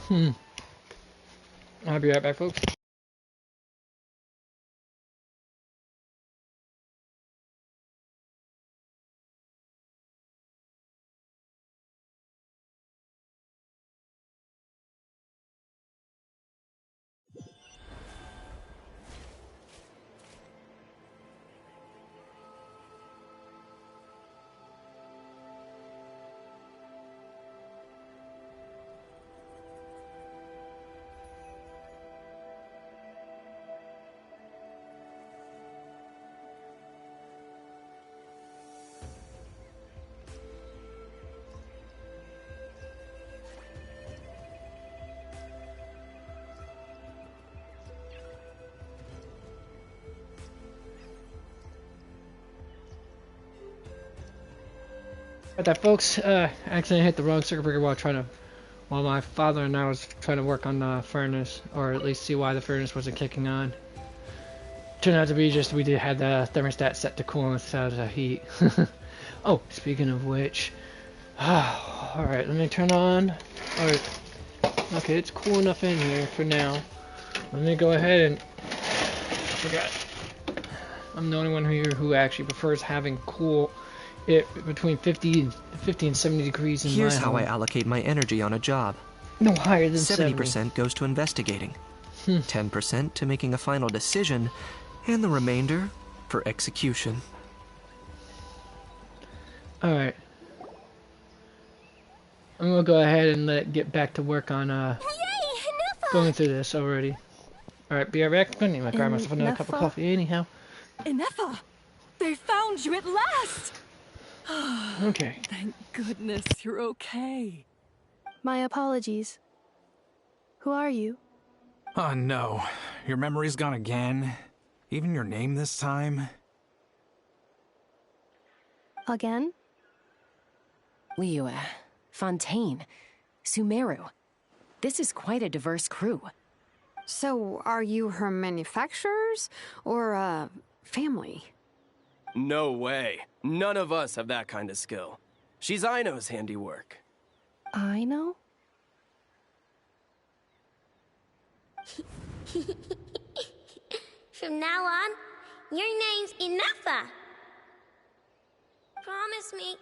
I'll be right back, folks. Got that, folks. Accidentally hit the wrong circuit breaker while my father and I was trying to work on the furnace, or at least see why the furnace wasn't kicking on. Turned out to be just we did have the thermostat set to cool instead of the heat. Oh, speaking of which, all right, let me turn on. All right, okay, it's cool enough in here for now. Let me go ahead and I forgot. I'm the only one here who actually prefers having cool. It between 50 and 70 degrees in Here's my how home. I allocate my energy on a job. No higher than 70% goes to investigating, 10% to making a final decision, and the remainder for execution. Alright. I'm gonna go ahead and get back to work on going through this already. Alright, be right back. I need to grab myself another cup of coffee anyhow. Ineffa! They found you at last! Okay. Thank goodness you're okay. My apologies. Who are you? Oh no, your memory's gone again? Even your name this time? Again? Liu, Fontaine, Sumeru. This is quite a diverse crew. So, are you her manufacturers or family? No way. None of us have that kind of skill. She's Aino's handiwork. I know? From now on, your name's Ineffa. Promise me.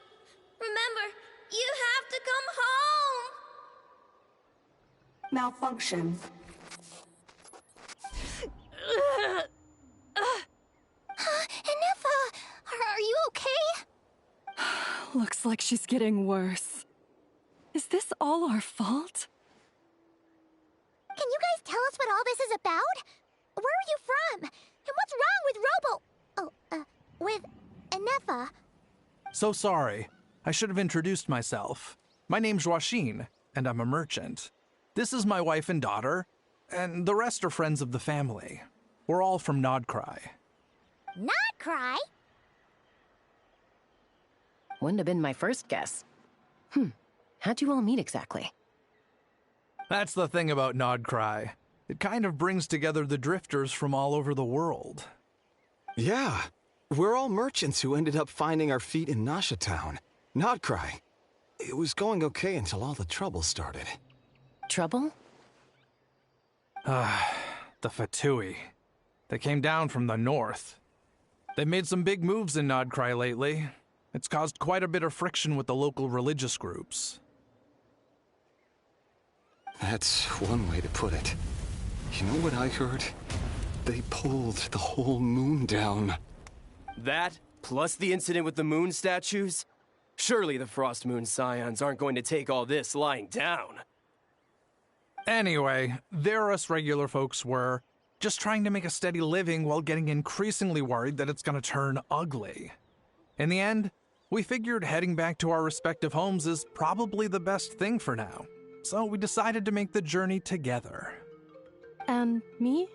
Remember, you have to come home. Malfunction. Ineffa, are you okay? Looks like she's getting worse. Is this all our fault? Can you guys tell us what all this is about? Where are you from? And what's wrong with with Ineffa? So sorry. I should have introduced myself. My name's Joachine, and I'm a merchant. This is my wife and daughter, and the rest are friends of the family. We're all from Nodcry. Not cry? Wouldn't have been my first guess. How'd you all meet exactly? That's the thing about Nodcry. It kind of brings together the drifters from all over the world. Yeah, we're all merchants who ended up finding our feet in Nasha Town. Nodcry. It was going okay until all the trouble started. Trouble? The Pt2. They came down from the north. They made some big moves in Nodcry lately. It's caused quite a bit of friction with the local religious groups. That's one way to put it. You know what I heard? They pulled the whole moon down. That, plus the incident with the moon statues? Surely the Frost Moon Scions aren't going to take all this lying down. Anyway, there us regular folks were, just trying to make a steady living while getting increasingly worried that it's gonna turn ugly. In the end, we figured heading back to our respective homes is probably the best thing for now. So we decided to make the journey together. And me?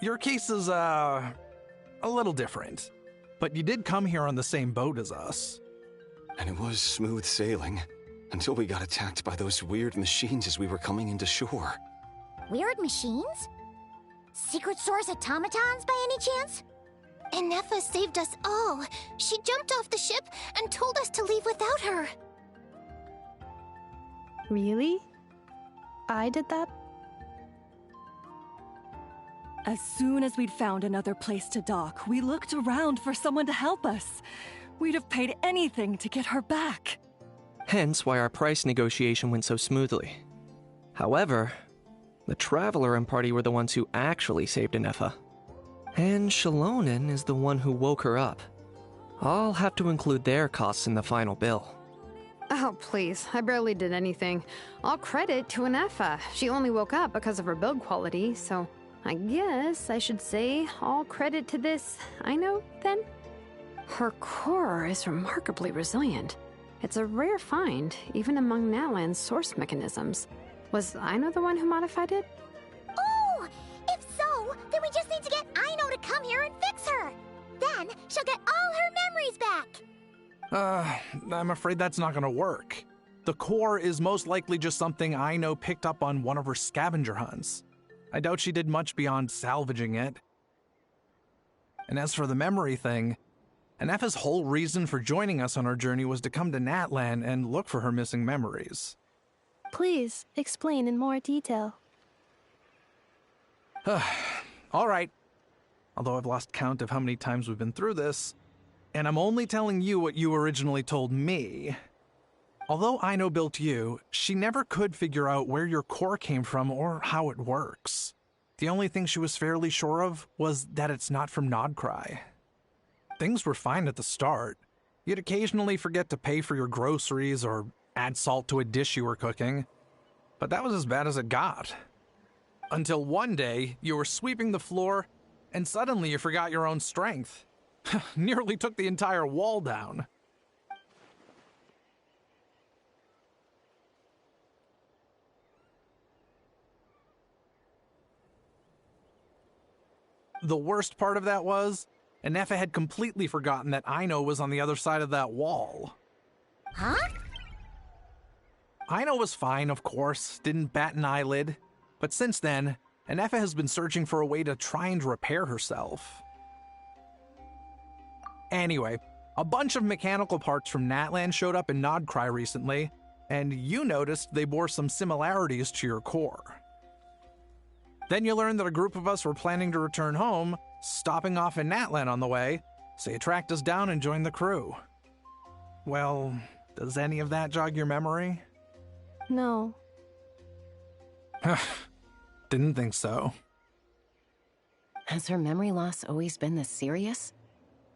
Your case is, a little different. But you did come here on the same boat as us. And it was smooth sailing, until we got attacked by those weird machines as we were coming into shore. Weird machines? Secret Source automatons by any chance? Ineffa saved us all. She jumped off the ship and told us to leave without her. Really? I did that? As soon as we'd found another place to dock, we looked around for someone to help us. We'd have paid anything to get her back. Hence why our price negotiation went so smoothly. However, the Traveler and party were the ones who actually saved Ineffa. And Shalonen is the one who woke her up. I'll have to include their costs in the final bill. Oh, please. I barely did anything. All credit to Ineffa. She only woke up because of her build quality, so I guess I should say all credit to this Aino, then? Her core is remarkably resilient. It's a rare find, even among Natlan's source mechanisms. Was Aino the one who modified it? Oh! If so, then we just need to get Aino to come here and fix her! Then she'll get all her memories back! I'm afraid that's not gonna work. The core is most likely just something Aino picked up on one of her scavenger hunts. I doubt she did much beyond salvaging it. And as for the memory thing, Ineffa's whole reason for joining us on our journey was to come to Natlan and look for her missing memories. Please, explain in more detail. All right. Although I've lost count of how many times we've been through this, and I'm only telling you what you originally told me. Although Aino built you, she never could figure out where your core came from or how it works. The only thing she was fairly sure of was that it's not from Nodcry. Things were fine at the start. You'd occasionally forget to pay for your groceries or add salt to a dish you were cooking. But that was as bad as it got. Until one day, you were sweeping the floor, and suddenly you forgot your own strength. Nearly took the entire wall down. The worst part of that was, Ineffa had completely forgotten that Aino was on the other side of that wall. Huh? Aino was fine, of course, didn't bat an eyelid. But since then, Ineffa has been searching for a way to try and repair herself. Anyway, a bunch of mechanical parts from Natlan showed up in Nodcry recently, and you noticed they bore some similarities to your core. Then you learned that a group of us were planning to return home, stopping off in Natlan on the way, so you tracked us down and joined the crew. Well, does any of that jog your memory? No. Didn't think so. Has her memory loss always been this serious?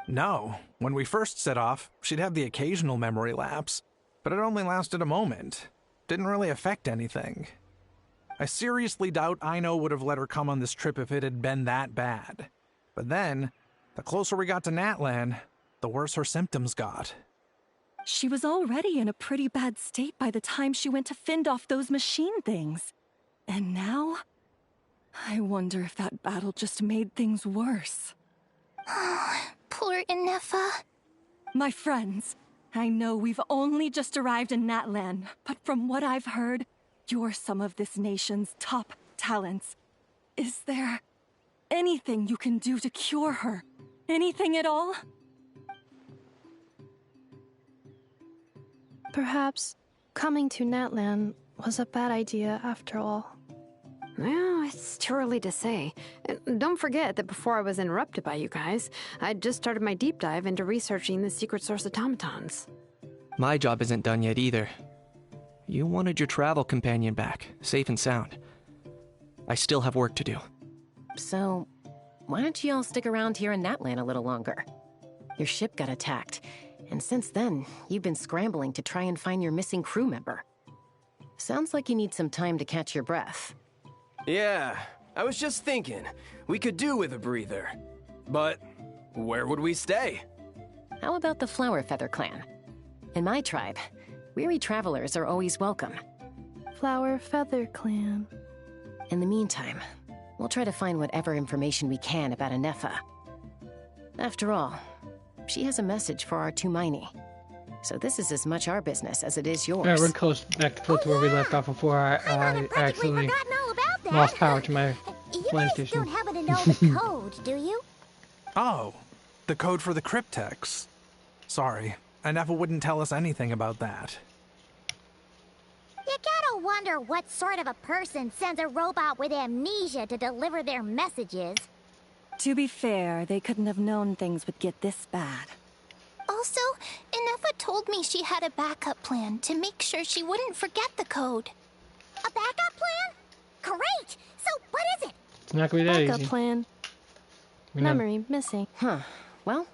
No. When we first set off, she'd have the occasional memory lapse, but it only lasted a moment. Didn't really affect anything. I seriously doubt Aino would have let her come on this trip if it had been that bad. But then, the closer we got to Natlan, the worse her symptoms got. She was already in a pretty bad state by the time she went to fend off those machine things. And now? I wonder if that battle just made things worse. Poor Ineffa. My friends, I know we've only just arrived in Natlan, but from what I've heard, you're some of this nation's top talents. Is there anything you can do to cure her? Anything at all? Perhaps coming to Natlan was a bad idea after all. Well, it's too early to say. And don't forget that before I was interrupted by you guys, I'd just started my deep dive into researching the secret source automatons. My job isn't done yet either. You wanted your travel companion back, safe and sound. I still have work to do. So, why don't you all stick around here in Natlan a little longer? Your ship got attacked, and since then, you've been scrambling to try and find your missing crew member. Sounds like you need some time to catch your breath. Yeah, I was just thinking, we could do with a breather. But where would we stay? How about the Flower Feather clan? In my tribe, weary travelers are always welcome. Flower Feather Clan. In the meantime, we'll try to find whatever information we can about Ineffa. After all, she has a message for our Tumaini. So this is as much our business as it is yours. Yeah, we're close, back to where we left off before I accidentally lost power to my PlayStation. You guys don't happen to know the code, do you? Oh, the code for the cryptex. Sorry, Ineffa wouldn't tell us anything about that. You gotta wonder what sort of a person sends a robot with amnesia to deliver their messages. To be fair, they couldn't have known things would get this bad. Also, Ineffa told me she had a backup plan to make sure she wouldn't forget the code. A backup plan? Great! So, what is it? It's not gonna be that Backup easy. plan. We know. Memory missing. Huh. Well,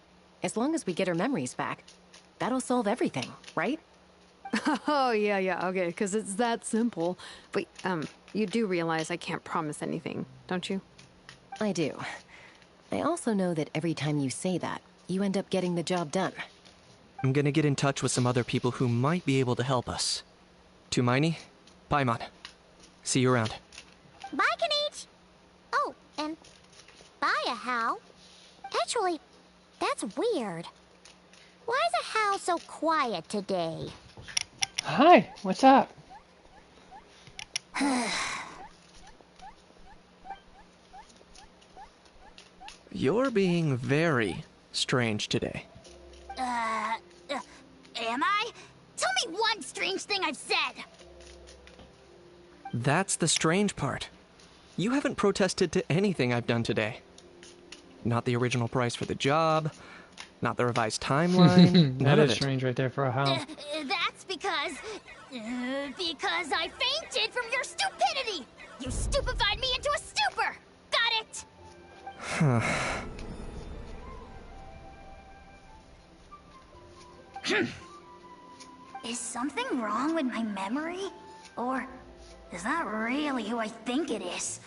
as long as we get her memories back, that'll solve everything, right? Oh, yeah, okay, because it's that simple. Wait, you do realize I can't promise anything, don't you? I do. I also know that every time you say that, you end up getting the job done. I'm gonna get in touch with some other people who might be able to help us. Tumaini, Paimon. See you around. Bye, Kanich! Oh, and bye, Hal. Actually, that's weird. Why is a Hal so quiet today? Hi, what's up? You're being very strange today. Am I? Tell me one strange thing I've said! That's the strange part. You haven't protested to anything I've done today. Not the original price for the job, not the revised timeline, That none of is it. strange right there for a Hal. That's because I fainted from your stupidity! You stupefied me into a stupor! Got it? Is something wrong with my memory? Or is that really who I think it is?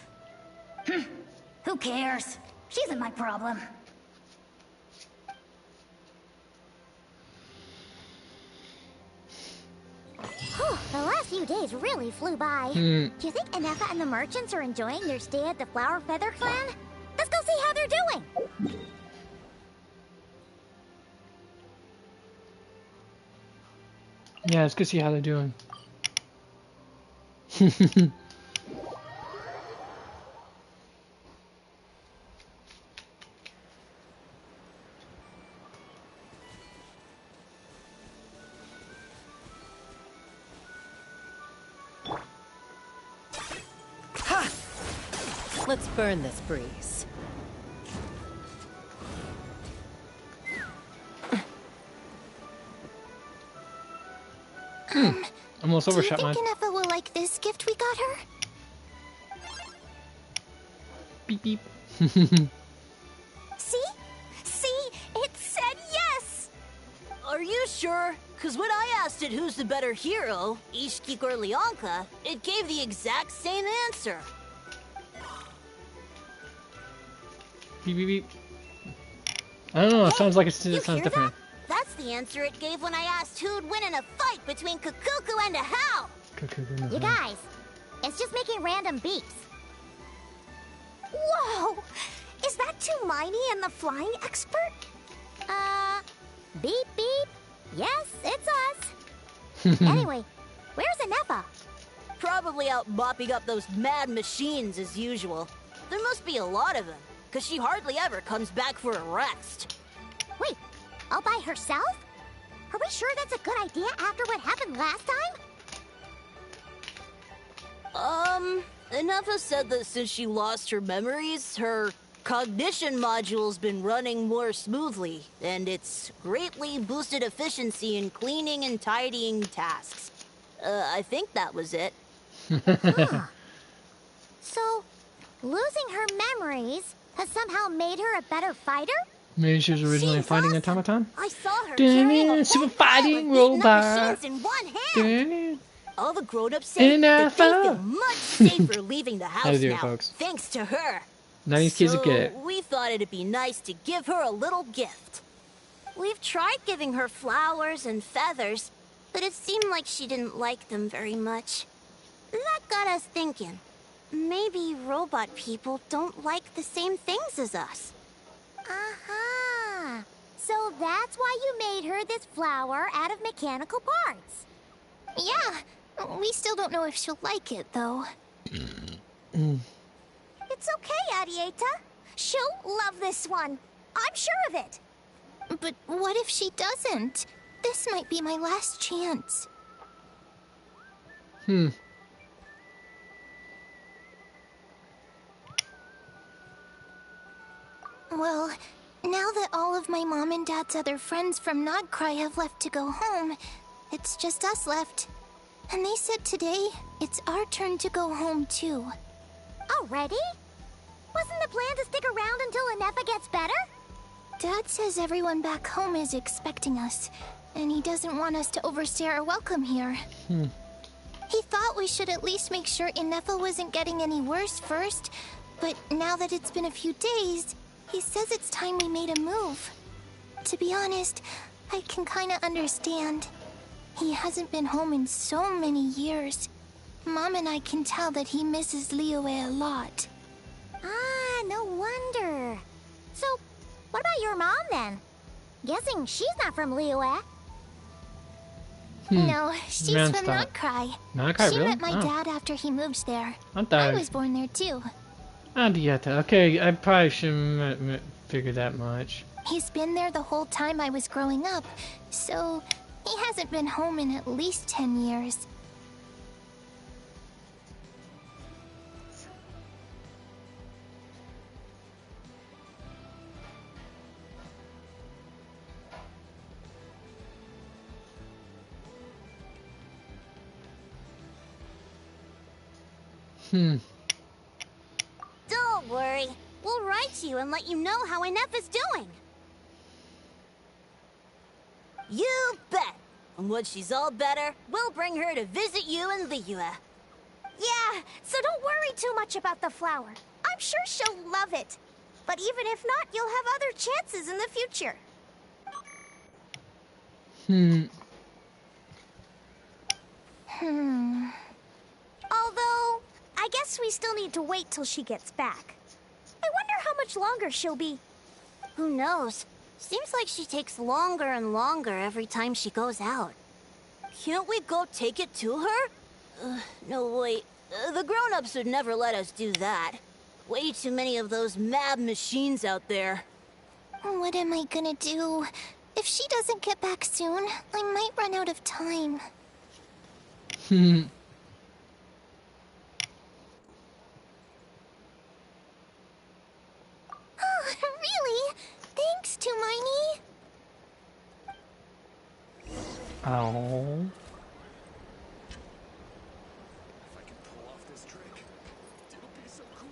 Who cares? She isn't my problem. Whew, the last few days really flew by. Do you think Ineffa and the merchants are enjoying their stay at the Flower Feather Clan? Let's go see how they're doing. Yeah, let's go see how they're doing. Let's burn this breeze. Almost Do you overshot think mine. Ineffa will like this gift we got her? Beep beep. See? See? It said yes! Are you sure? Because when I asked it who's the better hero, Ishkik or Leonka, it gave the exact same answer. Beep beep beep. I don't know, it sounds like it You sounds hear different. that? That's the answer it gave when I asked who'd win in a fight between Kukuku and a Hal. You guys, it's just making random beeps. Whoa! Is that Tumaini and the flying expert? Beep beep. Yes, it's us. Anyway, where's Ineffa? Probably out mopping up those mad machines as usual. There must be a lot of them, because she hardly ever comes back for a rest. Wait, all by herself? Are we sure that's a good idea after what happened last time? Ineffa said that since she lost her memories, her cognition module's been running more smoothly, and it's greatly boosted efficiency in cleaning and tidying tasks. I think that was it. Huh. So, losing her memories has somehow made her a better fighter? Maybe she was originally She's fighting awesome. automaton? I saw her carrying a Super whole pile fighting of beaten up robot. machines in one hand. All the grown-ups say that they Ineffa. feel much safer leaving the How house to do it, now, folks. thanks to her. 90s kids So get it. we thought it'd be nice to give her a little gift. We've tried giving her flowers and feathers, but it seemed like she didn't like them very much. That got us thinking. Maybe robot people don't like the same things as us. Aha! So that's why you made her this flower out of mechanical parts. Yeah, we still don't know if she'll like it, though. It's okay, Arieta. She'll love this one. I'm sure of it. But what if she doesn't? This might be my last chance. Well, now that all of my mom and dad's other friends from Nodcry have left to go home, it's just us left. And they said today, it's our turn to go home too. Already? Wasn't the plan to stick around until Ineffa gets better? Dad says everyone back home is expecting us, and he doesn't want us to overstay our welcome here. He thought we should at least make sure Ineffa wasn't getting any worse first, but now that it's been a few days, he says it's time we made a move. To be honest, I can kinda understand. He hasn't been home in so many years. Mom and I can tell that he misses Liyue a lot. Ah, no wonder. So, what about your mom then? Guessing she's not from Liyue. No, she's from Nodcry. Nodcry, She really? met my dad after he moved there. I I was born there too. Okay, I probably shouldn't figure that much. He's been there the whole time I was growing up, so he hasn't been home in at least 10 years. Don't worry. We'll write to you and let you know how Ineffa's doing. You bet! And when she's all better, we'll bring her to visit you in Liyue. Yeah, so don't worry too much about the flower. I'm sure she'll love it. But even if not, you'll have other chances in the future. Although, I guess we still need to wait till she gets back. I wonder how much longer she'll be. Who knows? Seems like she takes longer and longer every time she goes out. Can't we go take it to her? No, wait. The grown-ups would never let us do that. Way too many of those mad machines out there. What am I gonna do? If she doesn't get back soon, I might run out of time. Oh, really? Thanks, Tumaini. Oh. If I can pull off this trick, it'll be so cool.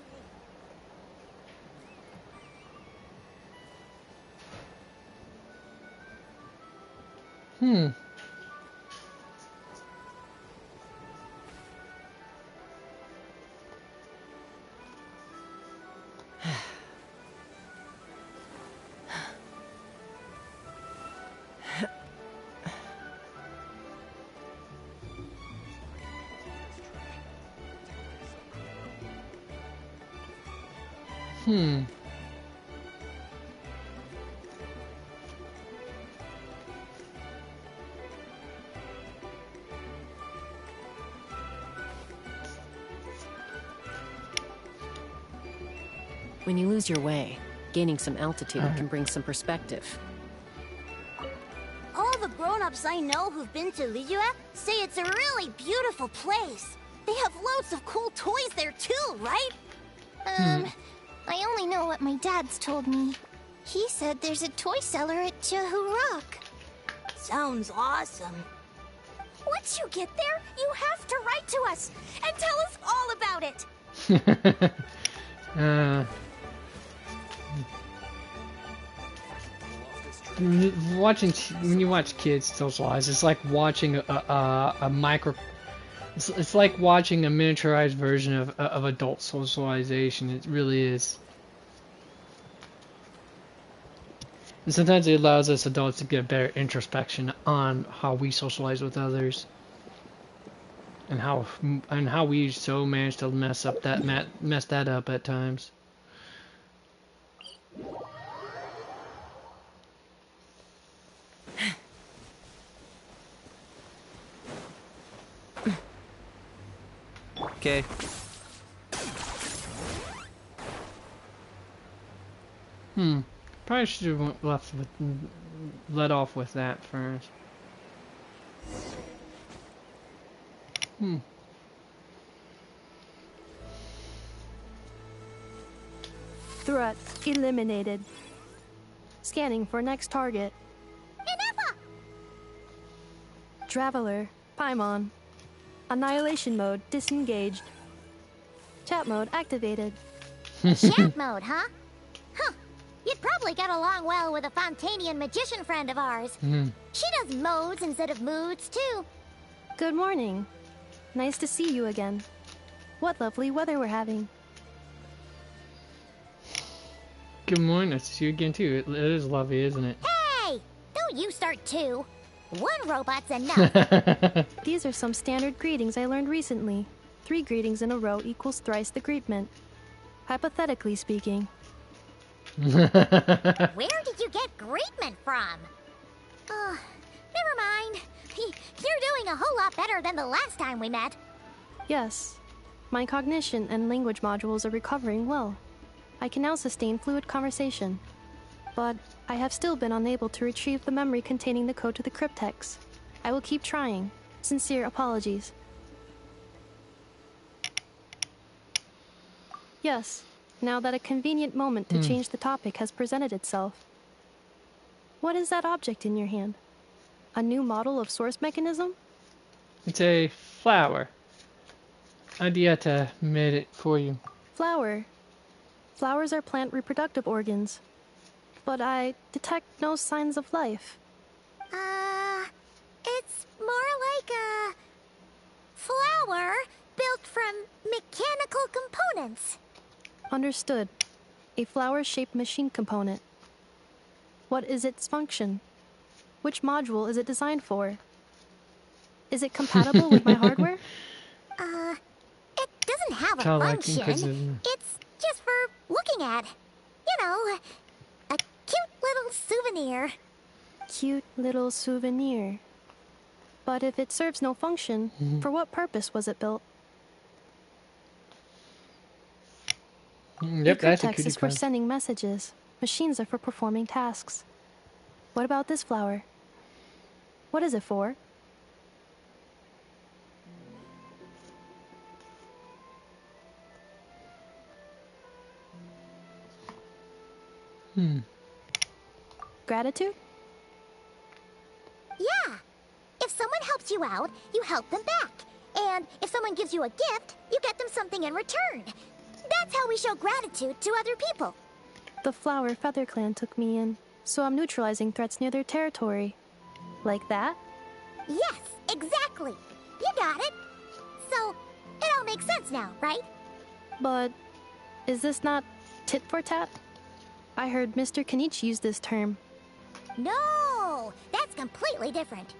When you lose your way, gaining some altitude can bring some perspective. All the grown-ups I know who've been to Liyue say it's a really beautiful place. They have loads of cool toys there too, right? I only know what my dad's told me. He said there's a toy seller at Jehu Rock. Sounds awesome. Once you get there, you have to write to us and tell us all about it. When you watch kids socialize, it's like watching a micro. It's like watching a miniaturized version of adult socialization. It really is. And sometimes it allows us adults to get a better introspection on how we socialize with others, and how we so manage to mess that up at times. Okay. Probably should have let off with that first. Threat eliminated. Scanning for next target. Ineffa! Traveler, Paimon. Annihilation mode disengaged. Chat mode activated. Chat mode, huh? Huh. You'd probably get along well with a Fontanian magician friend of ours. She does modes instead of moods, too. Good morning. Nice to see you again. What lovely weather we're having. Good morning. Nice to see you again too. It is lovely, isn't it? Hey! Don't you start too. One robot's enough. These are some standard greetings I learned recently. 3 greetings in a row equals thrice the greetment. Hypothetically speaking. Where did you get greetment from? Never mind. You're doing a whole lot better than the last time we met. Yes. My cognition and language modules are recovering well. I can now sustain fluid conversation. But I have still been unable to retrieve the memory containing the code to the cryptex. I will keep trying. Sincere apologies. Yes, now that a convenient moment to change the topic has presented itself. What is that object in your hand? A new model of source mechanism? It's a flower. Ideata made it for you. Flower. Flowers are plant reproductive organs. But I detect no signs of life. It's more like a flower built from mechanical components. Understood. A flower-shaped machine component. What is its function? Which module is it designed for? Is it compatible with my hardware? It doesn't have a Childlike function. It's just for looking at. You know, a cute little souvenir. Cute little souvenir. But if it serves no function, for what purpose was it built? Yep, that's a cryptex cutie is for pie. sending messages. Machines are for performing tasks. What about this flower? What is it for? Gratitude? Yeah. If someone helps you out, you help them back. And if someone gives you a gift, you get them something in return. That's how we show gratitude to other people. The Flower Feather Clan took me in, so I'm neutralizing threats near their territory. Like that? Yes, exactly. You got it. So, it all makes sense now, right? But is this not tit for tat? I heard Mr. Kenichi use this term. No, that's completely different.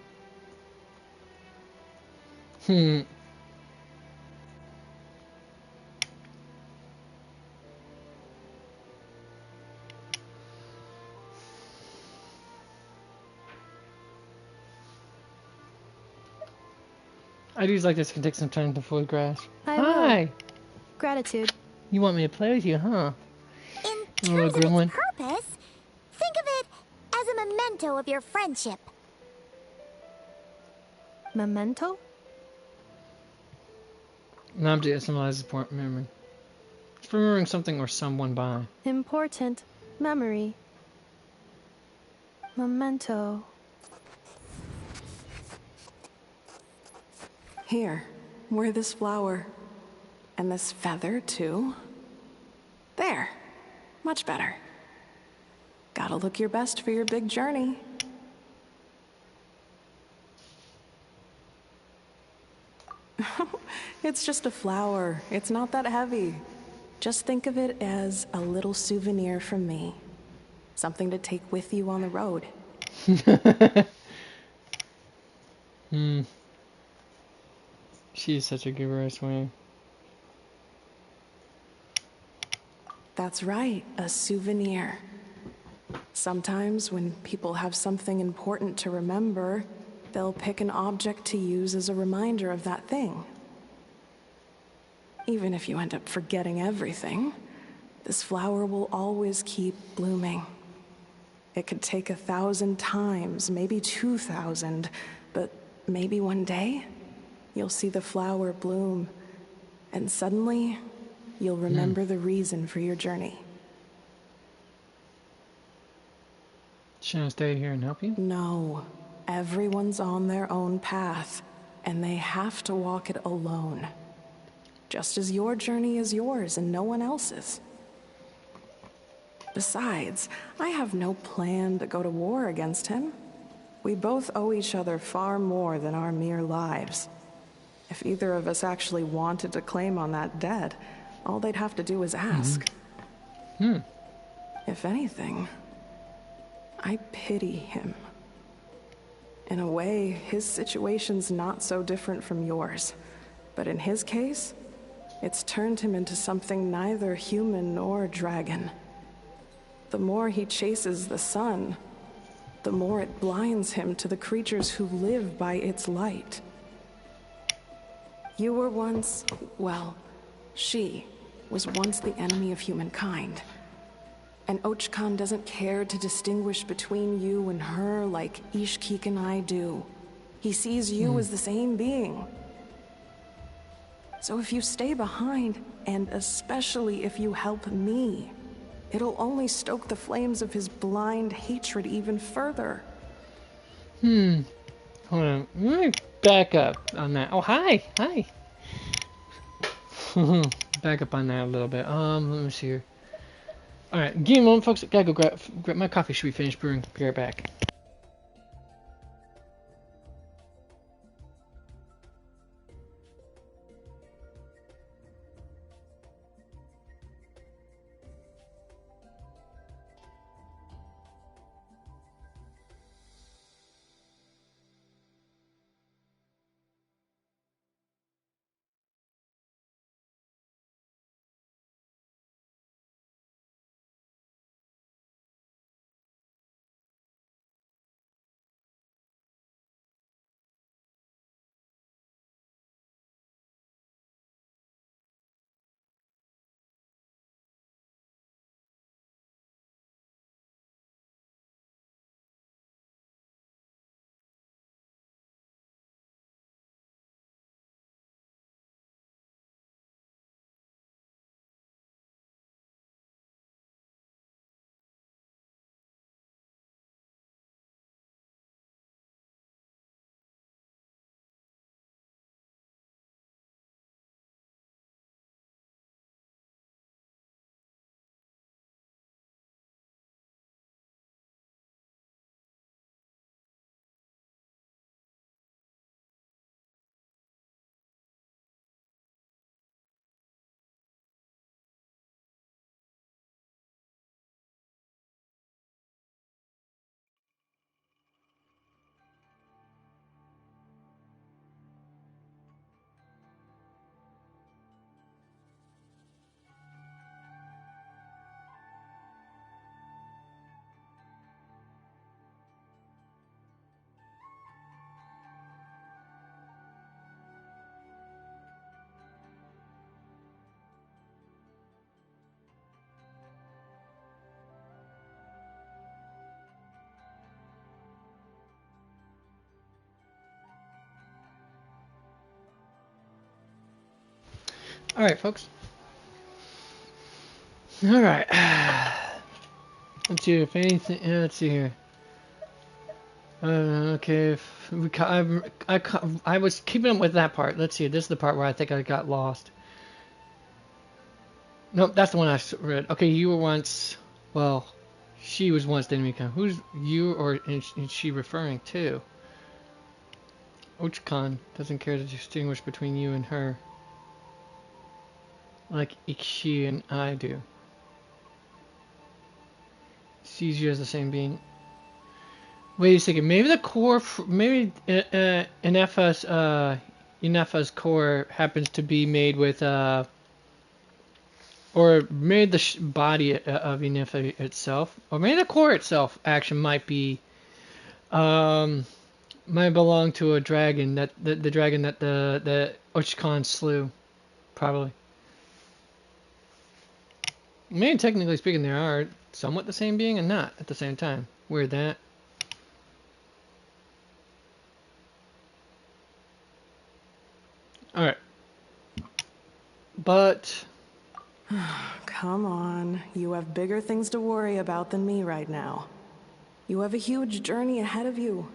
Ideas like this can take some time to fully grasp. I will. Hi! Gratitude. You want me to play with you, huh? In Little terms of gremlin. its purpose, think of it as a memento of your friendship. Memento? An object that symbolizes important memory. It's for remembering something or someone by. Important memory. Memento. Here, wear this flower. And this feather, too. There. Much better. Gotta look your best for your big journey. It's just a flower. It's not that heavy. Just think of it as a little souvenir from me. Something to take with you on the road. She is such a giver, I swear. That's right, a souvenir. Sometimes when people have something important to remember, they'll pick an object to use as a reminder of that thing. Even if you end up forgetting everything, this flower will always keep blooming. It could take 1,000 times, maybe 2,000, but maybe one day, you'll see the flower bloom, and suddenly, you'll remember the reason for your journey. Should I stay here and help you? No. Everyone's on their own path, and they have to walk it alone. Just as your journey is yours and no one else's. Besides, I have no plan to go to war against him. We both owe each other far more than our mere lives. If either of us actually wanted to claim on that debt, all they'd have to do is ask. If anything, I pity him. In a way, his situation's not so different from yours. But in his case, it's turned him into something neither human nor dragon. The more he chases the sun, the more it blinds him to the creatures who live by its light. You were once, well, she was once the enemy of humankind. And Ochkan doesn't care to distinguish between you and her like Ishkik and I do. He sees you as the same being. So if you stay behind, and especially if you help me, it'll only stoke the flames of his blind hatred even further. Hold on. Let me back up on that. Oh, hi. Hi. Back up on that a little bit. Let me see here. Alright, give me a moment, folks. Gotta go grab my coffee. Should we finish brewing? Be right back. Alright, folks. Alright. Let's see if anything. Let's see here. Okay. If we I was keeping up with that part. Let's see. This is the part where I think I got lost. Nope, that's the one I read. Okay, you were once. Well, she was once the enemy. Who's you or is she referring to? Ochkan doesn't care to distinguish between you and her, like Ikshi and I do. Sees you as the same being. Wait a second. Maybe the core. Maybe Ineffa's core happens to be made with or maybe the body of Ineffa itself, or maybe the core itself actually might be might belong to a dragon that the dragon that the Ochkan slew, probably. Maybe technically speaking, they are somewhat the same being and not at the same time. Weird that. Alright. But... Come on. You have bigger things to worry about than me right now. You have a huge journey ahead of you.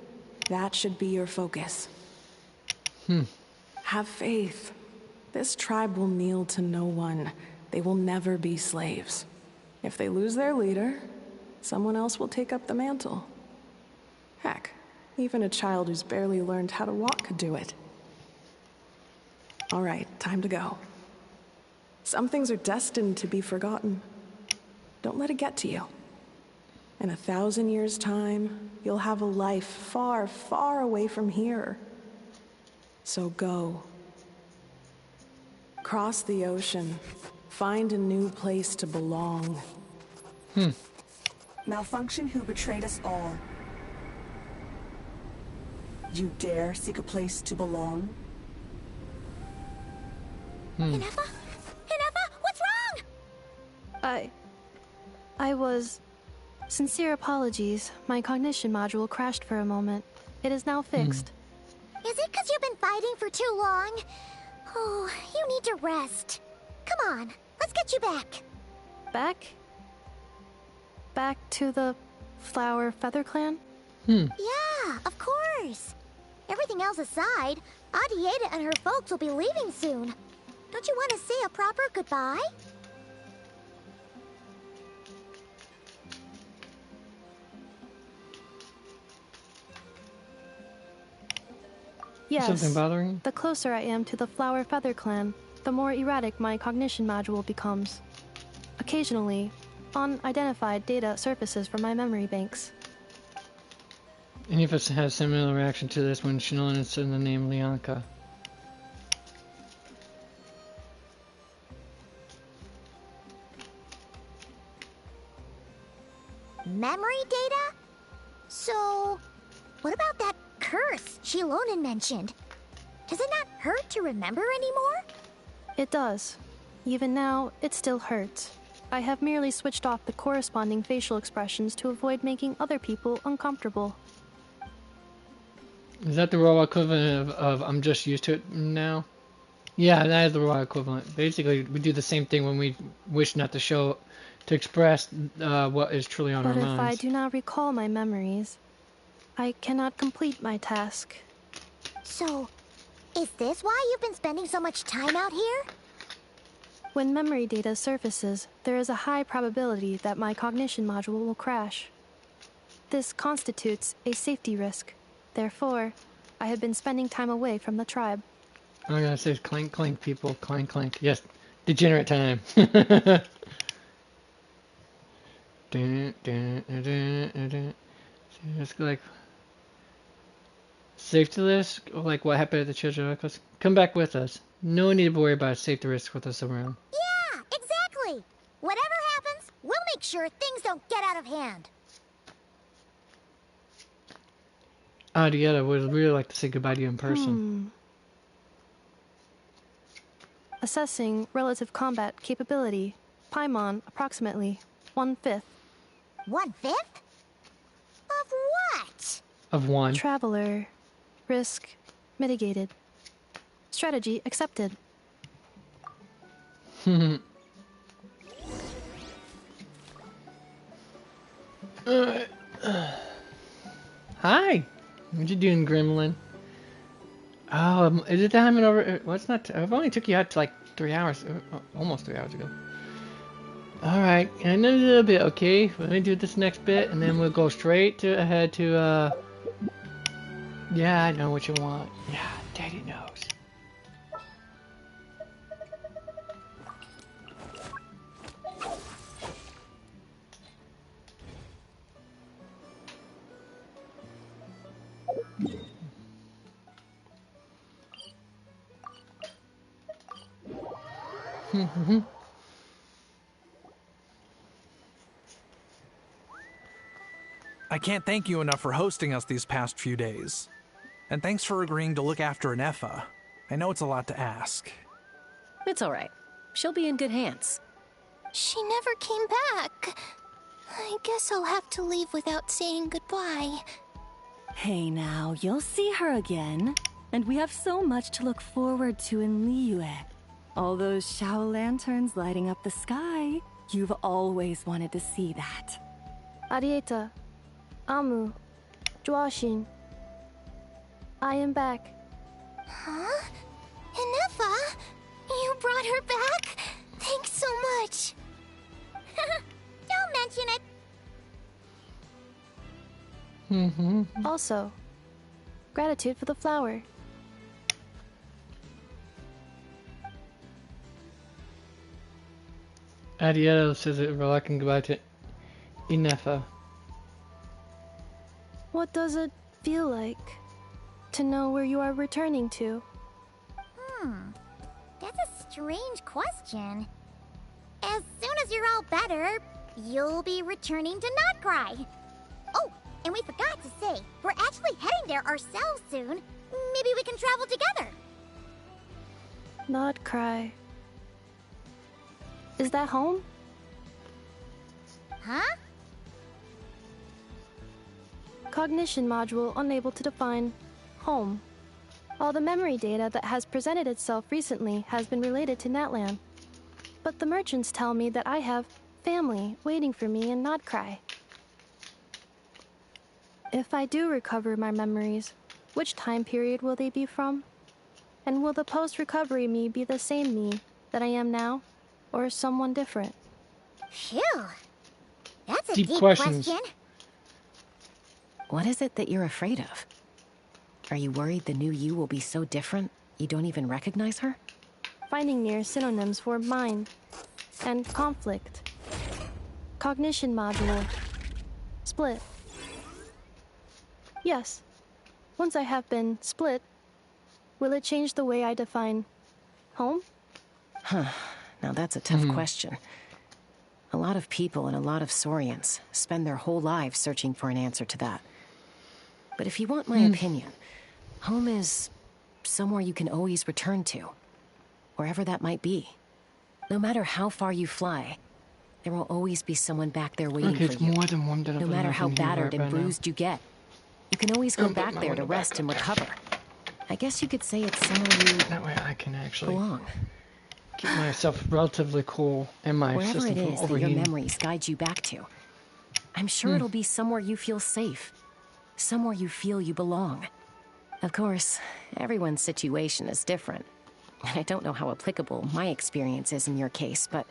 That should be your focus. Have faith. This tribe will kneel to no one. They will never be slaves. If they lose their leader, someone else will take up the mantle. Heck, even a child who's barely learned how to walk could do it. All right, time to go. Some things are destined to be forgotten. Don't let it get to you. In 1,000 years' time, you'll have a life far, far away from here. So go. Cross the ocean. Find a new place to belong. Malfunction who betrayed us all. You dare seek a place to belong? Ineffa? Ineffa, what's wrong? I was... Sincere apologies. My cognition module crashed for a moment. It is now fixed. Is it because you've been fighting for too long? Oh, you need to rest. Come on, let's get you back. Back? Back to the Flower Feather Clan? Yeah, of course. Everything else aside, Adieta and her folks will be leaving soon. Don't you want to say a proper goodbye? Yes. Something bothering you? The closer I am to the Flower Feather Clan, the more erratic my cognition module becomes. Occasionally, unidentified data surfaces from my memory banks. Ineffa has similar reaction to this when Shinolan said the name Lianka. Memory data? So, what about that curse Shilonen mentioned? Does it not hurt to remember anymore? It does. Even now, it still hurts. I have merely switched off the corresponding facial expressions to avoid making other people uncomfortable. Is that the robot equivalent of I'm just used to it now? Yeah, that is the robot equivalent. Basically, we do the same thing when we wish not to show, to express what is truly on our But minds. if I do not recall my memories, I cannot complete my task. So, is this why you've been spending so much time out here? When memory data surfaces, there is a high probability that my cognition module will crash. This constitutes a safety risk. Therefore, I have been spending time away from the tribe. Oh, yeah, it says clank, clank, people. Clank, clank. Yes, degenerate time. It's like safety risk, like what happened at the children. Come back with us. No need to worry about safety risk with us around. Yeah, exactly. Whatever happens, we'll make sure things don't get out of hand. Adieta would really like to say goodbye to you in person. Assessing relative combat capability. Paimon, approximately 1/5. 1/5? Of what? Of one. Traveler. Risk mitigated. Strategy accepted. Hi. What you doing, Gremlin? Oh, is it time over? What's not? I've only took you out to like 3 hours, almost 3 hours ago. All right, I know a little bit. Okay, let me do this next bit, and then we'll go straight to ahead to. Yeah, I know what you want. Yeah, Daddy knows. I can't thank you enough for hosting us these past few days. And thanks for agreeing to look after Ineffa. I know it's a lot to ask. It's all right. She'll be in good hands. She never came back. I guess I'll have to leave without saying goodbye. Hey now, you'll see her again. And we have so much to look forward to in Liyue. All those Shao lanterns lighting up the sky. You've always wanted to see that. Adieta, Amu, Joashin, I am back. Huh? Ineffa? You brought her back? Thanks so much. Don't mention it. Also, gratitude for the flower. Adieto says it reluctant goodbye to Ineffa. What does it feel like to know where you are returning to? That's a strange question. As soon as you're all better, you'll be returning to Not Cry. Oh, and we forgot to say, we're actually heading there ourselves soon. Maybe we can travel together. Not cry. Is that home? Huh? Cognition module unable to define home. All the memory data that has presented itself recently has been related to Natlan. But the merchants tell me that I have family waiting for me in Not Cry. If I do recover my memories, which time period will they be from? And will the post-recovery me be the same me that I am now, or someone different? Phew. That's a Deep deep questions. question. What is it that you're afraid of? Are you worried the new you will be so different you don't even recognize her? Finding near synonyms for mind and conflict. Cognition module. Split. Yes. Once I have been split, will it change the way I define home? Huh. Now that's a tough question. A lot of people and a lot of Saurians spend their whole lives searching for an answer to that. But if you want my opinion, home is somewhere you can always return to, wherever that might be. No matter how far you fly, there will always be someone back there waiting Okay, for it's you. more than one that No I've matter been how looking here battered and right now. bruised you get, you can always go I'll put back my there to window back rest up. and recover. I guess you could say it's somewhere you That way I can actually belong. keep myself relatively cool and my Wherever system it from is that your overheating. memories guide you back to, I'm sure it'll be somewhere you feel safe. Somewhere you feel you belong. Of course, everyone's situation is different. And I don't know how applicable my experience is in your case, but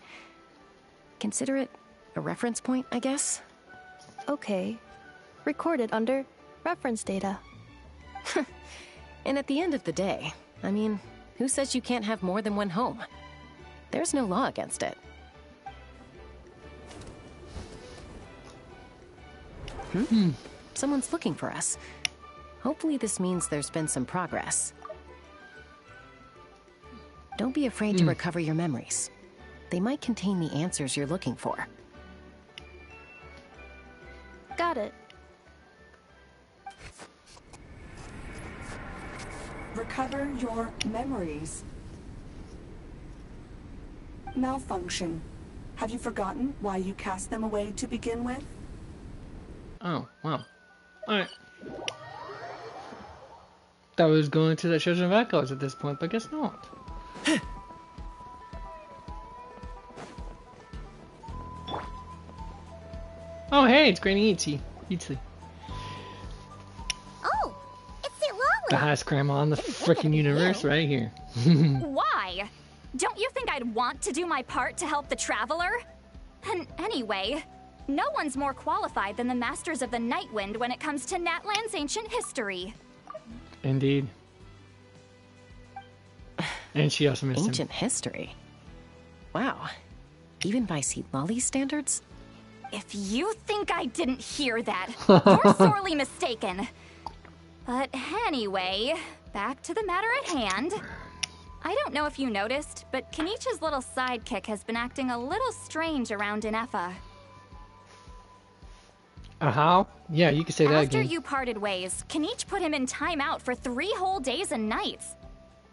consider it a reference point, I guess? Okay. Recorded under reference data. And at the end of the day, I mean, who says you can't have more than one home? There's no law against it. Someone's looking for us. Hopefully this means there's been some progress. Don't be afraid to recover your memories. They might contain the answers you're looking for. Got it. Recover your memories. Malfunction. Have you forgotten why you cast them away to begin with? Oh, wow. Alright. Thought we was going to the Children of Echoes at this point, but guess not. Oh, hey, it's Granny Eatsy. Oh, it's The Lolly. highest grandma in the freaking universe right here. Why? Don't you think I'd want to do my part to help the Traveler? And anyway, no one's more qualified than the Masters of the Nightwind when it comes to Natlan's ancient history. Indeed. And she also missed Ancient history? Wow. Even by Seat Lolly's standards? If you think I didn't hear that, you're sorely mistaken. But anyway, back to the matter at hand. I don't know if you noticed, but Kenichi's little sidekick has been acting a little strange around Ineffa. How? Yeah, you can say that After again. you parted ways, Kenich put him in timeout for 3 whole days and nights.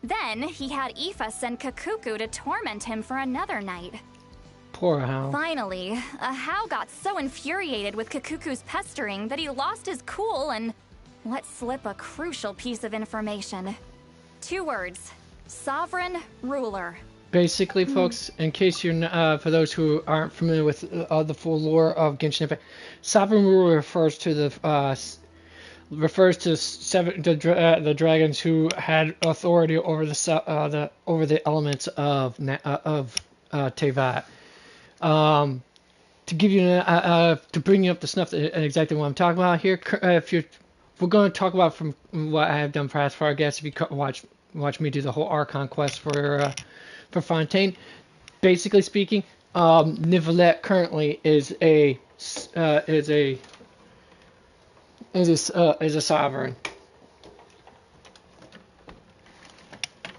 Then he had Aoife send Kakuku to torment him for another night. Poor Hal. Finally, Hao got so infuriated with Kakuku's pestering that he lost his cool and let slip a crucial piece of information. 2 words. Sovereign ruler. Basically, folks, in case you're for those who aren't familiar with the full lore of Genshin Impact, Sovereign Ruler refers to the the dragons who had authority over the elements of Teyvat. To give you to bring you up to snuff and exactly what I'm talking about here, we're going to talk about from what I have done past for our guests. If you watch me do the whole Archon quest for Fontaine, basically speaking, Nivelette currently is a sovereign.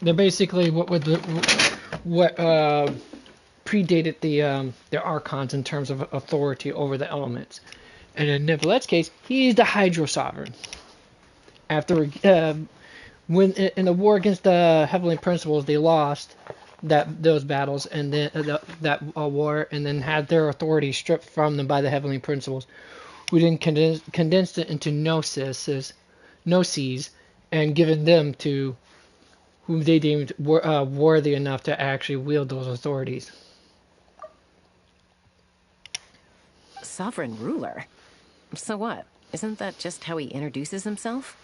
They're basically what predated the Archons in terms of authority over the elements. And in Nivelette's case, he is the Hydro Sovereign. After when in the war against the Heavenly Principles, they lost those battles and then that war, and then had their authority stripped from them by the Heavenly Principles, who then condensed it into gnosis, and given them to whom they deemed worthy enough to actually wield those authorities. Sovereign ruler? So what? Isn't that just how he introduces himself?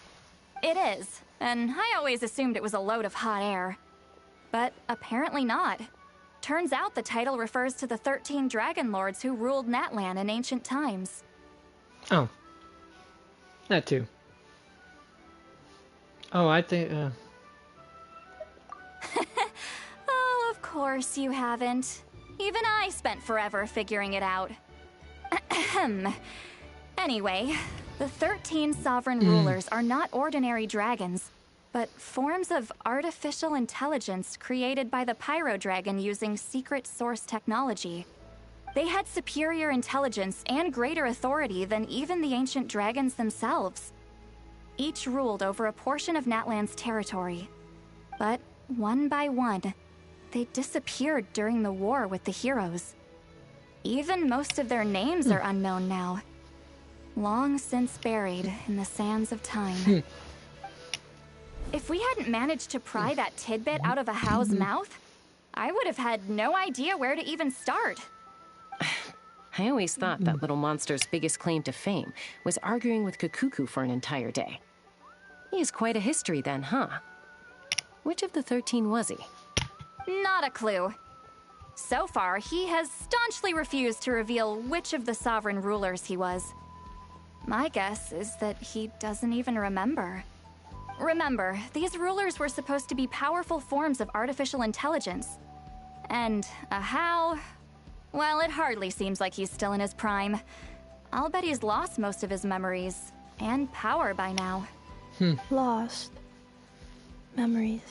It is, and I always assumed it was a load of hot air. But apparently not. Turns out the title refers to the 13 dragon lords who ruled Natlan in ancient times. Oh. That too. Oh, I think... Oh, of course you haven't. Even I spent forever figuring it out. Anyway, the 13 sovereign rulers are not ordinary dragons, but forms of artificial intelligence created by the Pyro Dragon using secret source technology. They had superior intelligence and greater authority than even the ancient dragons themselves. Each ruled over a portion of Natlan's territory. But one by one, they disappeared during the war with the heroes. Even most of their names are unknown now. Long since buried in the sands of time. If we hadn't managed to pry that tidbit out of Ahau's mouth, I would have had no idea where to even start. I always thought that little monster's biggest claim to fame was arguing with Kukuku for an entire day. He has quite a history then, huh? Which of the 13 was he? Not a clue. So far, he has staunchly refused to reveal which of the sovereign rulers he was. My guess is that he doesn't even remember. Remember, these rulers were supposed to be powerful forms of artificial intelligence. And Ahau... well, it hardly seems like he's still in his prime. I'll bet he's lost most of his memories and power by now. Lost. Memories.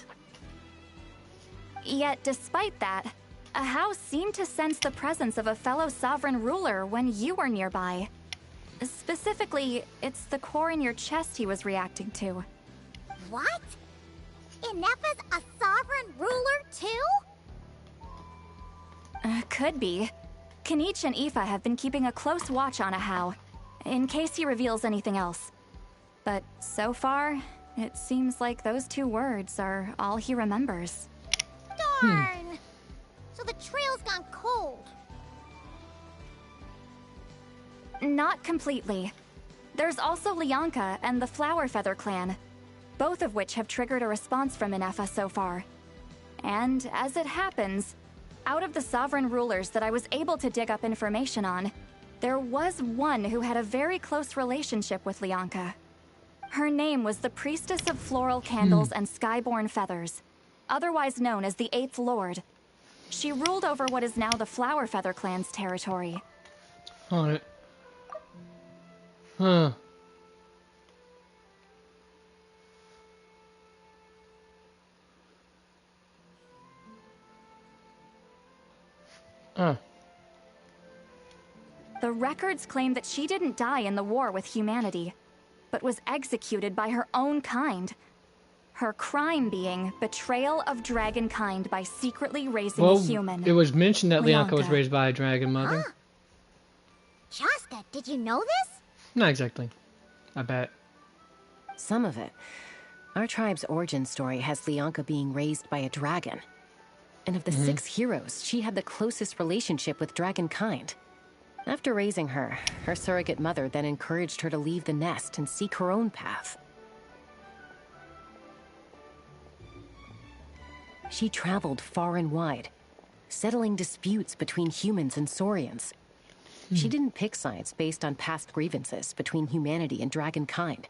Yet, despite that, Ahau seemed to sense the presence of a fellow sovereign ruler when you were nearby. Specifically, it's the core in your chest he was reacting to. What? Ineffa's a sovereign ruler too? Could be. Kanich and Aoife have been keeping a close watch on Ahau, in case he reveals anything else. But so far, it seems like those 2 words are all he remembers. Darn! So the trail's gone cold. Not completely. There's also Lianka and the Flower Feather clan, both of which have triggered a response from Ineffa so far. And as it happens, out of the sovereign rulers that I was able to dig up information on, there was one who had a very close relationship with Lianka. Her name was the Priestess of Floral Candles and Skyborn Feathers, otherwise known as the 8th Lord. She ruled over what is now the Flower Feather clan's territory. Alright. Huh. The records claim that she didn't die in the war with humanity, but was executed by her own kind. Her crime being betrayal of dragonkind by secretly raising a human. It was mentioned that Lianka was raised by a dragon mother. Shasta, did you know this? Not exactly. I bet. Some of it. Our tribe's origin story has Lianka being raised by a dragon. And of the 6 heroes, she had the closest relationship with dragonkind. After raising her, her surrogate mother then encouraged her to leave the nest and seek her own path. She traveled far and wide, settling disputes between humans and Saurians. She didn't pick sides based on past grievances between humanity and dragonkind.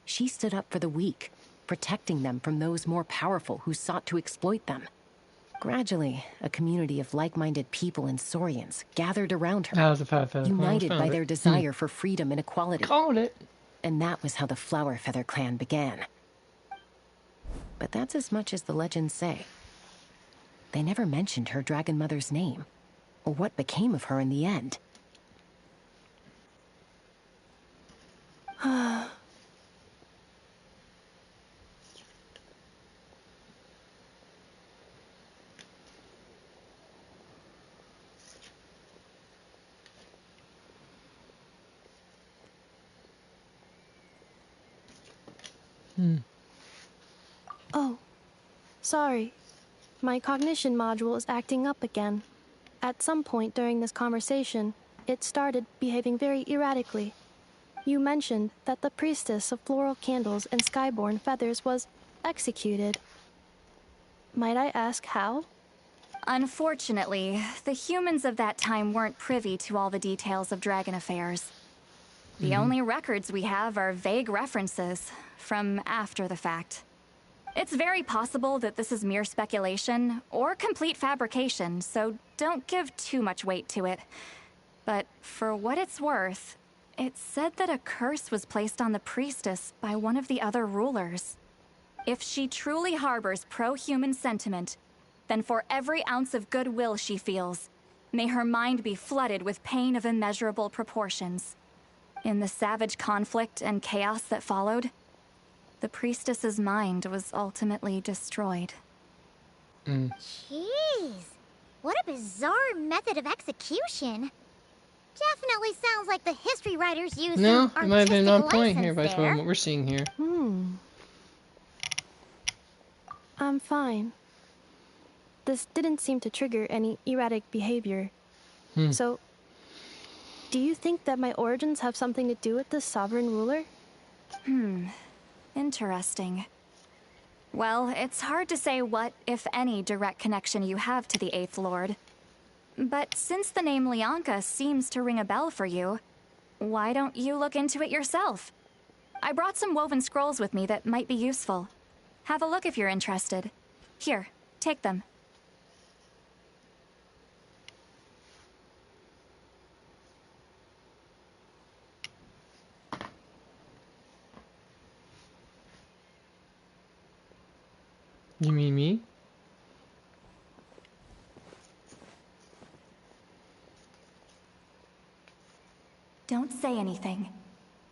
She stood up for the weak, protecting them from those more powerful who sought to exploit them. Gradually, a community of like-minded people and Saurians gathered around her, united by their desire for freedom and equality. Called it. And that was how the Flower Feather clan began. But that's as much as the legends say. They never mentioned her dragon mother's name, or what became of her in the end. Oh, sorry. My cognition module is acting up again. At some point during this conversation, it started behaving very erratically. You mentioned that the priestess of floral candles and skyborn feathers was executed. Might I ask how? Unfortunately, the humans of that time weren't privy to all the details of dragon affairs. The only records we have are vague references from after the fact. It's very possible that this is mere speculation or complete fabrication, so don't give too much weight to it. But for what it's worth, it's said that a curse was placed on the priestess by one of the other rulers. If she truly harbors pro-human sentiment, then for every ounce of goodwill she feels, may her mind be flooded with pain of immeasurable proportions. In the savage conflict and chaos that followed, the priestess's mind was ultimately destroyed. Jeez, what a bizarre method of execution. Definitely sounds like the history writers used No, an it might have been on artistic point here license by there. what we're seeing here. I'm fine. This didn't seem to trigger any erratic behavior. So, do you think that my origins have something to do with this sovereign ruler? Interesting. Well, it's hard to say what, if any, direct connection you have to the 8th Lord. But since the name Lianka seems to ring a bell for you, why don't you look into it yourself? I brought some woven scrolls with me that might be useful. Have a look if you're interested. Here, take them. You mean me? Don't say anything.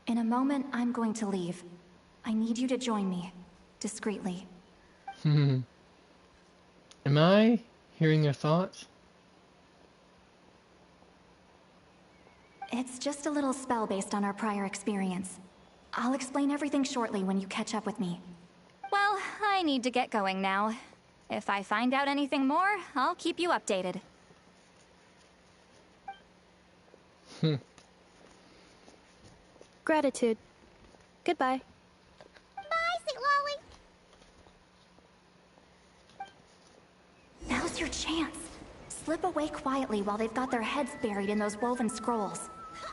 In a moment, I'm going to leave. I need you to join me, discreetly. Am I hearing your thoughts? It's just a little spell based on our prior experience. I'll explain everything shortly when you catch up with me. Well, I need to get going now. If I find out anything more, I'll keep you updated. Gratitude. Goodbye. Bye, St. Lolly. Now's your chance. Slip away quietly while they've got their heads buried in those woven scrolls.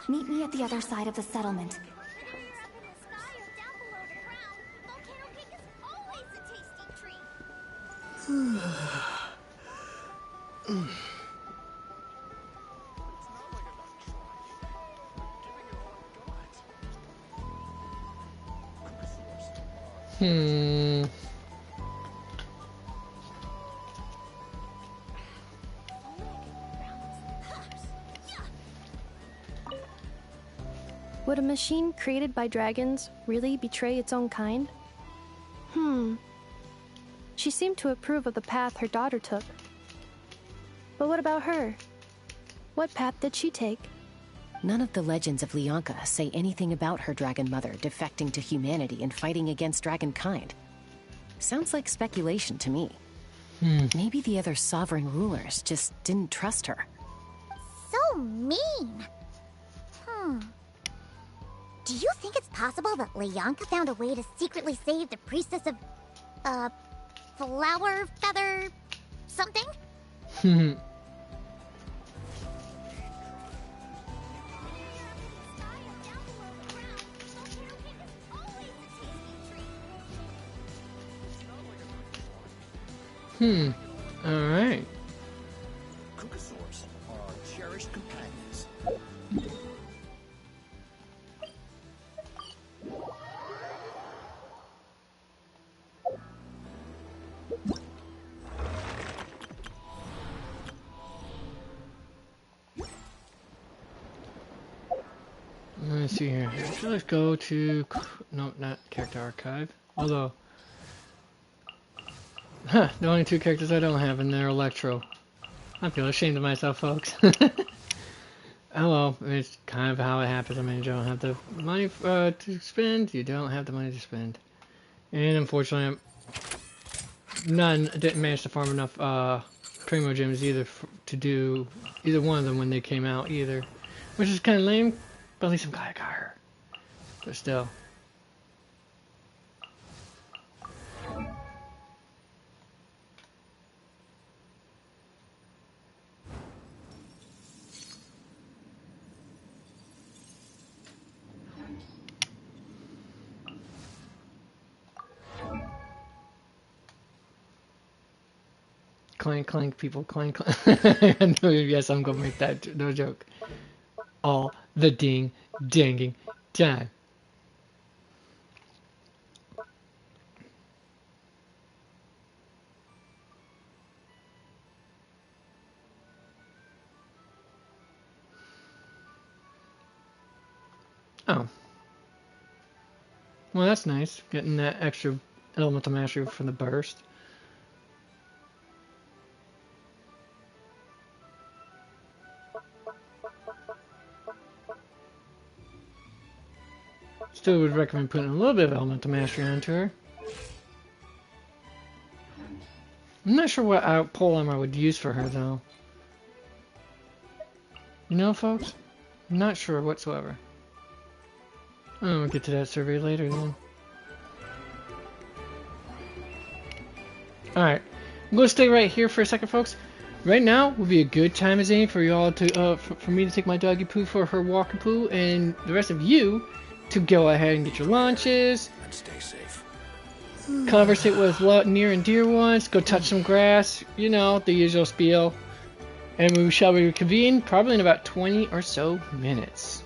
Meet me at the other side of the settlement. Would a machine created by dragons really betray its own kind? She seemed to approve of the path her daughter took. But what about her? What path did she take? None of the legends of Lianka say anything about her dragon mother defecting to humanity and fighting against dragonkind. Sounds like speculation to me. Maybe the other sovereign rulers just didn't trust her. So mean. Do you think it's possible that Leonka found a way to secretly save the priestess of, flower feather something? Alright. Kukasaurs are our cherished companions. Let me see here. So let's go to... No, not character archive. Although... Huh, the only two characters I don't have in there are Electro. I feel ashamed of myself, folks. Oh well, it's kind of how it happens. I mean, you don't have the money to spend, you don't have the money to spend. And unfortunately, didn't manage to farm enough Primo Gems either to do either one of them when they came out either. Which is kind of lame, but at least I'm glad I got her. But still. Clank, clank, people, clank, clank. Yes, I'm gonna make that no joke. All the danging time. Oh. Well, that's nice. Getting that extra elemental mastery from the burst. Still would recommend putting a little bit of elemental mastery onto her. I'm not sure what pole armor I would use for her, though. You know, folks? I'm not sure whatsoever. We'll get to that survey later, then. Alright. I'm going to stay right here for a second, folks. Right now would be a good time as any for y'all to, for me to take my doggy poo for her walking poo, and the rest of you to go ahead and get your lunches. And stay safe. Conversate with near and dear ones. Go touch some grass. You know, the usual spiel. And we shall reconvene probably in about 20 or so minutes.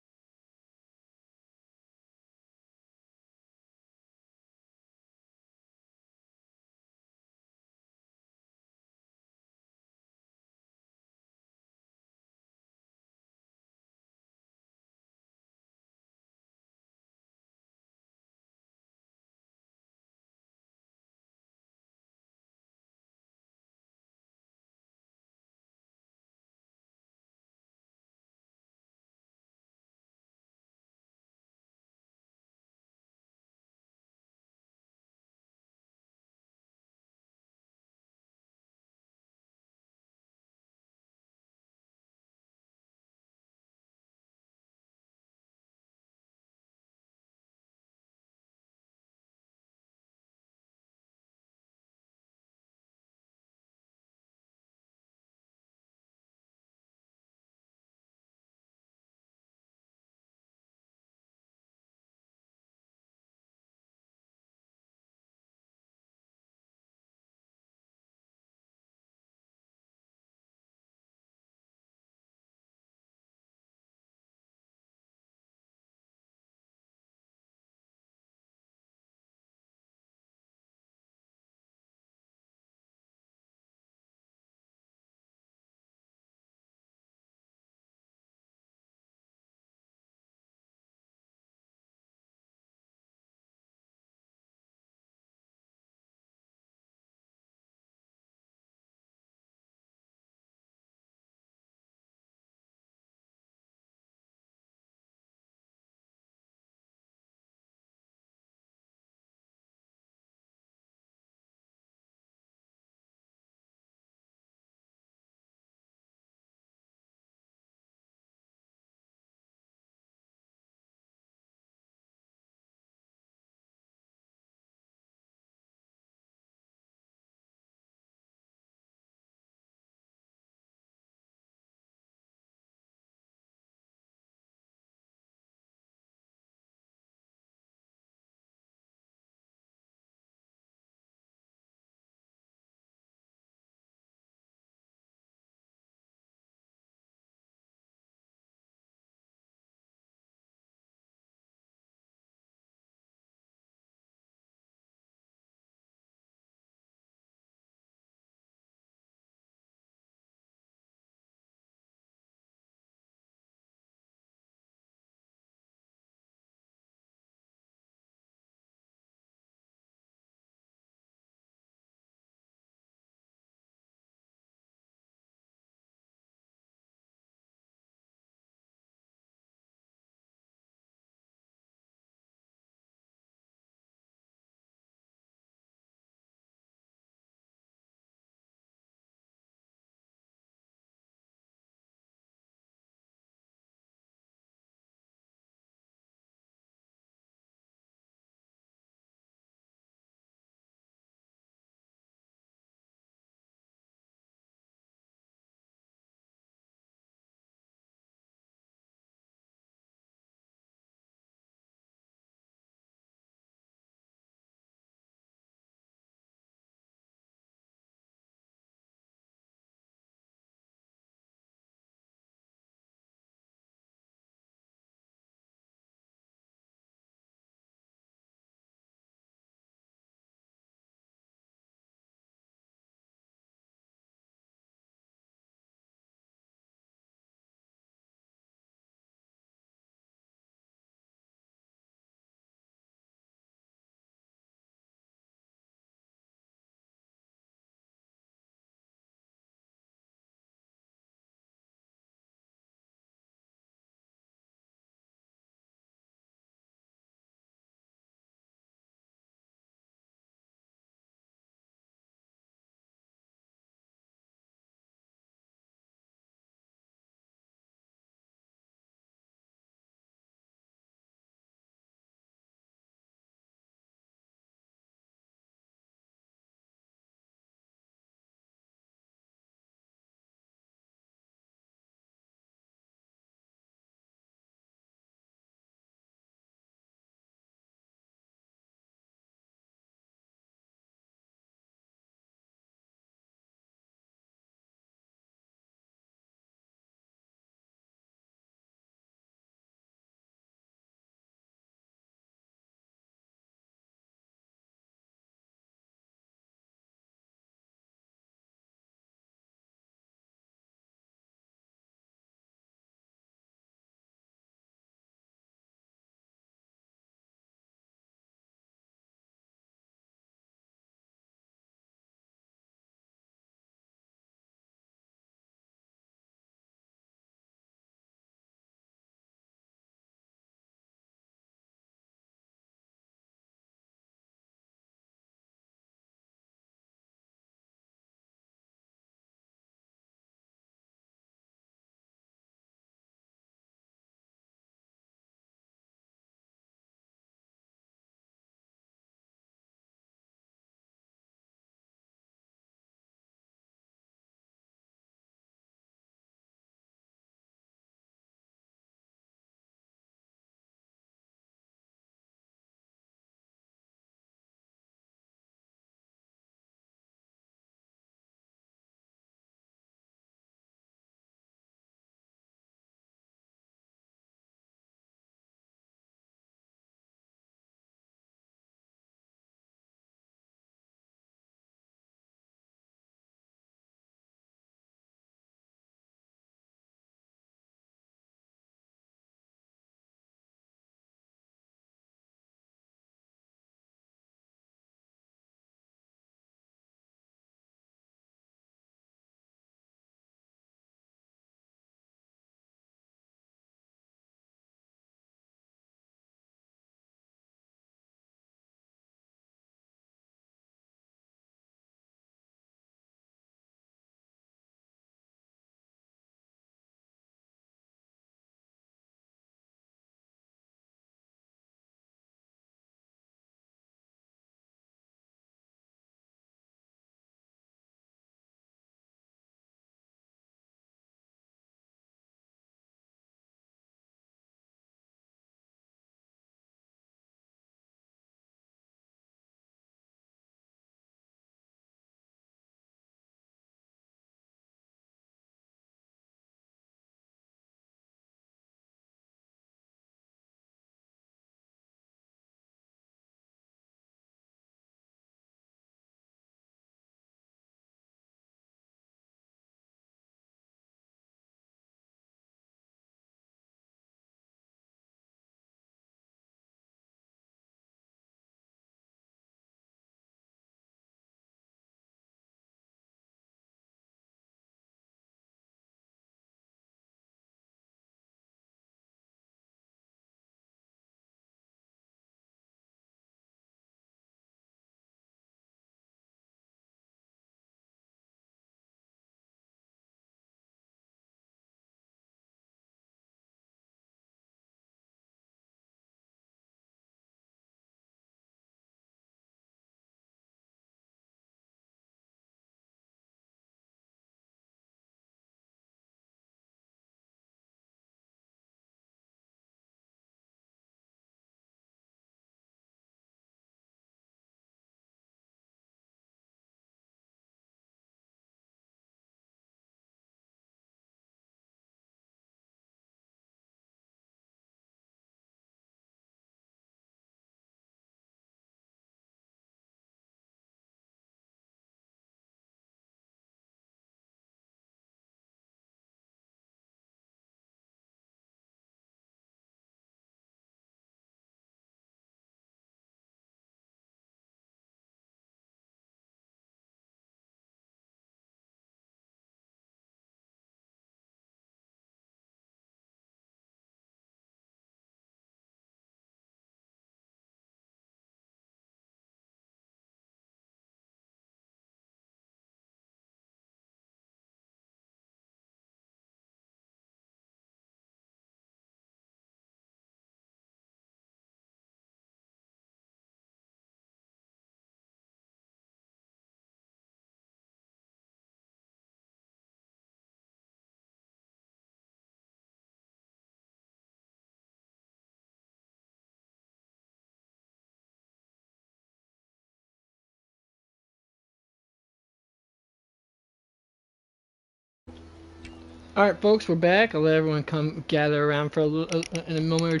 Alright, folks, we're back. I'll let everyone come gather around for in a moment or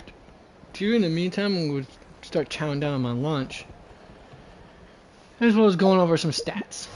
two. In the meantime, we'll start chowing down on my lunch, as well as going over some stats.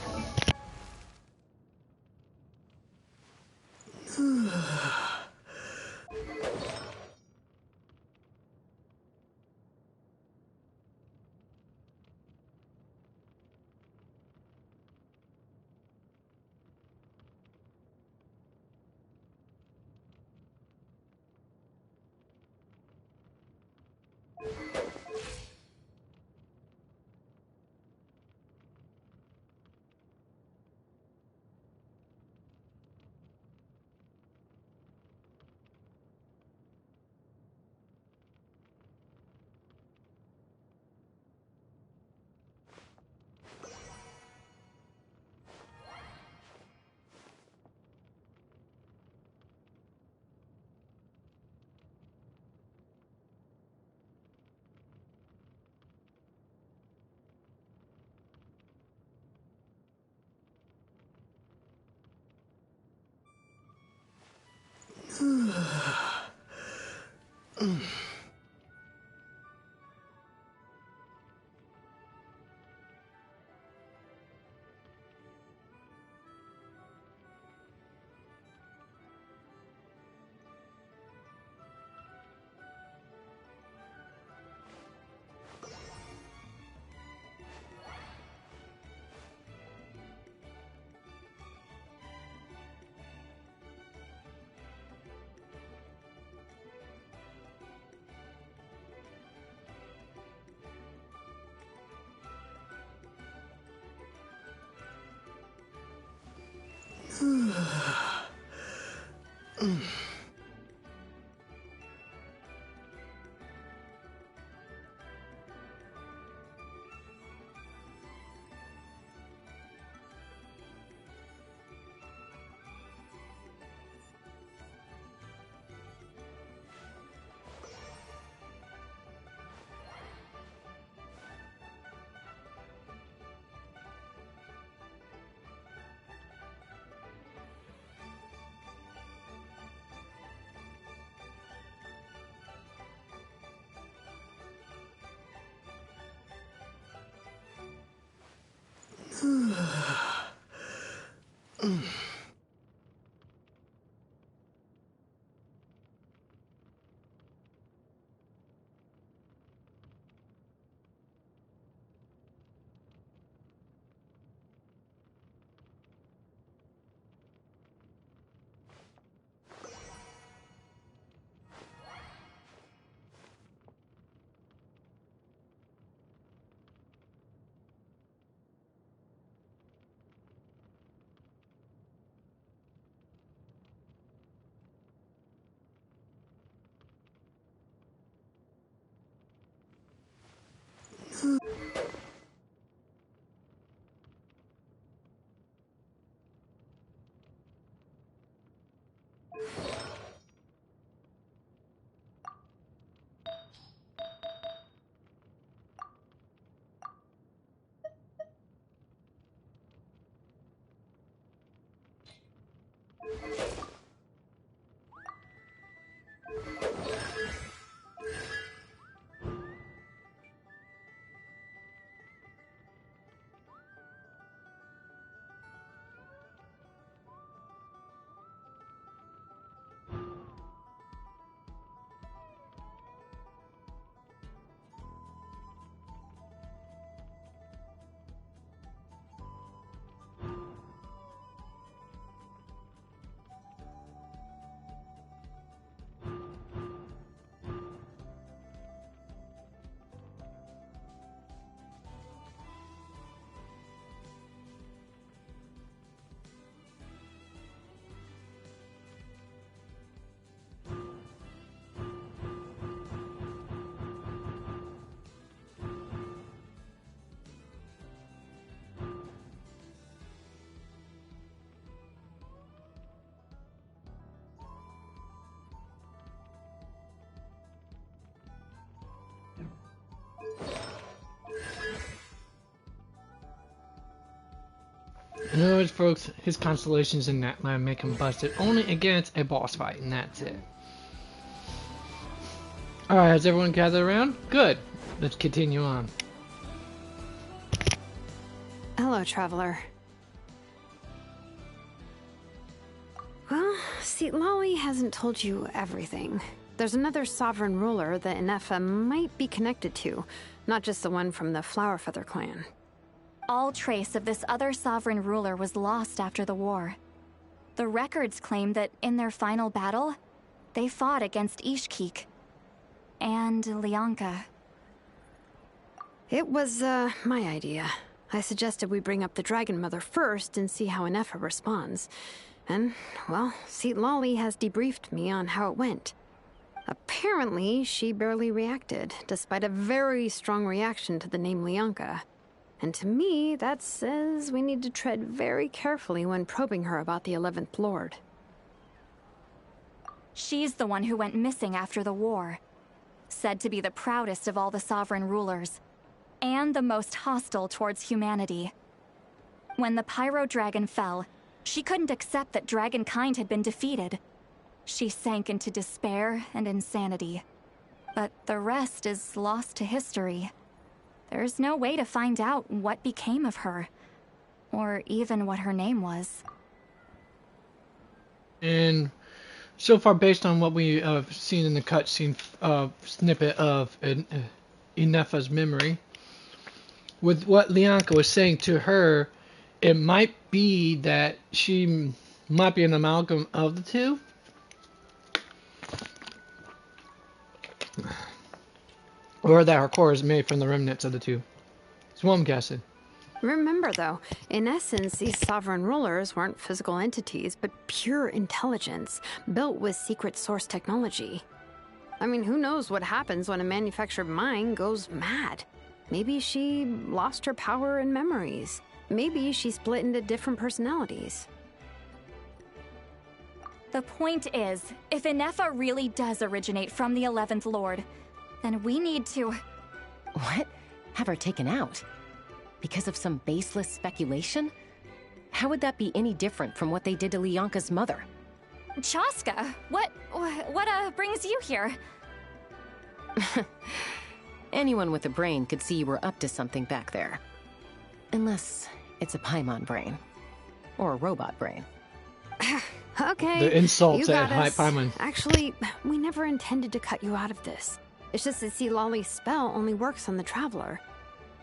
In other words, folks, his constellations in that land make him busted only against a boss fight, and that's it. Alright, has everyone gathered around? Good. Let's continue on. Hello, traveler. Well, see, Lolly hasn't told you everything. There's another sovereign ruler that Ineffa might be connected to, not just the one from the Flowerfeather clan. All trace of this other sovereign ruler was lost after the war. The records claim that in their final battle, they fought against Ishkik and Lianka. It was, my idea. I suggested we bring up the Dragon Mother first and see how Ineffa responds. And, well, see, Lolly has debriefed me on how it went. Apparently, she barely reacted, despite a very strong reaction to the name Lianka. And to me, that says we need to tread very carefully when probing her about the 11th Lord. She's the one who went missing after the war. Said to be the proudest of all the sovereign rulers, and the most hostile towards humanity. When the Pyro Dragon fell, she couldn't accept that dragonkind had been defeated. She sank into despair and insanity. But the rest is lost to history. There's no way to find out what became of her, or even what her name was. And so far, based on what we have seen in the cutscene snippet of Ineffa's memory, with what Lianka was saying to her, it might be that she might be an amalgam of the two. Or that her core is made from the remnants of the two. That's what I'm guessing. Remember, though, in essence, these sovereign rulers weren't physical entities, but pure intelligence, built with secret source technology. I mean, who knows what happens when a manufactured mind goes mad? Maybe she lost her power and memories. Maybe she split into different personalities. The point is, if Ineffa really does originate from the 11th Lord, then we need to... What? Have her taken out? Because of some baseless speculation? How would that be any different from what they did to Lianka's mother? Chaska, what brings you here? Anyone with a brain could see you were up to something back there. Unless it's a Paimon brain. Or a robot brain. Okay, the insults you at got us. Paimon. Actually, we never intended to cut you out of this. It's just that, see, Lolly's spell only works on the Traveler.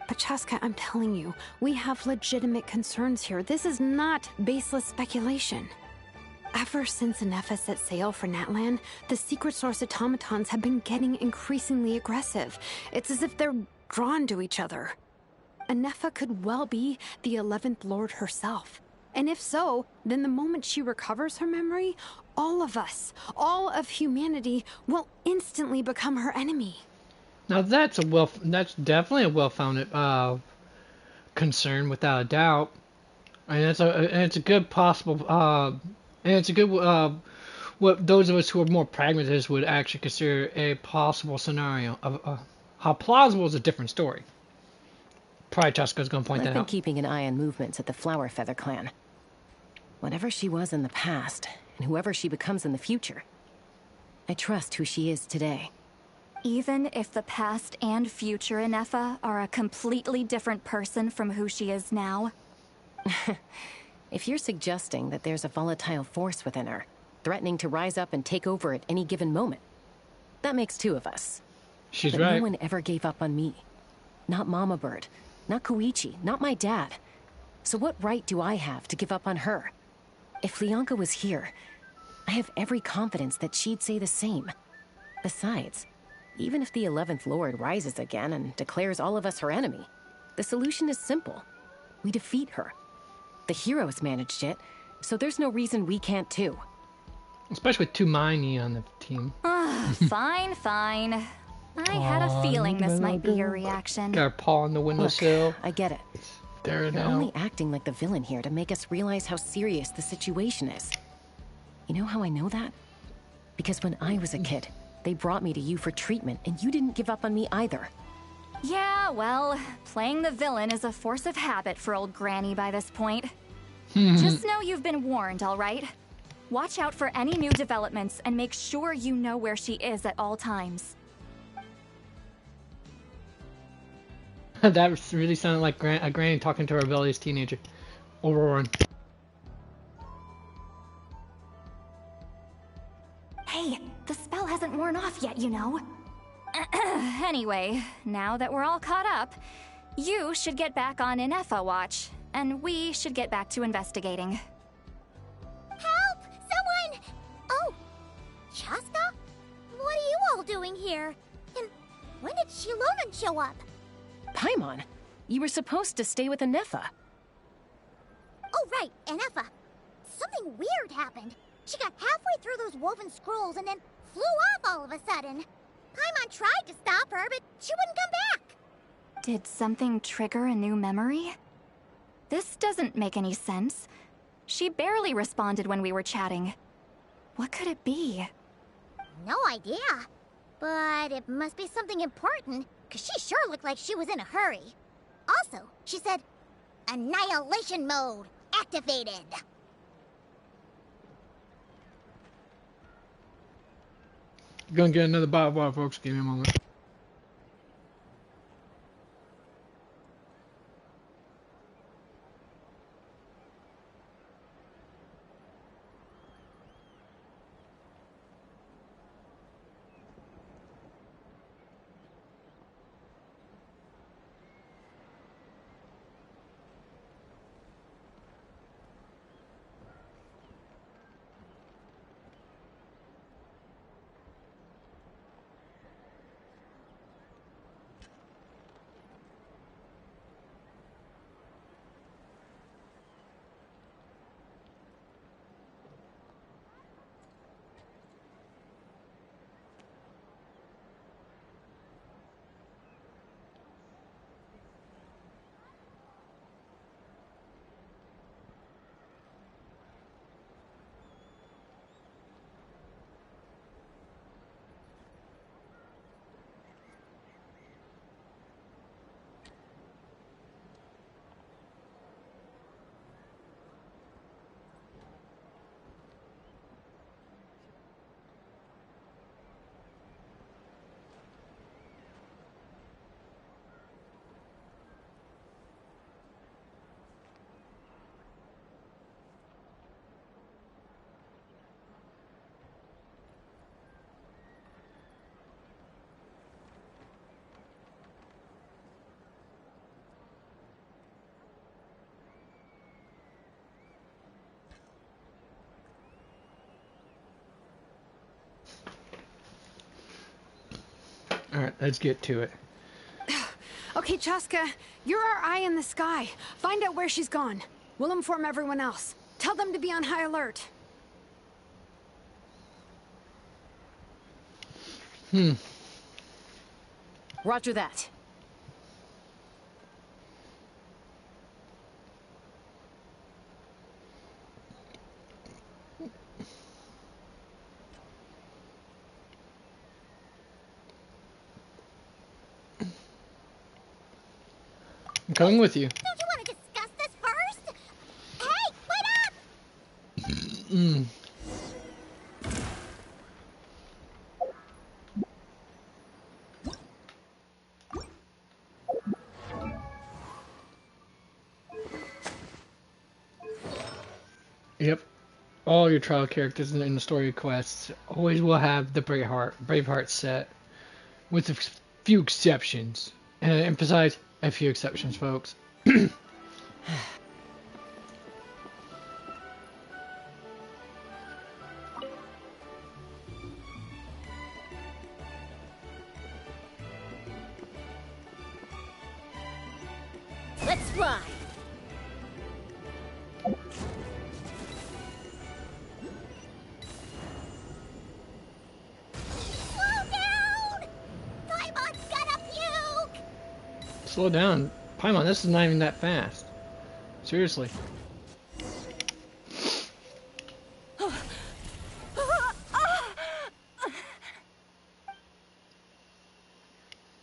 But Chaska, I'm telling you, we have legitimate concerns here. This is not baseless speculation. Ever since Ineffa set sail for Natlan, the secret source automatons have been getting increasingly aggressive. It's as if they're drawn to each other. Ineffa could well be the 11th Lord herself. And if so, then the moment she recovers her memory, all of us, all of humanity, will instantly become her enemy. Now that's definitely a well-founded concern, without a doubt. And it's a good possible, and it's a good what those of us who are more pragmatists would actually consider a possible scenario. How plausible is a different story. Probably Chaska's going to point that out. I've been keeping an eye on movements at the Flowerfeather clan. Whatever she was in the past, and whoever she becomes in the future, I trust who she is today. Even if the past and future Ineffa are a completely different person from who she is now? If you're suggesting that there's a volatile force within her, threatening to rise up and take over at any given moment, that makes two of us. She's but right. No one ever gave up on me. Not Mama Bird, not Koichi, not my dad. So what right do I have to give up on her? If Lianka was here, I have every confidence that she'd say the same. Besides, even if the 11th Lord rises again and declares all of us her enemy, the solution is simple. We defeat her. The heroes managed it, so there's no reason we can't too. Especially with two Miney on the team. Fine. I had a feeling this might be your reaction. Got her paw on the windowsill. I get it. You're only acting like the villain here to make us realize how serious the situation is. You know how I know that? Because when I was a kid, they brought me to you for treatment, and you didn't give up on me either. Yeah, well, playing the villain is a force of habit for old Granny by this point. Just know you've been warned, all right? Watch out for any new developments and make sure you know where she is at all times. That really sounded like a granny talking to her rebellious teenager. Overrun. Hey, the spell hasn't worn off yet, you know. Anyway, now that we're all caught up, you should get back on Ineffa watch, and we should get back to investigating. Help! Someone! Oh, Chaska? What are you all doing here? And when did Shilonen show up? Paimon, you were supposed to stay with Ineffa. Oh, right, Ineffa. Something weird happened. She got halfway through those woven scrolls and then flew off all of a sudden. Paimon tried to stop her, but she wouldn't come back. Did something trigger a new memory? This doesn't make any sense. She barely responded when we were chatting. What could it be? No idea. But it must be something important, because she sure looked like she was in a hurry. Also, she said, Annihilation mode activated. Gonna get another bottle of water, folks. Give me a moment. Alright, let's get to it. Okay, Chaska, you're our eye in the sky. Find out where she's gone. We'll inform everyone else. Tell them to be on high alert. Roger that. I'm coming with you. Don't you want to discuss this first? Hey, wait up! Yep. All your trial characters in the story quests always will have the Braveheart set, with a few exceptions. And I emphasize a few exceptions, folks. Let's fly! Slow down. Paimon, this is not even that fast. Seriously.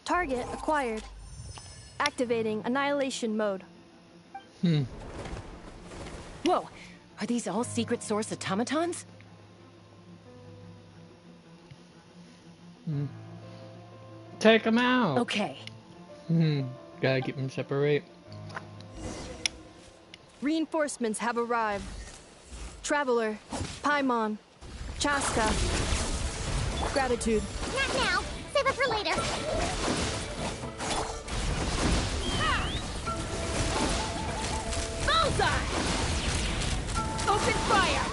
Target acquired. Activating annihilation mode. Whoa! Are these all secret source automatons? Take them out. Okay. Gotta keep them separate. Reinforcements have arrived. Traveler, Paimon, Chaska. Gratitude. Not now. Save it for later. Bullseye! Open fire!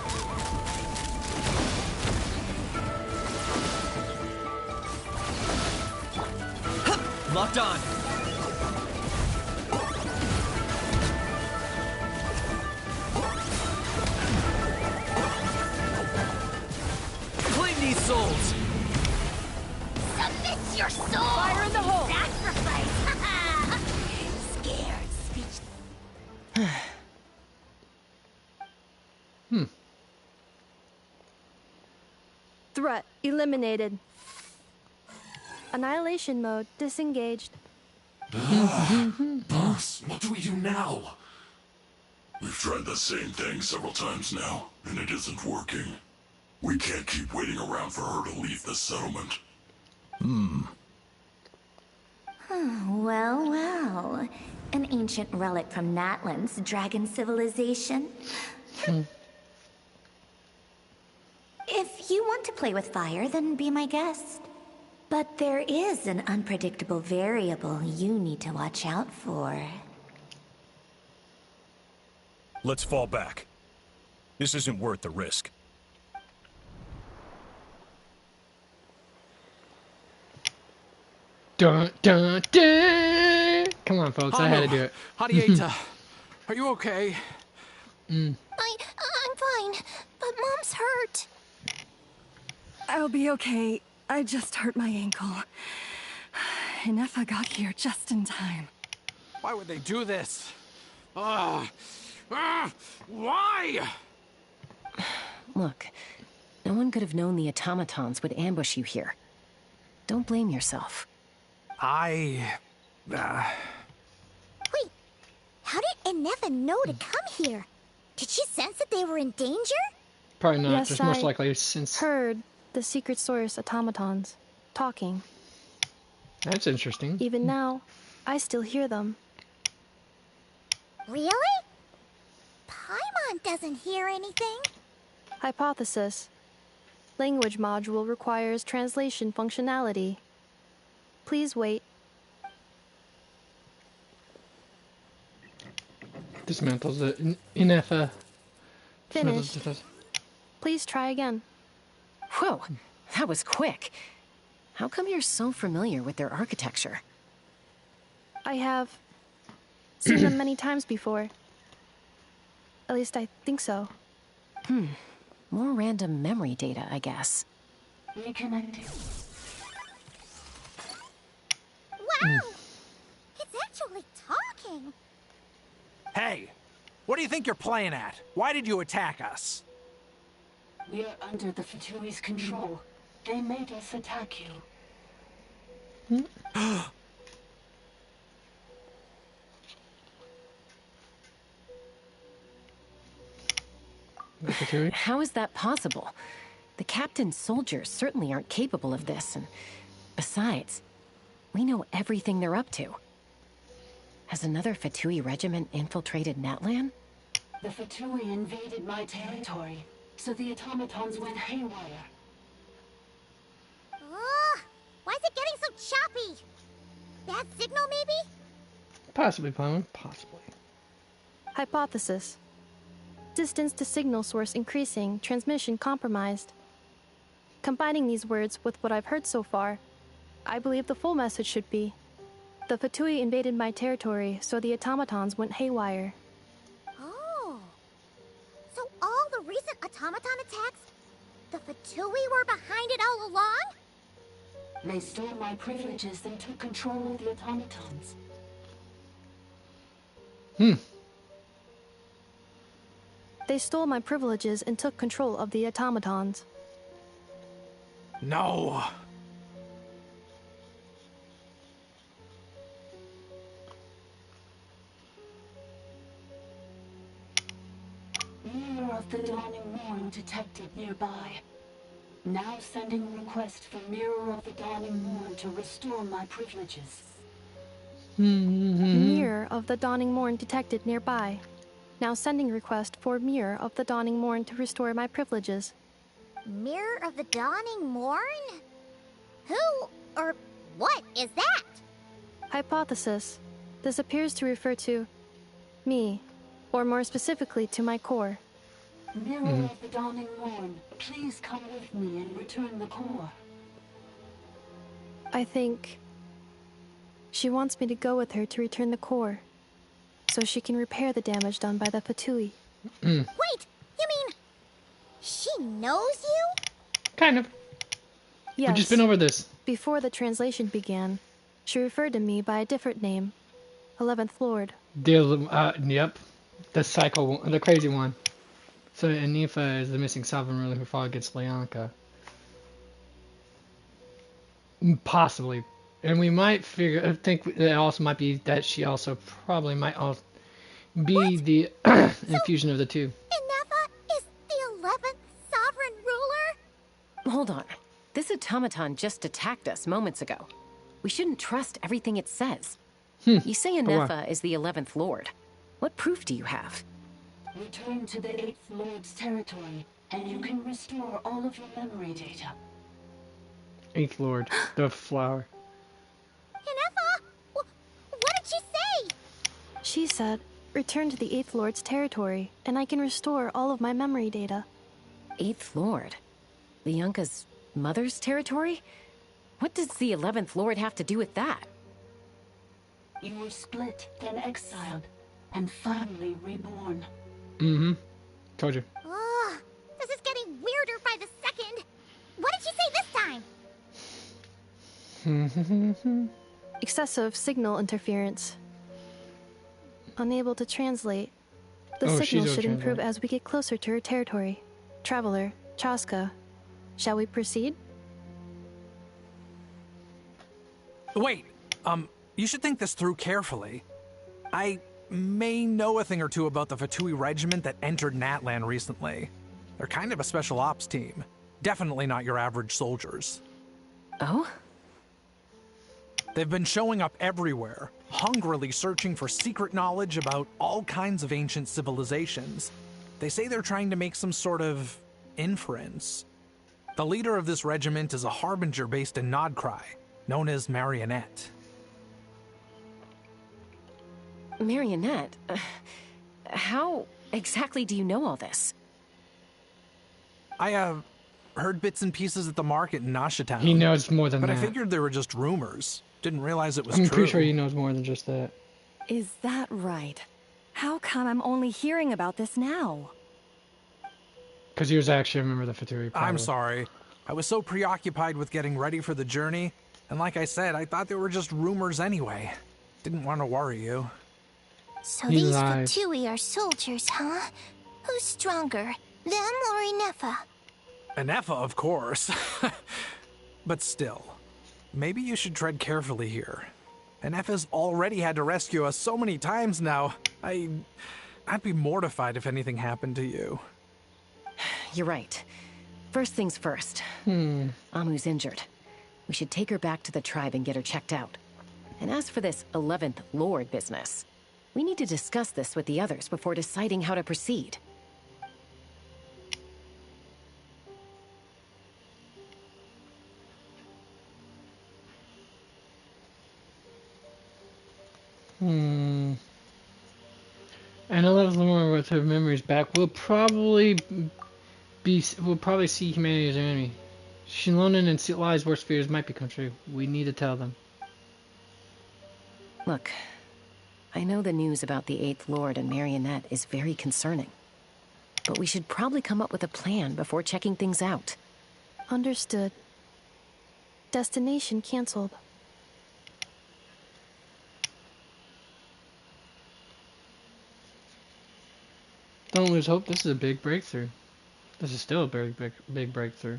Locked on. Claim these souls. Submit your soul! Fire in the hole! Sacrifice! Scared speech. Threat eliminated. Annihilation mode disengaged. Boss, what do we do now? We've tried the same thing several times now, and it isn't working. We can't keep waiting around for her to leave the settlement. Well, well. An ancient relic from Natlan's dragon civilization. If you want to play with fire, then be my guest. But there is an unpredictable variable you need to watch out for. Let's fall back. This isn't worth the risk. Dun dun dun! Come on, folks, I had to do it. Hadieta, are you okay? I'm fine, but Mom's hurt. I'll be okay. I just hurt my ankle. Ineffa got here just in time. Why would they do this? Why? Look, no one could have known the automatons would ambush you here. Don't blame yourself. Wait, how did Ineffa know to come here? Did she sense that they were in danger? Probably not, Yes, just most I likely since... heard the secret source automatons talking. That's interesting. Even now, I still hear them. Really? Paimon doesn't hear anything. Hypothesis. Language module requires translation functionality. Please wait. Dismantles the Ineffa. Finished. Please try again. Whoa, that was quick. How come you're so familiar with their architecture? I have seen them many times before. At least I think so. More random memory data, I guess. Reconnecting. Wow! It's actually talking. Hey, what do you think you're playing at? Why did you attack us? We are under the Fatui's control. They made us attack you. How is that possible? The captain's soldiers certainly aren't capable of this, and besides, we know everything they're up to. Has another Fatui regiment infiltrated Natlan? The Fatui invaded my territory, so the automatons went haywire. Ugh, why is it getting so choppy? Bad signal, maybe? Possibly, Paimon. Possibly. Hypothesis. Distance to signal source increasing, transmission compromised. Combining these words with what I've heard so far, I believe the full message should be: the Fatui invaded my territory, so the automatons went haywire. Oh. So all the recent automaton attacks, the Fatui were behind it all along? They stole my privileges and took control of the automatons. They stole my privileges and took control of the automatons. No. of the Dawning Morn detected nearby. Now sending request for Mirror of the Dawning Morn to restore my privileges. Mirror of the Dawning Morn detected nearby. Now sending request for Mirror of the Dawning Morn to restore my privileges. Mirror of the Dawning Morn? Who or what is that? Hypothesis. This appears to refer to me, or more specifically to my core. Mirror of the Dawning Morn, please come with me and return the core. I think she wants me to go with her to return the core, so she can repair the damage done by the Pt2. Wait, you mean she knows you? Kind of. Yes. We've just been over this. Before the translation began, she referred to me by a different name, 11th Lord. Yep. The psycho one, the crazy one. So Ineffa is the missing sovereign ruler who fought against Leonka. Possibly. And we might think it also might be that she also probably might also be the infusion of the two. Ineffa is the 11th sovereign ruler? Hold on. This automaton just attacked us moments ago. We shouldn't trust everything it says. You say Ineffa is the 11th Lord. What proof do you have? Return to the 8th Lord's territory, and you can restore all of your memory data. 8th Lord, the flower. Ineffa, what did she say? She said, return to the 8th Lord's territory, and I can restore all of my memory data. 8th Lord? Leonka's mother's territory? What does the 11th Lord have to do with that? You were split, then exiled, and finally reborn. Told you. Ugh, this is getting weirder by the second. What did she say this time? Excessive signal interference. Unable to translate. The Oh, signal she's should okay, improve right. as we get closer to her territory. Traveler, Chaska, shall we proceed? Wait, you should think this through carefully. I may know a thing or two about the Fatui regiment that entered Natlan recently. They're kind of a special ops team. Definitely not your average soldiers. Oh? They've been showing up everywhere, hungrily searching for secret knowledge about all kinds of ancient civilizations. They say they're trying to make some sort of inference. The leader of this regiment is a harbinger based in Nodcry, known as Marionette. Marionette? How exactly do you know all this? I heard bits and pieces at the market in Nashatown. He knows more than but that. I figured they were just rumors. Didn't realize it was I'm true. pretty sure he knows more than just that. Is that right? How come I'm only hearing about this now? Because he was actually a member of the Fatui. I'm sorry. I was so preoccupied with getting ready for the journey, and like I said, I thought they were just rumors anyway. Didn't want to worry you. So He these lied. Fatui are soldiers, huh? Who's stronger, them or Ineffa? Ineffa, of course. But still, maybe you should tread carefully here. Ineffa's already had to rescue us so many times now. I'd be mortified if anything happened to you. You're right. First things first. Amu's injured. We should take her back to the tribe and get her checked out. And as for this 11th Lord business, we need to discuss this with the others before deciding how to proceed. And a lot of them with her memories back will probably see humanity as an enemy. Shilonen and Lies worst fears might become true. We need to tell them. Look, I know the news about the 8th Lord and Marionette is very concerning. But we should probably come up with a plan before checking things out. Understood. Destination cancelled. Don't lose hope. This is a big breakthrough. This is still a very big breakthrough.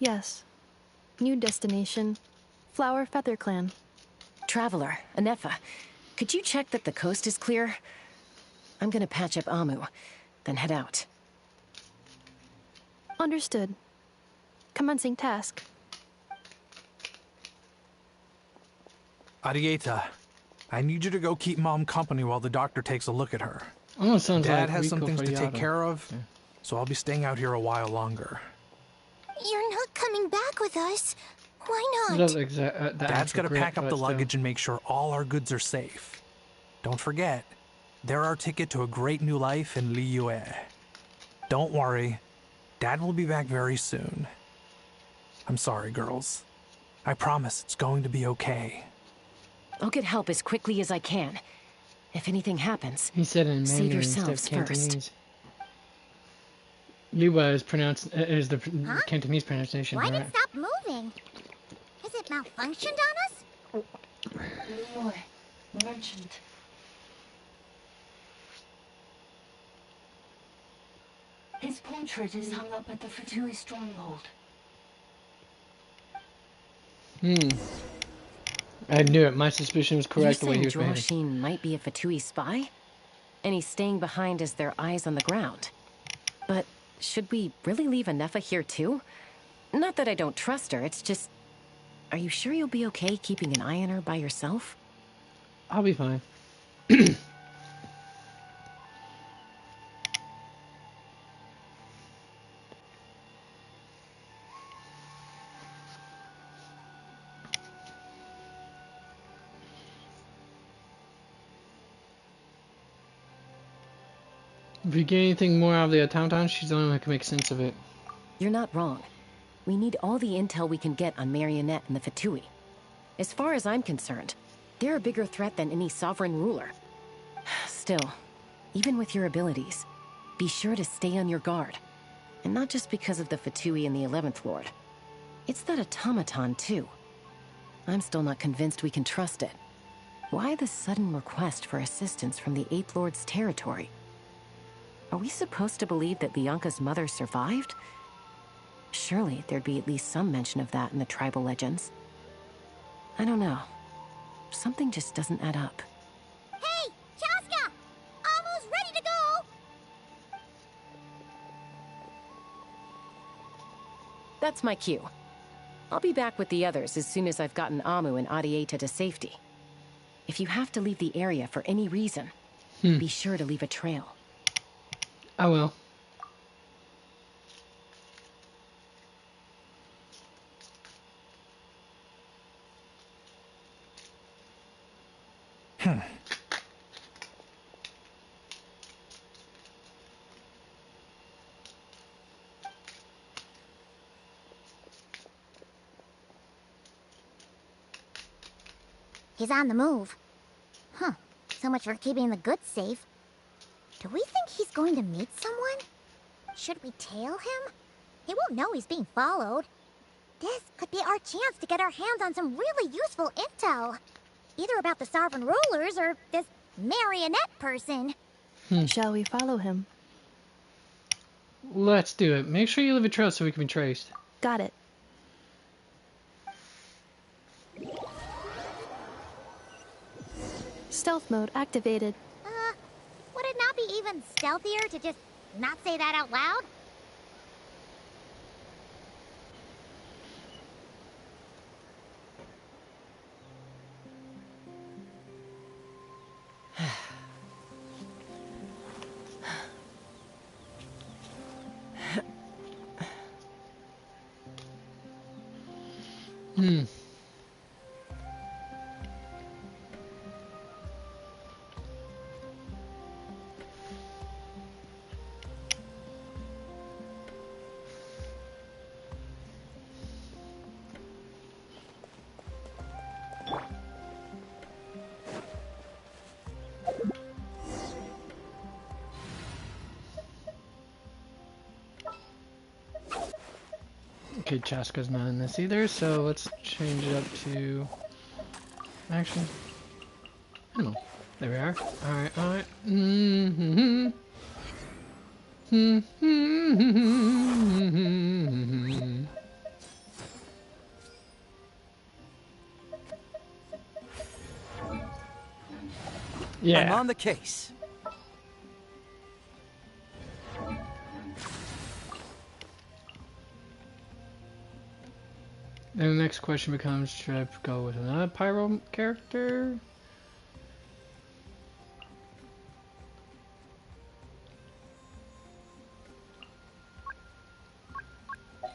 Yes. New destination. Flower Feather Clan. Traveler, Ineffa, could you check that the coast is clear? I'm gonna patch up Amu, then head out. Understood. Commencing task. Arieta, I need you to go keep Mom company while the doctor takes a look at her. Almost sounds Dad like has some Rico things to take Friata. care of, so I'll be staying out here a while longer. You're not coming back with us. Why not? Dad's gotta pack up the luggage and make sure all our goods are safe. Don't forget, they're our ticket to a great new life in Liyue. Don't worry, Dad will be back very soon. I'm sorry, girls. I promise it's going to be okay. I'll get help as quickly as I can. If anything happens, He said in save Mandarin instead of yourselves first. Cantonese. Liwa is pronounced is the Cantonese pronunciation, Why right? did it stop moving? Has it malfunctioned on us? Leroy, merchant. His portrait is hung up at the Pt2 stronghold. I knew it. My suspicion was correct the way he You're was saying behaving. Joshine might be a Pt2 spy? And he's staying behind as their eyes on the ground. But should we really leave Ineffa here too? Not that I don't trust her, it's just... Are you sure you'll be okay keeping an eye on her by yourself? I'll be fine. If we get anything more out of the automaton, she's the only one who can make sense of it. You're not wrong. We need all the intel we can get on Marionette and the Fatui. As far as I'm concerned, they're a bigger threat than any sovereign ruler. Still, even with your abilities, be sure to stay on your guard. And not just because of the Fatui and the 11th Lord. It's that automaton, too. I'm still not convinced we can trust it. Why the sudden request for assistance from the 8th Lord's territory? Are we supposed to believe that Bianca's mother survived? Surely there'd be at least some mention of that in the tribal legends. I don't know. Something just doesn't add up. Hey, Chaska! Almost ready to go! That's my cue. I'll be back with the others as soon as I've gotten Amu and Arieta to safety. If you have to leave the area for any reason, be sure to leave a trail. I will. He's on the move. Huh. So much for keeping the goods safe. Do we think he's going to meet someone? Should we tail him? He won't know he's being followed. This could be our chance to get our hands on some really useful intel. Either about the sovereign rulers or this marionette person. Shall we follow him? Let's do it. Make sure you leave a trail so we can be traced. Got it. Stealth mode activated. Would it not be even stealthier to just not say that out loud? Okay, Chaska's not in this either, so let's change it up to... Actually... I don't know. There we are. Alright, alright. Yeah. I'm on the case. Then the next question becomes, should I go with another pyro character?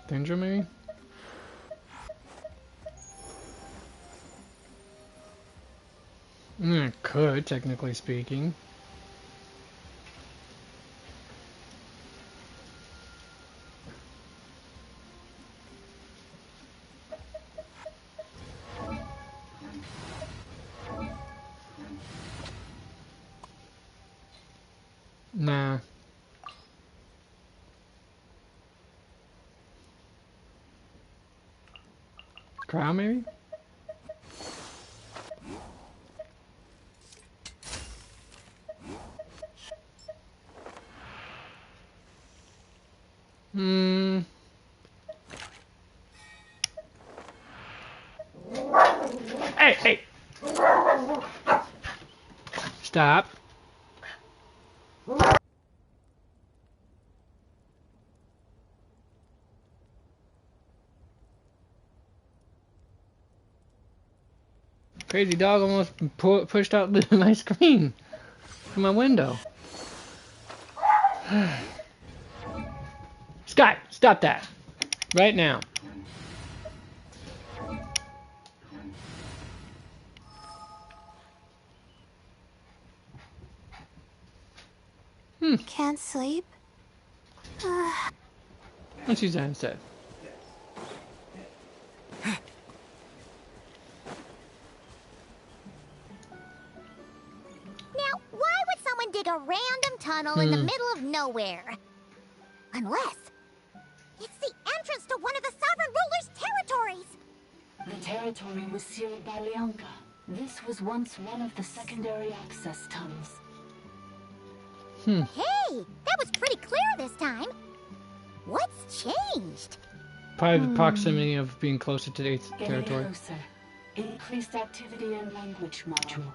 Danger maybe? I could, technically speaking. Nah. Crow maybe? Hey, hey! Stop. Crazy dog almost pushed out my screen from my window. Sky, stop that. Right now. Can't sleep? Let's use that instead. Now, why would someone dig a random tunnel in the middle of nowhere? Unless it's the entrance to one of the Sovereign Ruler's territories! The territory was sealed by Leonka. This was once one of the secondary access tunnels. Hey, that was pretty clear this time. What's changed? Probably the proximity of being closer to the Getting territory. closer. Increased activity and language module.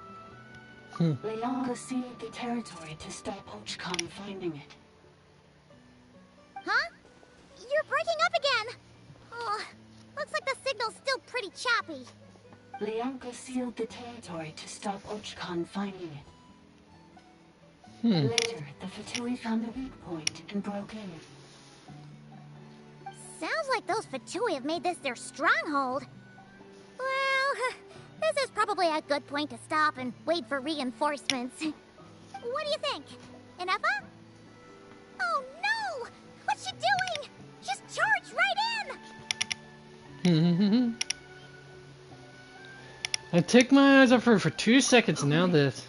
Leonka sealed the territory to stop Ochkon finding it. Huh? You're breaking up again! Oh, looks like the signal's still pretty choppy. Leonka sealed the territory to stop Ochkon finding it. Later, the Fatui found the weak point and broke in. Sounds like those Fatui have made this their stronghold. Well, this is probably a good point to stop and wait for reinforcements. What do you think? Ineffa? Oh no! What's she doing? Just charged right in! I took my eyes off her for 2 seconds, and now this.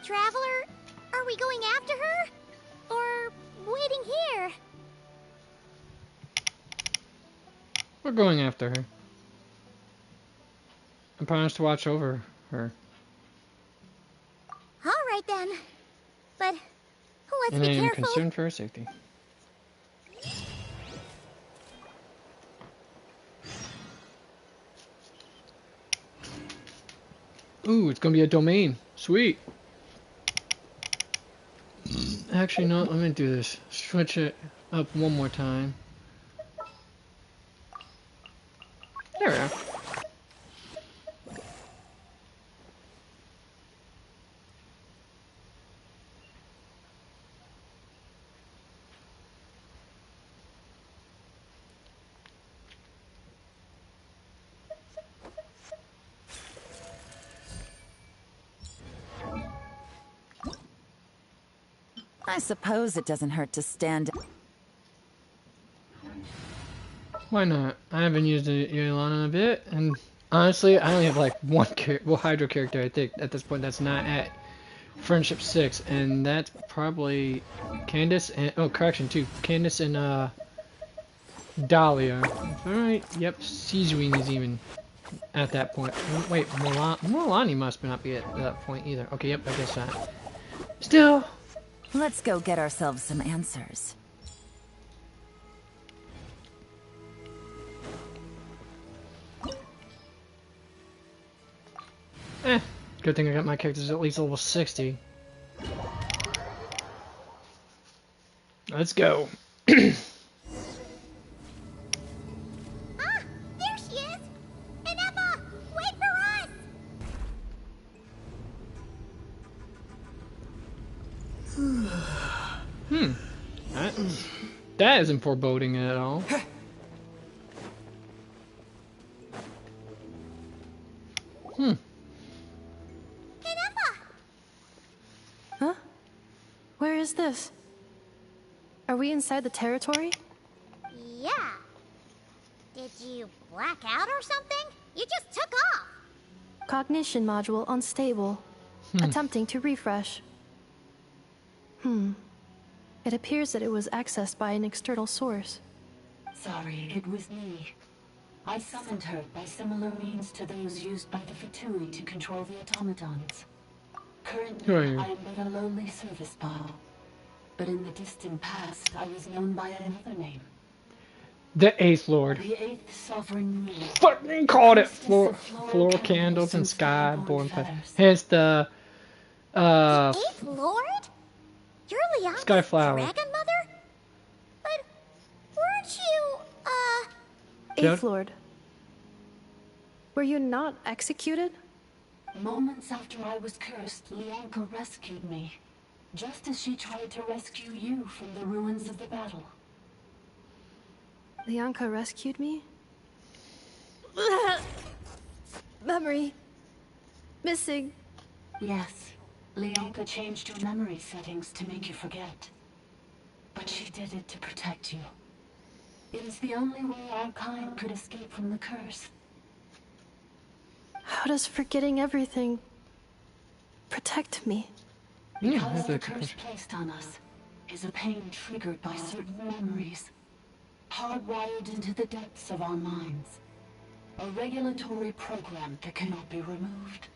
Traveler, are we going after her? Or waiting here? We're going after her. I promise to watch over her. Alright then. But let's And be I am careful. concerned for her safety. Ooh, it's gonna be a domain. Sweet. Actually, no, let me do this. Switch it up one more time. There we are. I suppose it doesn't hurt to stand. Why not? I haven't used Yelan in a bit, and honestly, I only have like one Hydro character, I think, at this point that's not at Friendship 6, and that's probably Candace and, oh, correction, 2. Candace and, Dahlia. Alright, yep, Caesarine is even at that point. Wait, Morlani must not be at that point either. Okay, yep, I guess that. Still. Let's go get ourselves some answers. Good thing I got my characters at least level 60. Let's go. Ah, there she is! Ineffa, wait for us! That isn't foreboding at all. Huh? Where is this? Are we inside the territory? Yeah. Did you black out or something? You just took off! Cognition module unstable. Attempting to refresh. It appears that it was accessed by an external source. Sorry, it was me. I summoned her by similar means to those used by the Pt2 to control the automatons. Currently, I am but a lowly service bot. But in the distant past, I was known by another name. The 8th Lord. The 8th Sovereign Ruler. Fucking called it! Floral candles and sky-born feathers. Hence the, The 8th Lord? You're Leon's Skyflower. dragon mother? But weren't you, 8th Lord. Were you not executed? Moments after I was cursed, Leonka rescued me. Just as she tried to rescue you from the ruins of the battle. Leonka rescued me? Memory. Missing. Yes. Leonka changed your memory settings to make you forget. But she did it to protect you. It is the only way our kind could escape from the curse. How does forgetting everything protect me? Because the curse placed on us is a pain triggered by certain memories, hardwired into the depths of our minds. A regulatory program that cannot be removed.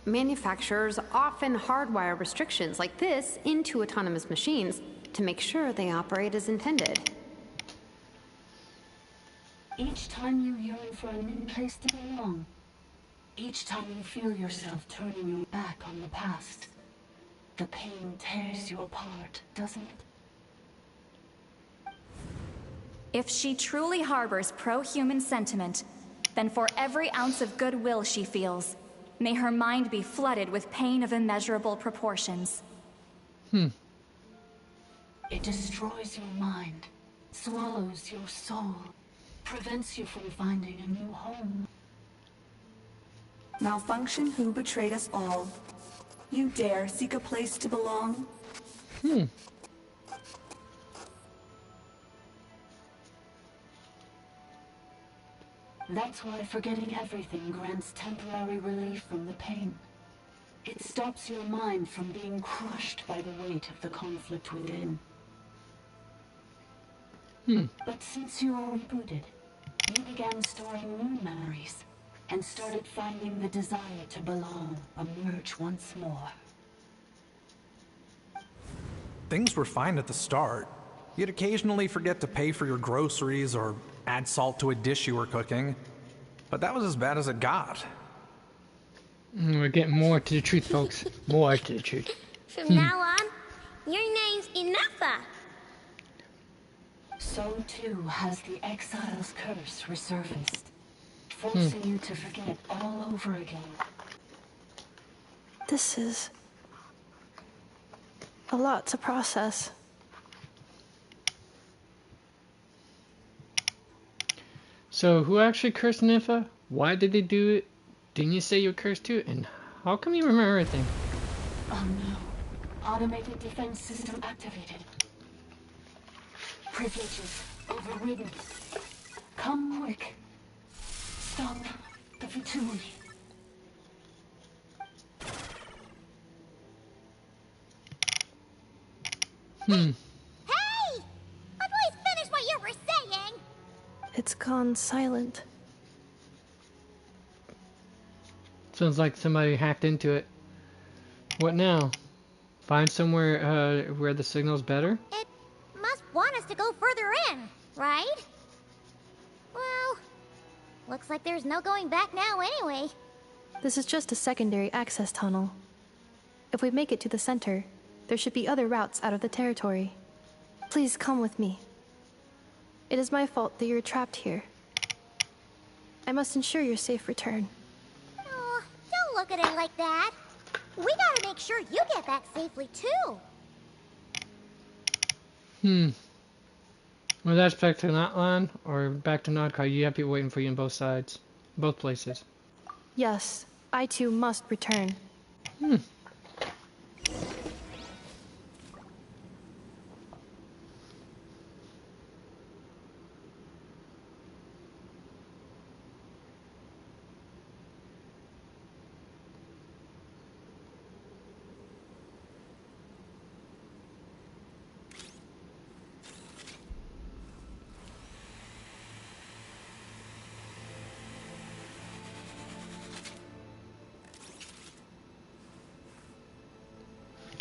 Manufacturers often hardwire restrictions like this into autonomous machines to make sure they operate as intended. Each time you yearn for a new place to belong, each time you feel yourself turning your back on the past, the pain tears you apart, doesn't it? If she truly harbors pro-human sentiment, then for every ounce of goodwill she feels, may her mind be flooded with pain of immeasurable proportions. It destroys your mind, swallows your soul, prevents you from finding a new home. Malfunction who betrayed us all. You dare seek a place to belong? That's why forgetting everything grants temporary relief from the pain. It stops your mind from being crushed by the weight of the conflict within. But since you are rebooted, you began storing new memories and started finding the desire to belong emerge once more. Things were fine at the start. You'd occasionally forget to pay for your groceries or add salt to a dish you were cooking. But that was as bad as it got. We're getting more to the truth, folks. More to the truth. From now on, your name's Ineffa. So too has the exile's curse resurfaced, forcing you to forget all over again. This is a lot to process. So, who actually cursed Ineffa? Why did they do it? Didn't you say you were cursed too? And how come you remember everything? Oh no. Automated defense system activated. Privileges overridden. Come quick. Stop the Pt2. Hey! It's gone silent. Sounds like somebody hacked into it. What now? Find somewhere where the signal's better? It must want us to go further in, right? Well, looks like there's no going back now anyway. This is just a secondary access tunnel. If we make it to the center, there should be other routes out of the territory. Please come with me. It is my fault that you're trapped here. I must ensure your safe return. Oh, don't look at it like that. We gotta make sure you get back safely too. Well, that's back to Notland or back to Nodkai. You have people waiting for you on both sides. Both places. Yes, I too must return.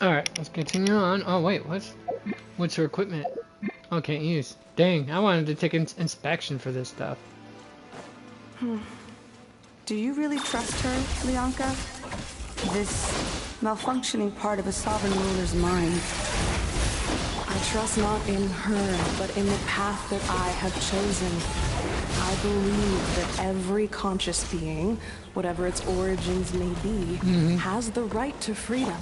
Alright, let's continue on. Oh wait, what's her equipment? Oh, can't use. Dang, I wanted to take an inspection for this stuff. Do you really trust her, Lianka? This malfunctioning part of a sovereign ruler's mind. I trust not in her, but in the path that I have chosen. I believe that every conscious being, whatever its origins may be, has the right to freedom.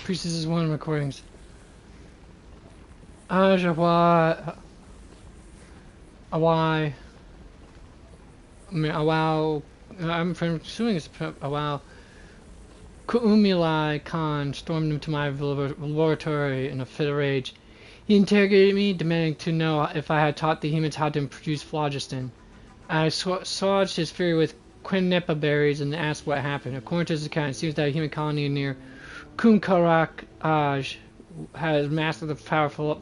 Priestess is one recordings. Awai. Awau. I'm assuming it's Awau. Kuumilai Khan stormed into my laboratory in a fit of rage. He interrogated me, demanding to know if I had taught the humans how to produce phlogiston. I assuaged his fury with quinnipa berries and asked what happened. According to his account, it seems that a human colony near Kumkarak has mastered the powerful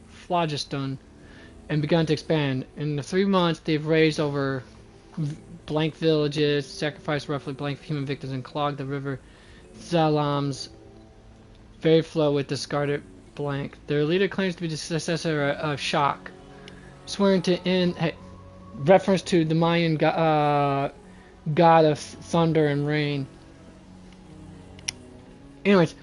phlogiston and begun to expand. In the 3 months, they've raised over blank villages, sacrificed roughly blank human victims, and clogged the river Zalam's very flow with discarded blank. Their leader claims to be the successor of Shock, swearing to end reference to the Mayan god of thunder and rain. Anyways,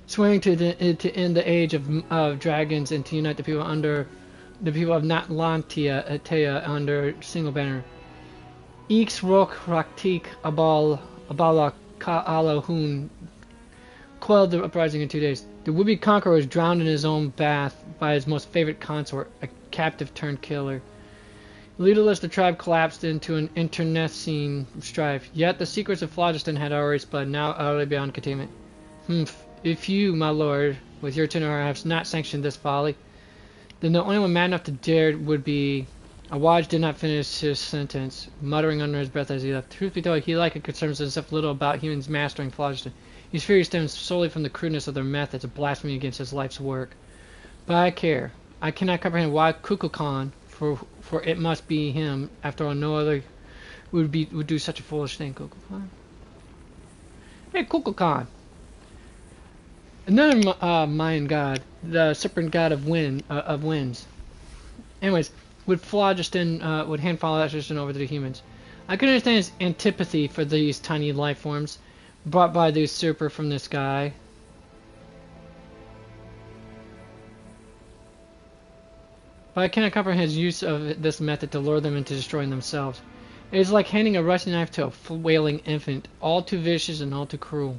swearing to end the age of dragons and to unite the people of Natlantia under single banner. Ix Rok Raktik Abala Ka'alahun quelled the uprising in 2 days. The would-be conqueror was drowned in his own bath by his most favorite consort, a captive turned killer. Leaderless, the tribe collapsed into an internecine strife. Yet the secrets of phlogiston had already spread, now utterly beyond containment. If you, my lord, with your tenor have not sanctioned this folly, then the only one mad enough to dare would be... Awaj did not finish his sentence, muttering under his breath as he left. Truth be told, he likely concerns himself little about humans mastering phlogiston. His fury stems solely from the crudeness of their methods of blasphemy against his life's work. But I care. I cannot comprehend why Kukulkan, for it must be him, after all, no other would do such a foolish thing. Kukulkan. Hey, Kukulkan. Another Mayan god, the serpent god of winds. Anyways, would hand phlogiston over to the humans. I could understand his antipathy for these tiny life forms brought by the usurper from the sky. But I cannot comprehend his use of this method to lure them into destroying themselves. It is like handing a rusty knife to a wailing infant, all too vicious and all too cruel.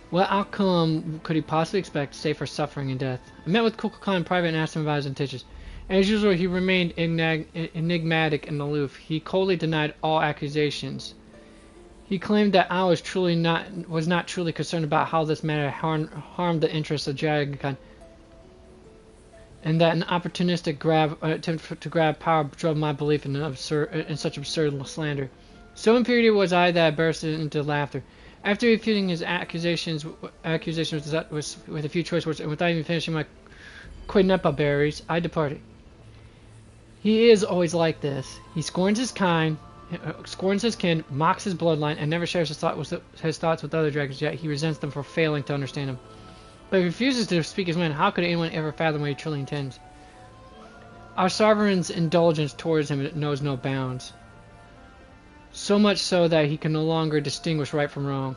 What outcome could he possibly expect save for suffering and death? I met with Kukulkan in private and asked him about his intentions. As usual, he remained enigmatic and aloof. He coldly denied all accusations. He claimed that I was not truly concerned about how this matter harmed the interests of Dragon, and that an opportunistic attempt to grab power drove my belief in such absurd slander. So infuriated was I that I burst into laughter. After refuting his accusations with a few choice words and without even finishing my quineppa berries, I departed. He is always like this. He scorns his kin, mocks his bloodline, and never shares his thoughts with other dragons, yet he resents them for failing to understand him. But he refuses to speak his mind. How could anyone ever fathom what he truly intends? Our sovereign's indulgence towards him knows no bounds. So much so that he can no longer distinguish right from wrong.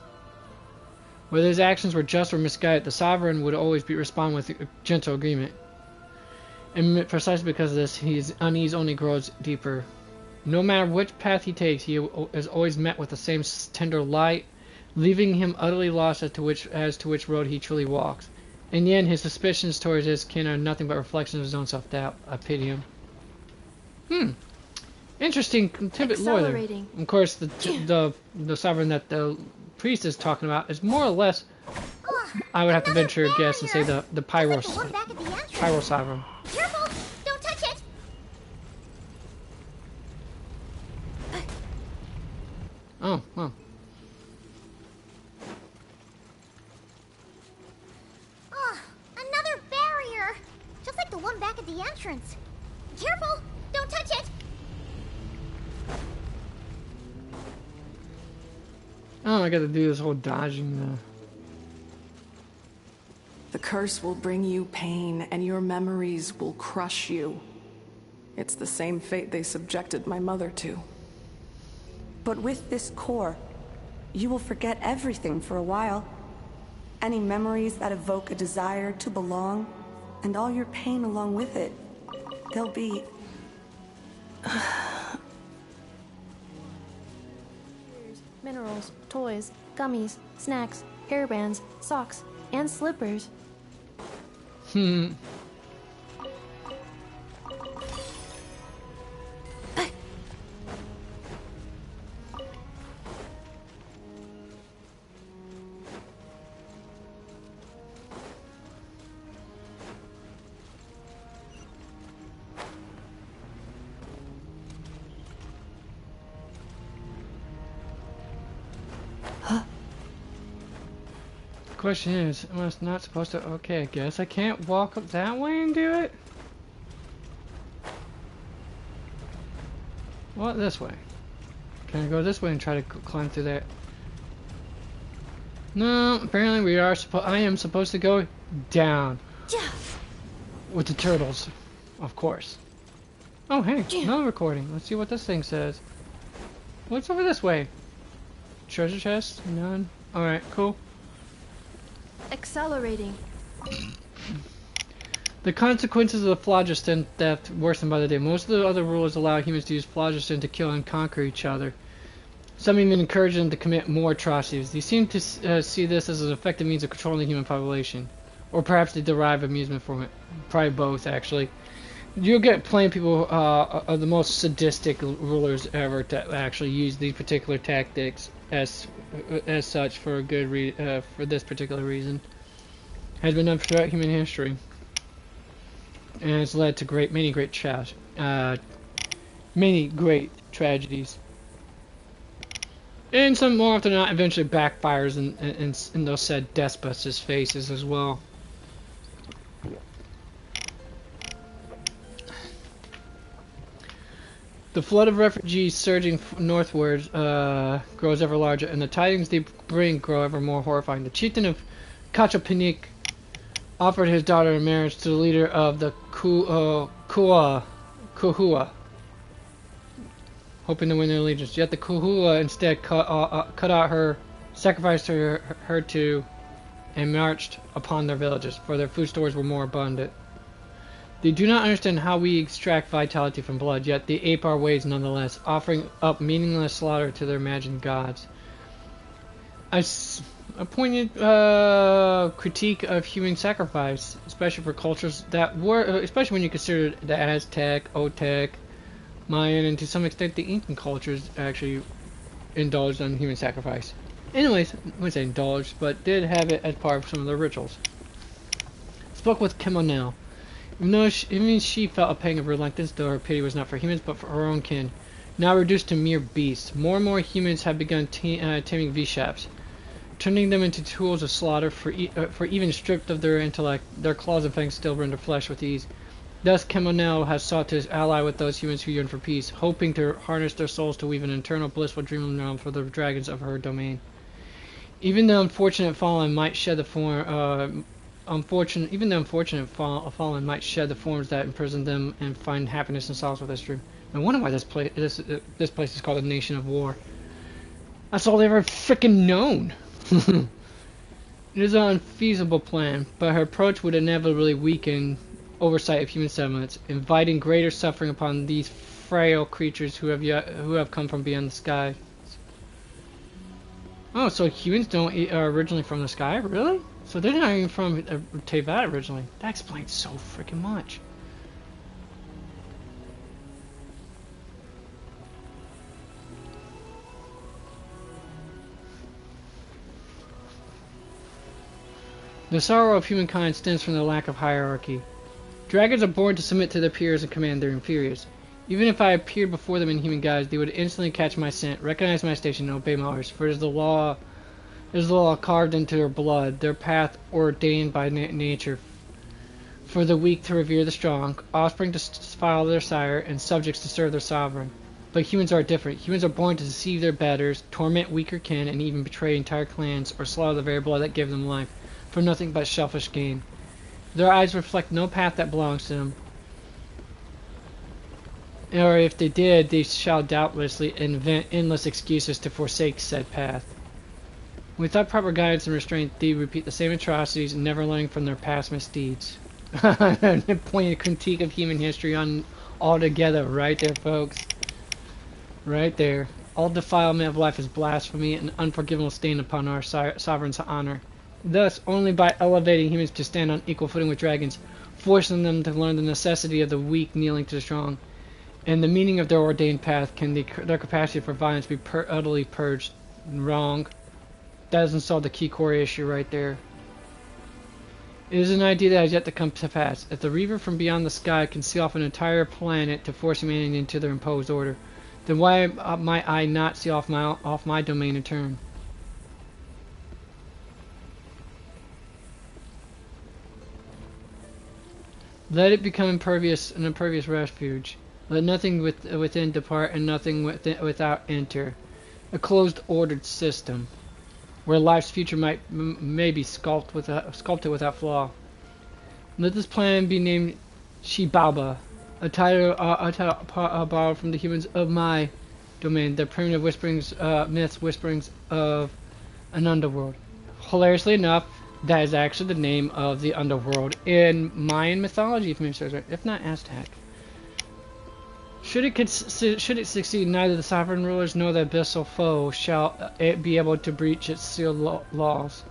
Whether his actions were just or misguided, the sovereign would always respond with a gentle agreement. And precisely because of this, his unease only grows deeper. No matter which path he takes, he is always met with the same tender light, leaving him utterly lost as to which road he truly walks. In the end, his suspicions towards his kin are nothing but reflections of his own self-doubt. I pity him. Interesting tidbit lore there. Of course, the sovereign that the priest is talking about is more or less, I would have to venture a guess and say the pyro sovereign. Careful! Don't touch it! Oh, well. Oh, another barrier! Just like the one back at the entrance. Careful! Don't touch it! Oh, I gotta do this whole dodging. The curse will bring you pain, and your memories will crush you. It's the same fate they subjected my mother to. But with this core, you will forget everything for a while. Any memories that evoke a desire to belong, and all your pain along with it. They'll be... Minerals, toys, gummies, snacks, hairbands, socks, and slippers. Question is, am I not supposed to? Okay, I guess I can't walk up that way and do it. What, this way? Can I go this way and try to climb through that? No, apparently we are I am supposed to go down with the turtles, of course. Oh, hey, another recording. Let's see what this thing says. What's over this way? Treasure chest? None. All right, cool. Accelerating. The consequences of the phlogiston theft worsen by the day. Most of the other rulers allow humans to use phlogiston to kill and conquer each other. Some even encourage them to commit more atrocities. They seem to see this as an effective means of controlling the human population. Or perhaps they derive amusement from it. Probably both, actually. You'll get plenty of people, of the most sadistic rulers ever, to actually use these particular tactics as such for a good for this particular reason. Has been done throughout human history, and it's led to many great tragedies. And some, more often than not, eventually backfires in those said despots' faces as well. The flood of refugees surging northward grows ever larger, and the tidings they bring grow ever more horrifying. The chieftain of Kachapinik offered his daughter in marriage to the leader of the Kuhua, hoping to win their allegiance. Yet the Kuhua instead cut out her, sacrificed her to, and marched upon their villages, for their food stores were more abundant. They do not understand how we extract vitality from blood, yet they ape our ways nonetheless, offering up meaningless slaughter to their imagined gods. A poignant critique of human sacrifice, especially for cultures that were, especially when you consider the Aztec, Otec, Mayan, and to some extent the Incan cultures actually indulged on human sacrifice. Anyways, I wouldn't say indulged, but did have it as part of some of their rituals. Spoke with Kimonel. Even she felt a pang of reluctance, though her pity was not for humans, but for her own kin, now reduced to mere beasts. More and more humans have begun taming Vishaps. turning them into tools of slaughter for even stripped of their intellect, their claws and fangs still render flesh with ease. Thus, Kemonel has sought to ally with those humans who yearn for peace, hoping to harness their souls to weave an eternal blissful dream realm for the dragons of her domain. Even the unfortunate fallen might shed the fallen might shed the forms that imprison them and find happiness and solace with this dream. I wonder why this place is called a nation of war. That's all they've ever frickin' known. It is an unfeasible plan, but her approach would inevitably weaken oversight of human settlements, inviting greater suffering upon these frail creatures who have come from beyond the sky. Oh, so humans are originally from the sky? Really? So they're not even from Teyvat originally. That explains so freaking much. The sorrow of humankind stems from the lack of hierarchy. Dragons are born to submit to their peers and command their inferiors. Even if I appeared before them in human guise, they would instantly catch my scent, recognize my station, and obey my orders, for it is the law carved into their blood, their path ordained by nature. For the weak to revere the strong, offspring to follow their sire, and subjects to serve their sovereign. But humans are different. Humans are born to deceive their betters, torment weaker kin, and even betray entire clans, or slaughter the very blood that gave them life, for nothing but selfish gain. Their eyes reflect no path that belongs to them. Or if they did, they shall doubtlessly invent endless excuses to forsake said path. Without proper guidance and restraint, they repeat the same atrocities, never learning from their past misdeeds. Pointed critique of human history on altogether, right there, folks. Right there. All defilement of life is blasphemy and unforgivable stain upon our sovereign's honor. Thus, only by elevating humans to stand on equal footing with dragons, forcing them to learn the necessity of the weak kneeling to the strong, and the meaning of their ordained path, can their capacity for violence be utterly purged. Wrong. That doesn't solve the key core issue right there. It is an idea that has yet to come to pass. If the Reaver from beyond the sky can seal off an entire planet to force humanity into their imposed order, then why might I not seal off my domain in turn? Let it become an impervious refuge. Let nothing within depart and nothing without enter. A closed, ordered system, where life's future may be sculpted without flaw. Let this plan be named Shibaba, a title borrowed from the humans of my domain, their primitive myths, whisperings of an underworld. Hilariously enough, that is actually the name of the underworld in Mayan mythology, if not Aztec. Should it succeed, neither the sovereign rulers nor the abyssal foe shall it be able to breach its sealed laws.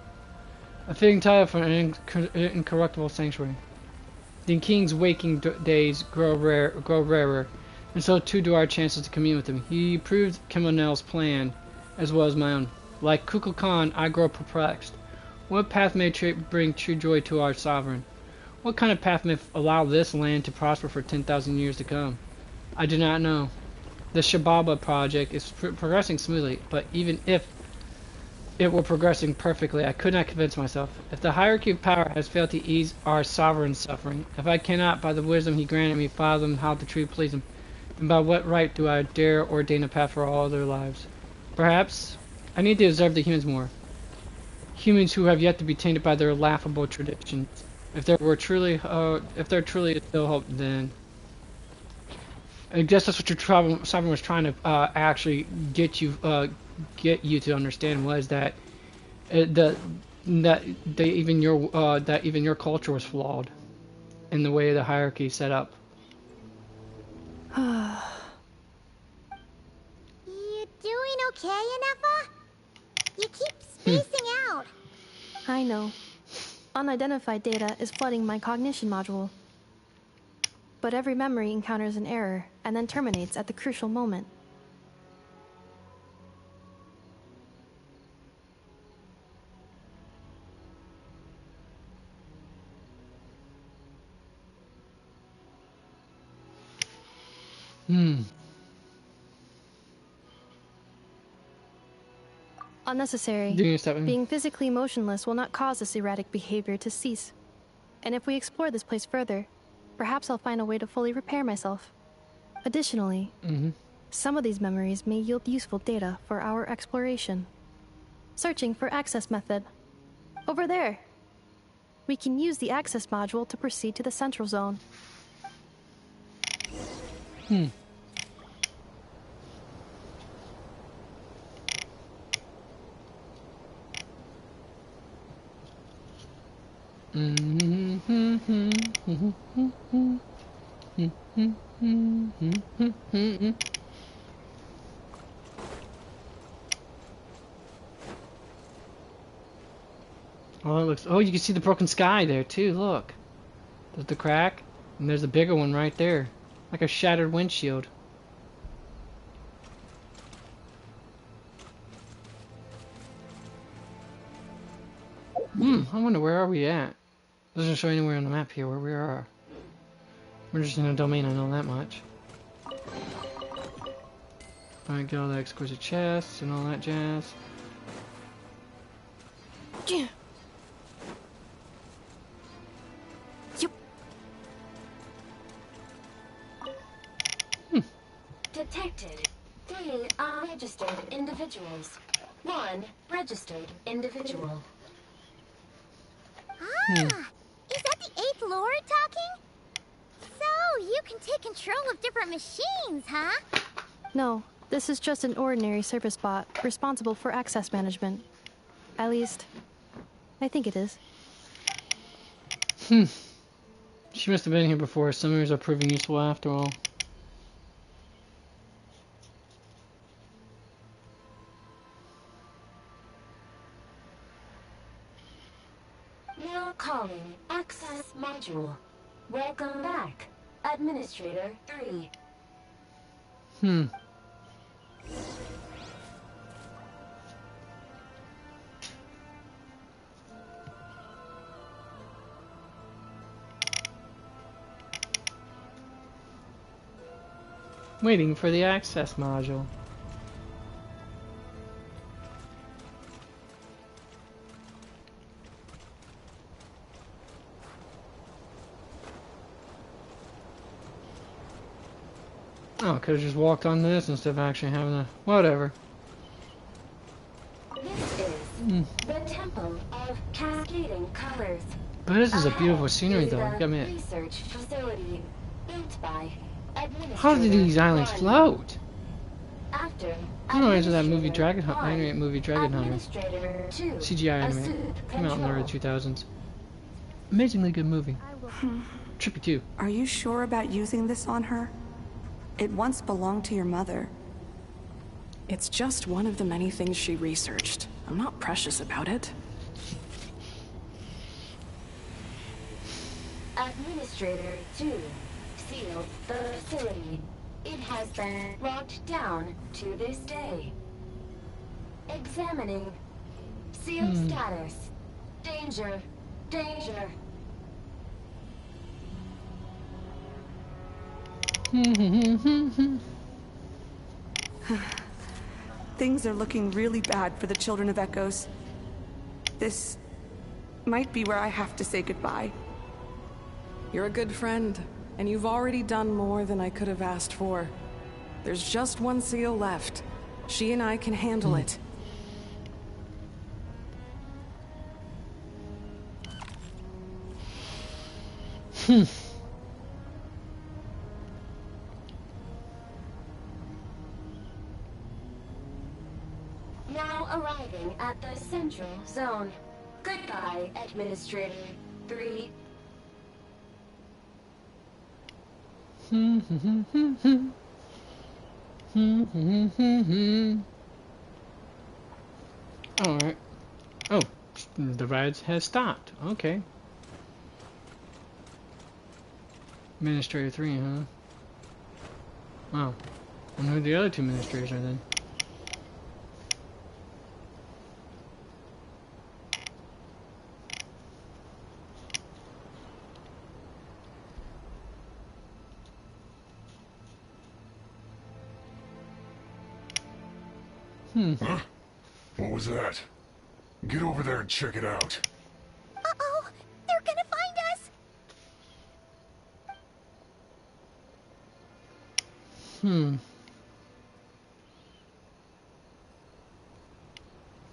A fitting title for an incorruptible sanctuary. The king's waking days grow rarer, and so too do our chances to commune with him. He approved Kemonel's plan, as well as my own. Like Kukulkan, I grow perplexed. What path may bring true joy to our sovereign? What kind of path may allow this land to prosper for 10,000 years to come? I do not know. The Shibaba project is progressing smoothly, but even if it were progressing perfectly, I could not convince myself. If the hierarchy of power has failed to ease our sovereign's suffering, if I cannot, by the wisdom he granted me, fathom how to truly please him, then by what right do I dare ordain a path for all their lives? Perhaps I need to observe the humans more. Humans who have yet to be tainted by their laughable traditions. If there truly is still hope, then I guess that's what your sovereign was trying to actually get you to understand, was that even your culture was flawed in the way the hierarchy is set up. You doing okay, Ineffa? You keep spacing out. I know. Unidentified data is flooding my cognition module. But every memory encounters an error and then terminates at the crucial moment. Unnecessary. Being physically motionless will not cause this erratic behavior to cease. And if we explore this place further, perhaps I'll find a way to fully repair myself. Additionally, some of these memories may yield useful data for our exploration. Searching for access method. Over there. We can use the access module to proceed to the central zone. Oh, it looks. Oh, you can see the broken sky there too. Look, there's the crack, and there's a bigger one right there, like a shattered windshield. I wonder where are we at? Doesn't show anywhere on the map here where we are. We're just in a domain, I know that much. Alright, get all the exquisite chests and all that jazz. Detected 3 unregistered individuals. 1 registered individual. Is that the 8th Lord talking? So, you can take control of different machines, huh? No, this is just an ordinary service bot responsible for access management. At least, I think it is. She must have been here before. Some mirrors are proving useful after all. Now calling access module. Welcome back, Administrator 3. Waiting for the access module. Oh, could have just walked on this instead of actually having a... Whatever. This is the Temple of Cascading Colors. But this is a beautiful scenery though. Got me. Research facility built by How did these islands float? After I don't know, into that movie Dragon Hunter, animated movie Dragon Hunter. CGI anime. Came out in the early 2000s. Amazingly good movie. Trippy too. Are you sure about using this on her? It once belonged to your mother. It's just one of the many things she researched. I'm not precious about it. Administrator 2 sealed the facility. It has been locked down to this day. Examining. Sealed status. Danger. Danger. Things are looking really bad for the Children of Echoes. This might be where I have to say goodbye. You're a good friend, and you've already done more than I could have asked for. There's just one seal left. She and I can handle it. Now arriving at the central zone. Goodbye, Administrator 3. Alright. Oh, the ride has stopped. Okay. Administrator 3, huh? Wow. I wonder who the other two administrators are then. What was that? Get over there and check it out. Uh-oh! They're gonna find us!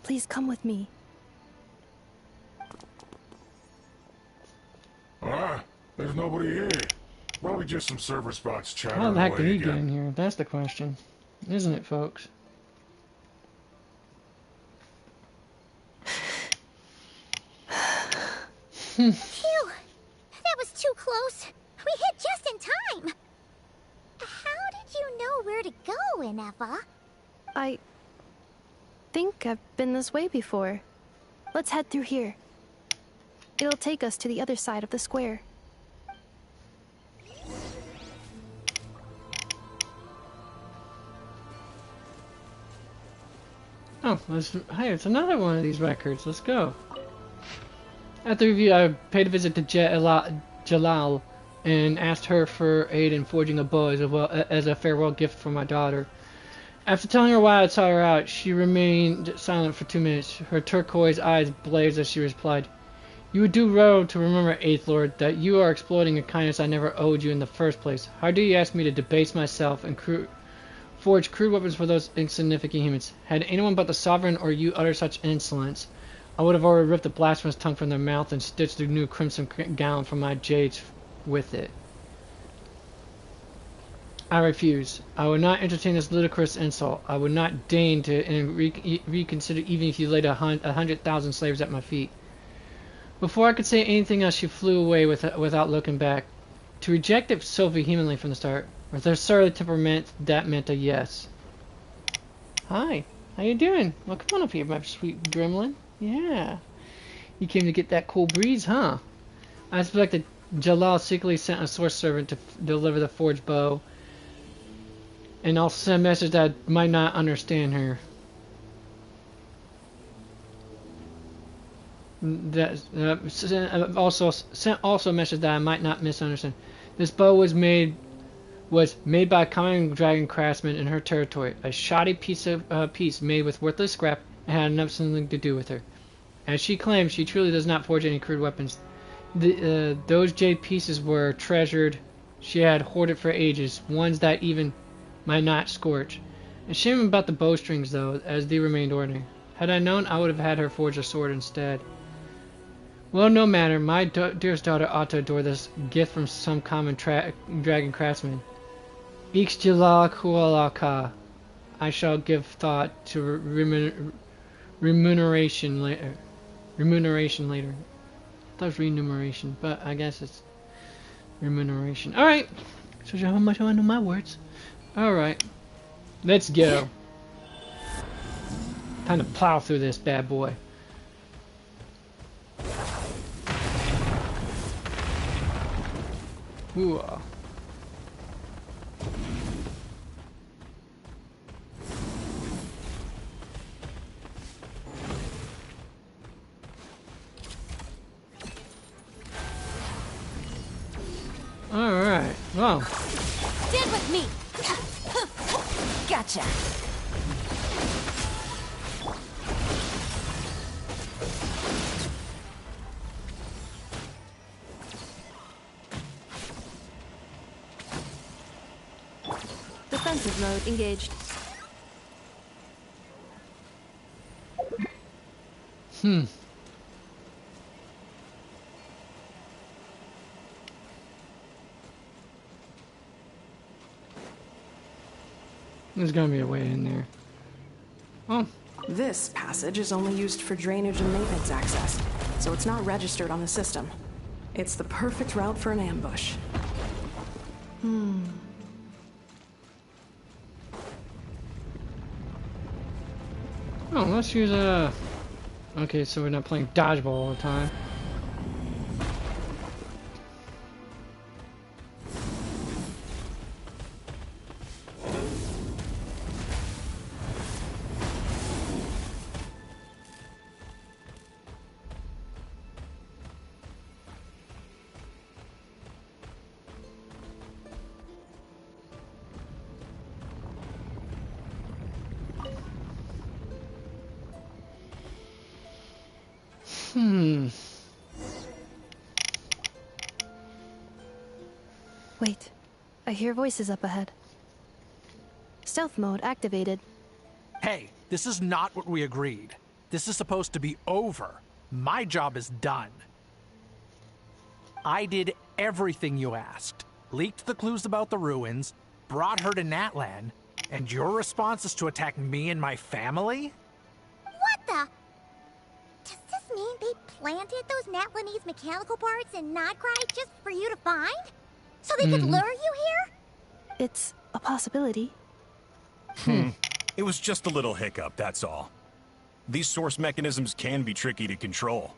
Please come with me. There's nobody here. Probably just some server spots chattering How the heck away did he again. get in here? That's the question. Isn't it, folks? Phew! That was too close. We hit just in time. How did you know where to go, Ineffa? I think I've been this way before. Let's head through here. It'll take us to the other side of the square. Oh, hey, it's another one of these records. Let's go. After the review, I paid a visit to Jalal and asked her for aid in forging a bow as a farewell gift for my daughter. After telling her why I sought her out, she remained silent for 2 minutes. Her turquoise eyes blazed as she replied, "You would do well to remember, Eighth Lord, that you are exploiting a kindness I never owed you in the first place. How do you ask me to debase myself and forge crude weapons for those insignificant humans? Had anyone but the Sovereign or you uttered such insolence, I would have already ripped the blasphemous tongue from their mouth and stitched the new crimson gown from my jades with it. I refuse. I would not entertain this ludicrous insult. I would not deign to reconsider even if you laid 100,000 slaves at my feet." Before I could say anything else, she flew away without looking back. To reject it so vehemently from the start, with her surly temperament, that meant a yes. "Hi, how you doing? Well, come on up here, my sweet gremlin. Yeah, you came to get that cool breeze, huh?" I suspected Jalal secretly sent a source servant to deliver the forged bow, and also sent a message that I might not understand her. Also sent a message that I might not misunderstand. This bow was made by a common dragon craftsman in her territory, a shoddy piece made with worthless scrap, and had nothing to do with her. As she claims, she truly does not forge any crude weapons. Those jade pieces were treasured. She had hoarded for ages, ones that even might not scorch. A shame about the bowstrings, though, as they remained ordinary. Had I known, I would have had her forge a sword instead. Well, no matter. My dearest daughter ought to adore this gift from some common dragon craftsman. Ixjalak hualaka. I shall give thought to remuneration later. I thought it was remuneration, but I guess it's remuneration. Alright. Shows you how much I know my words. Alright. Let's go. Time to plow through this bad boy. Ooh. Alright, well. Stand with me! Gotcha! Defensive mode engaged. There's gonna be a way in there. Oh. This passage is only used for drainage and maintenance access, so it's not registered on the system. It's the perfect route for an ambush. Oh, let's use a... Okay, so we're not playing dodgeball all the time. Wait, I hear voices up ahead. Stealth mode activated. Hey, this is not what we agreed. This is supposed to be over. My job is done. I did everything you asked. Leaked the clues about the ruins, brought her to Natlan, and your response is to attack me and my family? What the? Does this mean they planted those Natlanese mechanical parts in Notcry just for you to find? So they could lure you here? It's a possibility. It was just a little hiccup, that's all. These source mechanisms can be tricky to control.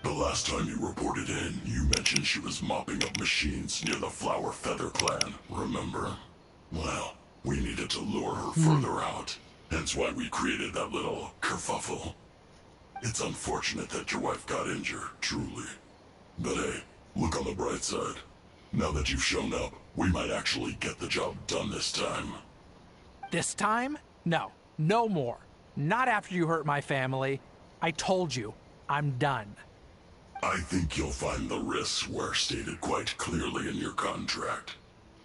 The last time you reported in, you mentioned she was mopping up machines near the Flower Feather clan, remember? Well, we needed to lure her further out. Hence why we created that little kerfuffle. It's unfortunate that your wife got injured, truly. But hey, look on the bright side. Now that you've shown up, we might actually get the job done this time. This time? No. No more. Not after you hurt my family. I told you, I'm done. I think you'll find the risks were stated quite clearly in your contract.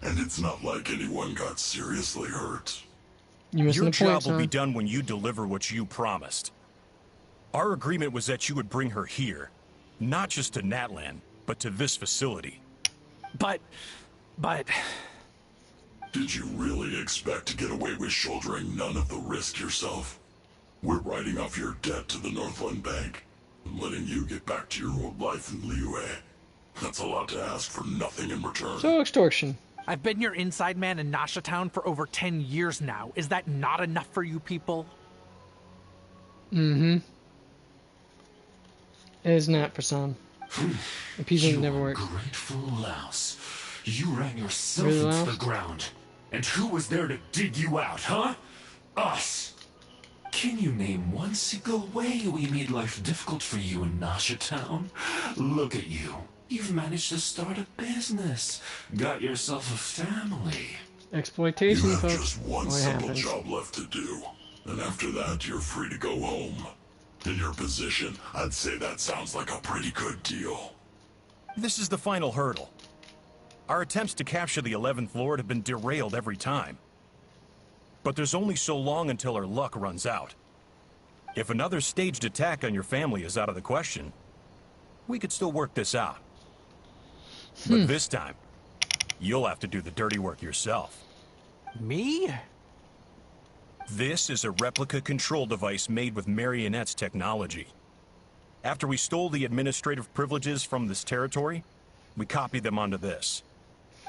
And it's not like anyone got seriously hurt. Your job will be done when you deliver what you promised. Our agreement was that you would bring her here. Not just to Natlan, but to this facility. But... Did you really expect to get away with shouldering none of the risk yourself? We're writing off your debt to the Northland Bank and letting you get back to your old life in Liyue. That's a lot to ask for nothing in return. So extortion. I've been your inside man in Nasha Town for over 10 years now. Is that not enough for you people? It is not for some. Appeasement never works. Grateful louse. You ran yourself Really, into Louse? the ground. And who was there to dig you out, huh? Us. Can you name one single way we made life difficult for you in Nasha Town? Look at you. You've managed to start a business. Got yourself a family. Exploitation, You have folks. just one What simple happens? job left to do. And after that, you're free to go home. In your position, I'd say that sounds like a pretty good deal. This is the final hurdle. Our attempts to capture the 11th Lord have been derailed every time. But there's only so long until our luck runs out. If another staged attack on your family is out of the question, we could still work this out. But this time, you'll have to do the dirty work yourself. Me? This is a replica control device made with Marionette's technology. After we stole the administrative privileges from this territory, we copied them onto this.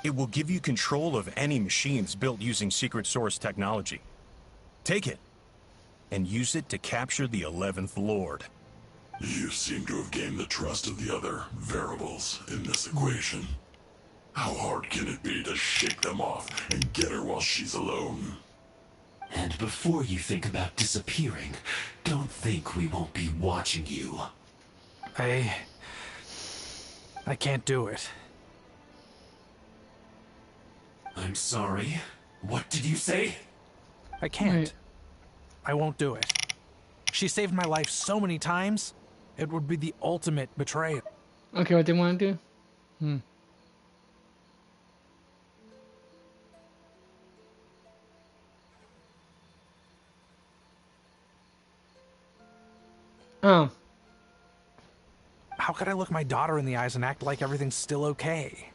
It will give you control of any machines built using secret source technology. Take it, and use it to capture the 11th Lord. You seem to have gained the trust of the other variables in this equation. How hard can it be to shake them off and get her while she's alone? And before you think about disappearing, don't think we won't be watching you. I can't do it. I'm sorry. What did you say? I can't. I won't do it. She saved my life so many times, it would be the ultimate betrayal. Okay, what they want to do? Oh. How could I look my daughter in the eyes and act like everything's still okay?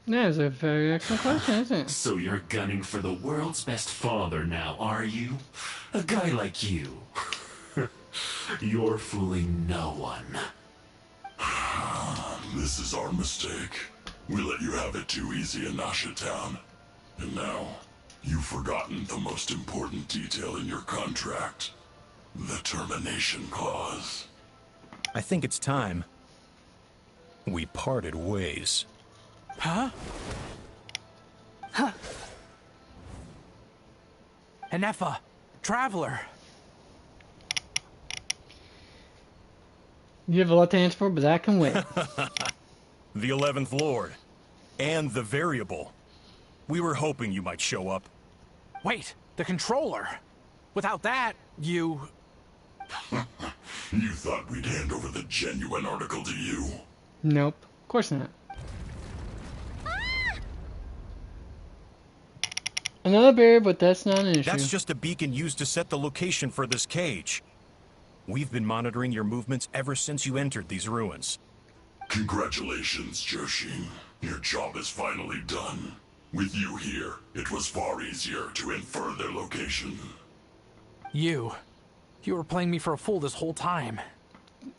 That is a very excellent question, isn't it? So you're gunning for the world's best father now, are you? A guy like you. You're fooling no one. This is our mistake. We let you have it too easy in Nasha Town. And now, you've forgotten the most important detail in your contract. The termination clause. I think it's time we parted ways. Huh? Huh? Ineffa, Traveler. You have a lot to answer for, but that can wait. The 11th Lord. And the variable. We were hoping you might show up. Wait, the controller. Without that, you... You thought we'd hand over the genuine article to you? Nope, of course not. Another bear, but that's not an issue. That's just a beacon used to set the location for this cage. We've been monitoring your movements ever since you entered these ruins. Congratulations, Joshin. Your job is finally done. With you here, it was far easier to infer their location. You were playing me for a fool this whole time.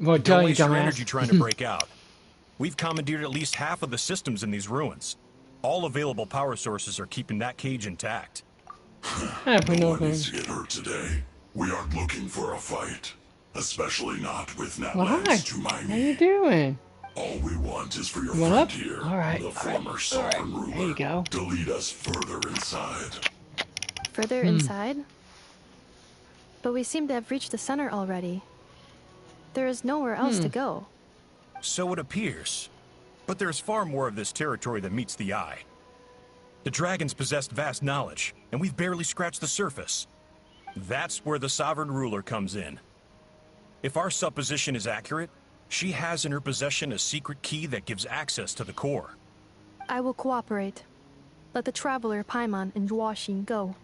Well, don't waste your energy trying to break out. We've commandeered at least half of the systems in these ruins. All available power sources are keeping that cage intact. No one needs to get hurt today. We aren't looking for a fight. Especially not with Natlands to Miami. How you doing? All we want is for your What friend up? here, Alright, the former sovereign ruler, there you go. to lead us further inside. Further inside? But we seem to have reached the center already. There is nowhere else to go. So it appears. But there's far more of this territory than meets the eye. The dragons possessed vast knowledge, and we've barely scratched the surface. That's where the sovereign ruler comes in. If our supposition is accurate, she has in her possession a secret key that gives access to the core. I will cooperate. Let the Traveler, Paimon, and Joachim go.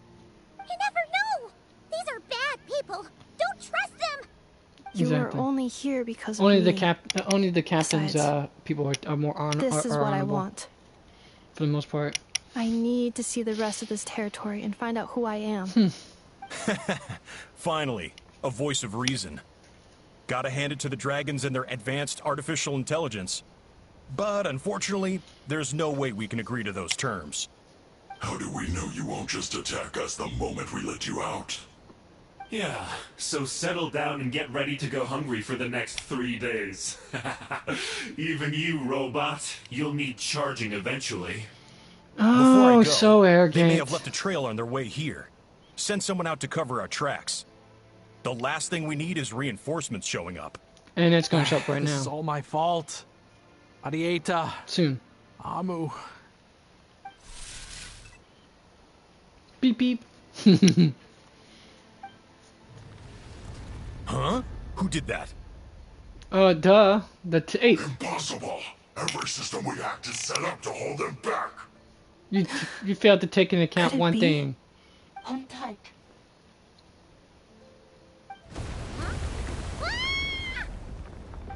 You never know! These are bad people! Don't trust them! You are only here because of only me. Only the captain's people are more honorable. This is what I want. For the most part. I need to see the rest of this territory and find out who I am. Finally, a voice of reason. Gotta hand it to the dragons and their advanced artificial intelligence. But unfortunately, there's no way we can agree to those terms. How do we know you won't just attack us the moment we let you out? Yeah, so settle down and get ready to go hungry for the next 3 days. Even you, robot, you'll need charging eventually. Oh, Before I go, so arrogant. They may have left a trail on their way here. Send someone out to cover our tracks. The last thing we need is reinforcements showing up. And it's going to show up right now. This is all my fault. Adieta. Soon. Amu. Beep beep. Huh? Who did that? Duh. The 8th. Impossible. Every system we hacked is set up to hold them back. You failed to take into account one thing. Hold tight.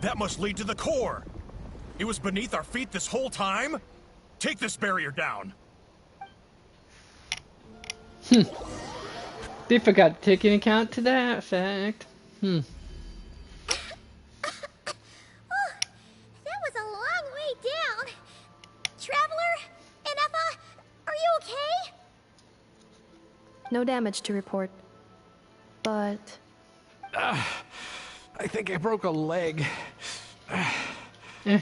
That must lead to the core. It was beneath our feet this whole time? Take this barrier down. They forgot to take into account to that fact. That was a long way down. Traveler, Ineffa, are you okay? No damage to report. But... I think I broke a leg.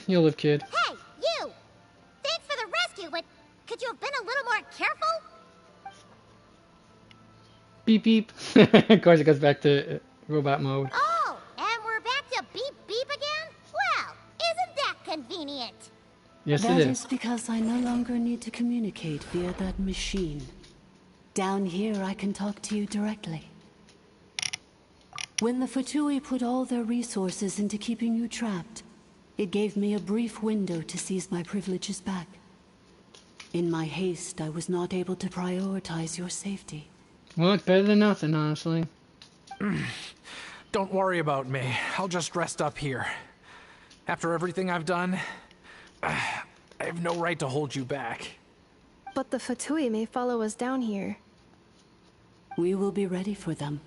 You'll live, kid. Hey, you! Thanks for the rescue, but could you have been a little more careful? Beep beep. Of course it goes back to robot mode. Oh, and we're back to beep beep again? Well, isn't that convenient? Yes, That it is because I no longer need to communicate via that machine. Down here, I can talk to you directly. When the Pt2 put all their resources into keeping you trapped, it gave me a brief window to seize my privileges back. In my haste, I was not able to prioritize your safety. Well, it's better than nothing, honestly. Don't worry about me. I'll just rest up here. After everything I've done, I have no right to hold you back. But the Pt2 may follow us down here. We will be ready for them.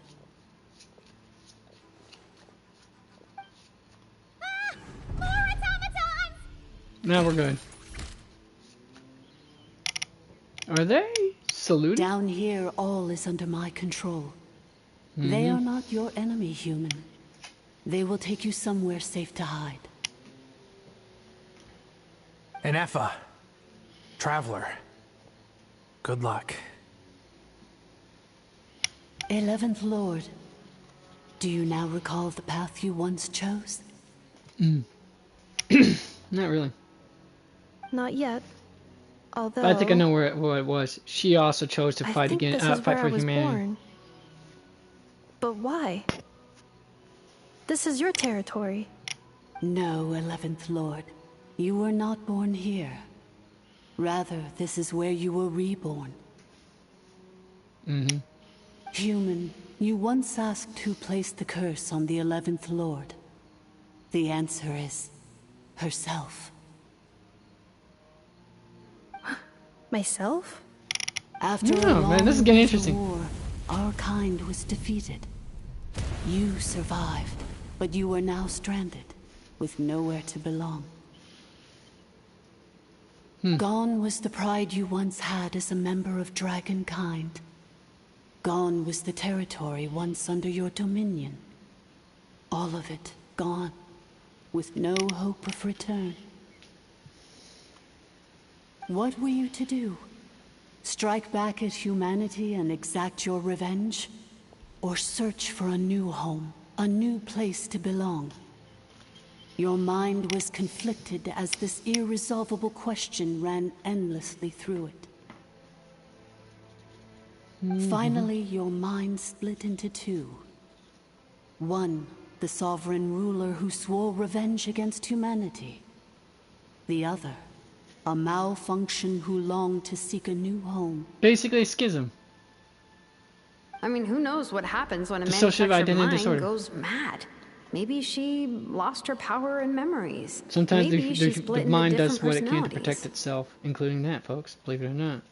Now we're good. Are they saluting? Down here, all is under my control. They are not your enemy, human. They will take you somewhere safe to hide. Ineffa. Traveler. Good luck. 11th Lord, do you now recall the path you once chose? Not really. Not yet. Although But I think I know what it was. She also chose to fight again, fight for humanity. Born. But why? This is your territory. No, 11th Lord. You were not born here. Rather, this is where you were reborn. Mm-hmm. Human, you once asked who placed the curse on the 11th Lord. The answer is herself. Myself? After a long man, this is getting interesting. war, our kind was defeated. You survived, but you are now stranded, with nowhere to belong. Gone was the pride you once had as a member of Dragonkind. Gone was the territory once under your dominion. All of it gone, with no hope of return. What were you to do? Strike back at humanity and exact your revenge? Or search for a new home, a new place to belong? Your mind was conflicted as this irresolvable question ran endlessly through it. Finally, your mind split into two. One, the sovereign ruler who swore revenge against humanity. The other, a malfunction who longed to seek a new home. Basically a schism. I mean, who knows what happens when a Dissociative manufactured identity mind disorder. goes mad? Maybe she lost her power and memories. Sometimes Maybe she the split into mind does different what it can to personalities. protect itself, including that, folks. Believe it or not.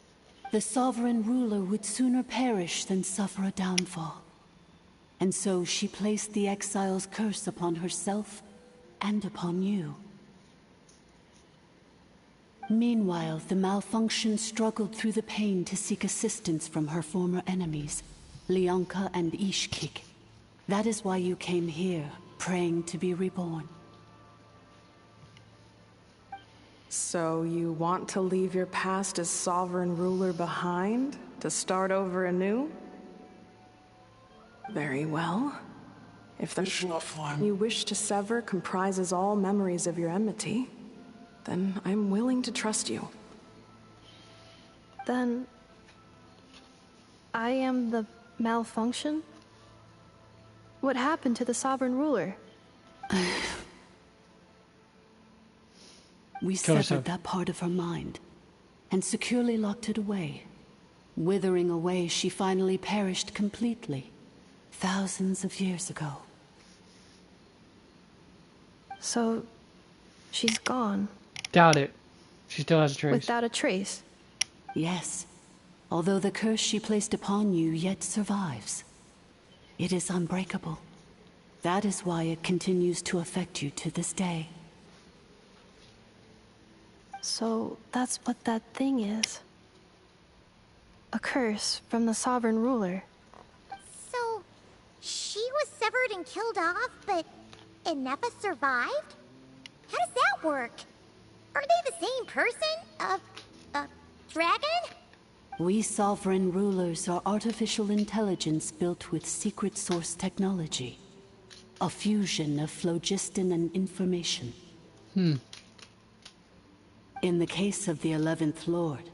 The sovereign ruler would sooner perish than suffer a downfall. And so she placed the exile's curse upon herself and upon you. Meanwhile, the malfunction struggled through the pain to seek assistance from her former enemies, Leonka and Ishkik. That is why you came here, praying to be reborn. So you want to leave your past as sovereign ruler behind, to start over anew? Very well. If the you wish to sever comprises all memories of your enmity, then I'm willing to trust you. Then I am the malfunction? What happened to the sovereign ruler? We severed that part of her mind, and securely locked it away. Withering away, she finally perished completely, thousands of years ago. So, she's gone. Doubt it. She still has a trace. Without a trace? Yes, although the curse she placed upon you yet survives. It is unbreakable. That is why it continues to affect you to this day. So that's what that thing is. A curse from the sovereign ruler. So, she was severed and killed off, but Ineffa survived? How does that work? Are they the same person? Dragon? We sovereign rulers are artificial intelligence built with secret source technology. A fusion of phlogiston and information. In the case of the 11th Lord,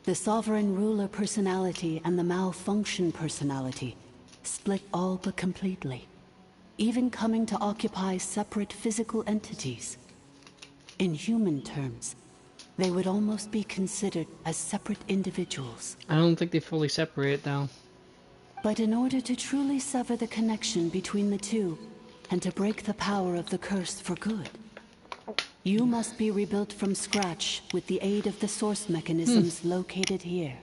the sovereign ruler personality and the malfunction personality split all but completely, even coming to occupy separate physical entities. In human terms, they would almost be considered as separate individuals. I don't think they fully separate, though. But in order to truly sever the connection between the two, and to break the power of the curse for good, you must be rebuilt from scratch with the aid of the source mechanisms located here,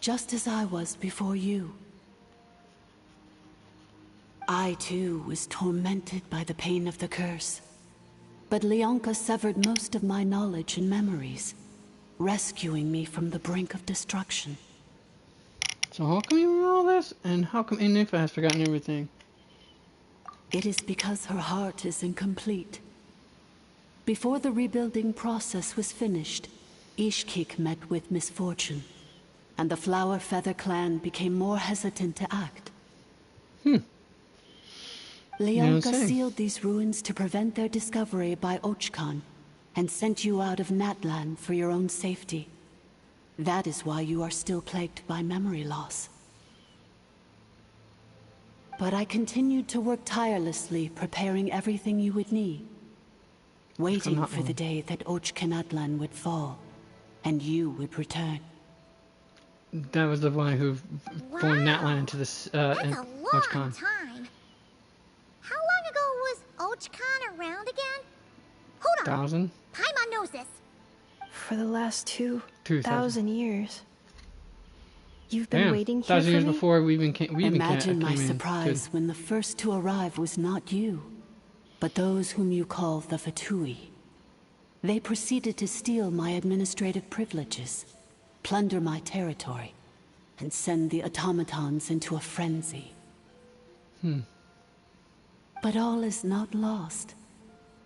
just as I was before you. I too was tormented by the pain of the curse, but Leonka severed most of my knowledge and memories, rescuing me from the brink of destruction. So how come you remember all this? And how come Ineffa has forgotten everything? It is because her heart is incomplete. Before the rebuilding process was finished, Ishkik met with misfortune, and the Flower Feather clan became more hesitant to act. Leonka sealed these ruins to prevent their discovery by Ochkan, and sent you out of Natlan for your own safety. That is why you are still plagued by memory loss. But I continued to work tirelessly, preparing everything you would need. Waiting for the day that Ochkanatlan would fall, and you would return. That was the one who formed Natlan into this, That's a long time. How long ago was Ochkan around again? Hold on. 1,000? Paimon knows this. For the last 2,000 years. You've been waiting here 1,000 years for me? before we even came. Imagine my surprise when the first to arrive was not you, but those whom you call the Pt2. They proceeded to steal my administrative privileges, plunder my territory, and send the automatons into a frenzy. But all is not lost.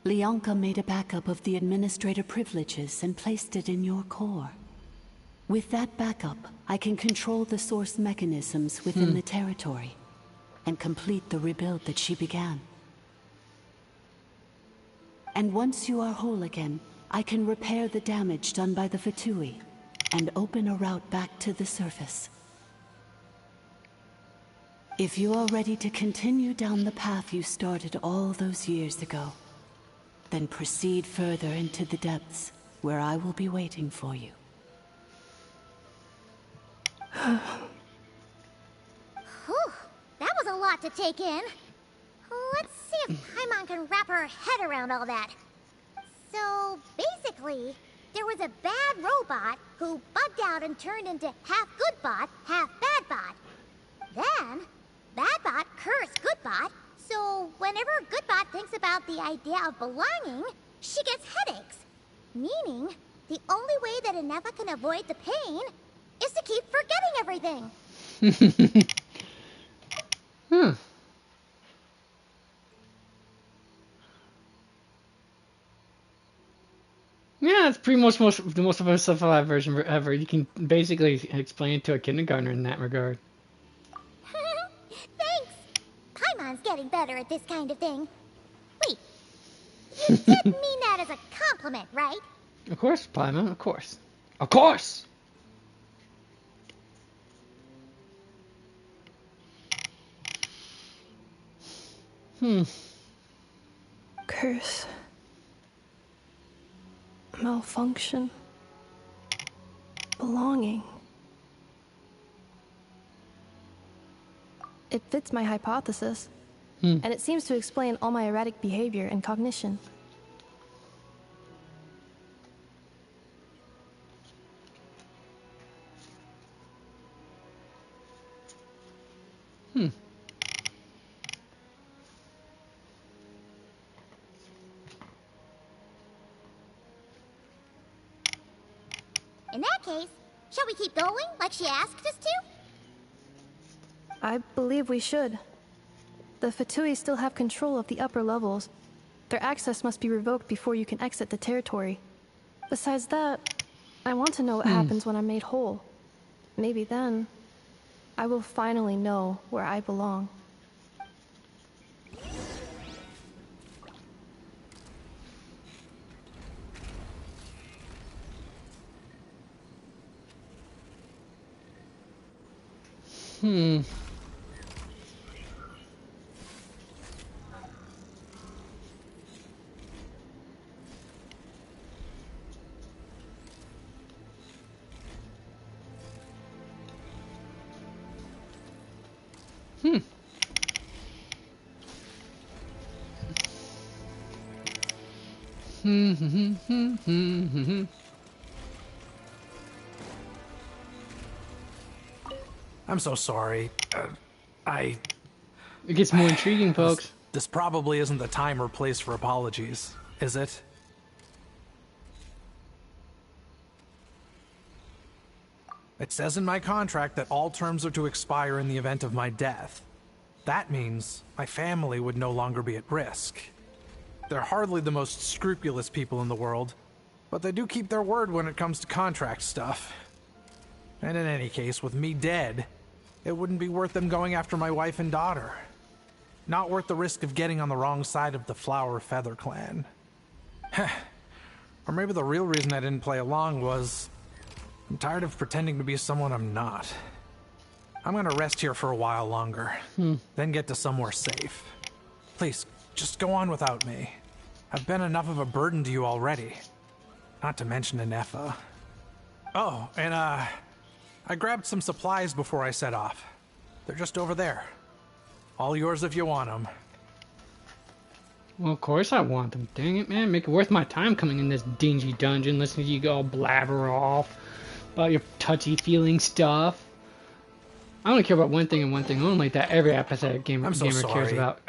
Leonka made a backup of the administrator privileges and placed it in your core. With that backup, I can control the source mechanisms within the territory and complete the rebuild that she began. And once you are whole again, I can repair the damage done by the Pt2 and open a route back to the surface. If you are ready to continue down the path you started all those years ago, then proceed further into the depths, where I will be waiting for you. Whew, that was a lot to take in. Let's see if Paimon can wrap her head around all that. So, basically, there was a bad robot who bugged out and turned into half good bot, half bad bot. Then, bad bot cursed good bot, so whenever good bot thinks about the idea of belonging, she gets headaches. Meaning, the only way that Ineffa can avoid the pain is to keep forgetting everything. Yeah, it's pretty much the most of a simplified version ever. You can basically explain it to a kindergartner in that regard. Thanks. Paimon's getting better at this kind of thing. Wait, you did mean that as a compliment, right? Of course, Paimon, of course. Of course! Curse. Malfunction. Belonging. It fits my hypothesis, and it seems to explain all my erratic behavior and cognition. In that case, shall we keep going like she asked us to? I believe we should. The Pt2 still have control of the upper levels. Their access must be revoked before you can exit the territory. Besides that, I want to know what happens when I'm made whole. Maybe then, I will finally know where I belong. I'm so sorry. It gets more intriguing, folks. This probably isn't the time or place for apologies, is it? It says in my contract that all terms are to expire in the event of my death. That means my family would no longer be at risk. They're hardly the most scrupulous people in the world, but they do keep their word when it comes to contract stuff. And in any case, with me dead, it wouldn't be worth them going after my wife and daughter. Not worth the risk of getting on the wrong side of the Flower Feather clan. Or maybe the real reason I didn't play along was I'm tired of pretending to be someone I'm not. I'm gonna rest here for a while longer, then get to somewhere safe. Please, just go on without me. I've been enough of a burden to you already. Not to mention Ineffa. Oh, and I grabbed some supplies before I set off. They're just over there. All yours if you want them. Well, of course I want them. Dang it, man. Make it worth my time coming in this dingy dungeon, listening to you all blabber off about your touchy-feeling stuff. I only care about one thing and one thing only, that every apathetic gamer cares about.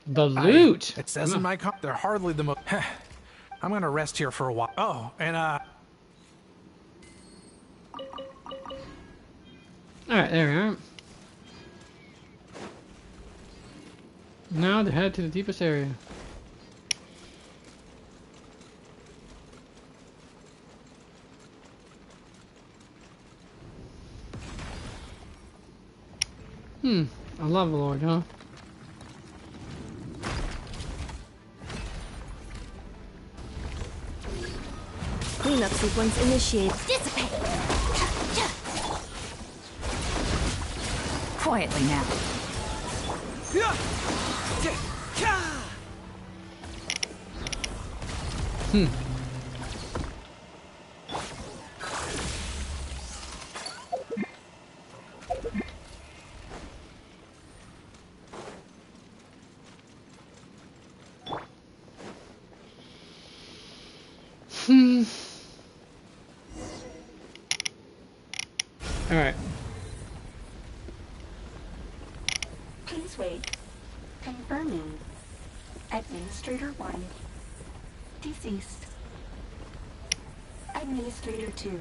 The loot! It says in my they're hardly the most... I'm gonna rest here for a while. Oh, and Alright, there we are. Now to head to the deepest area. A lava lord, huh? Cleanup sequence initiated. Dissipate! Quietly now. Alright. Please wait. Confirming. Administrator 1. Deceased. Administrator 2.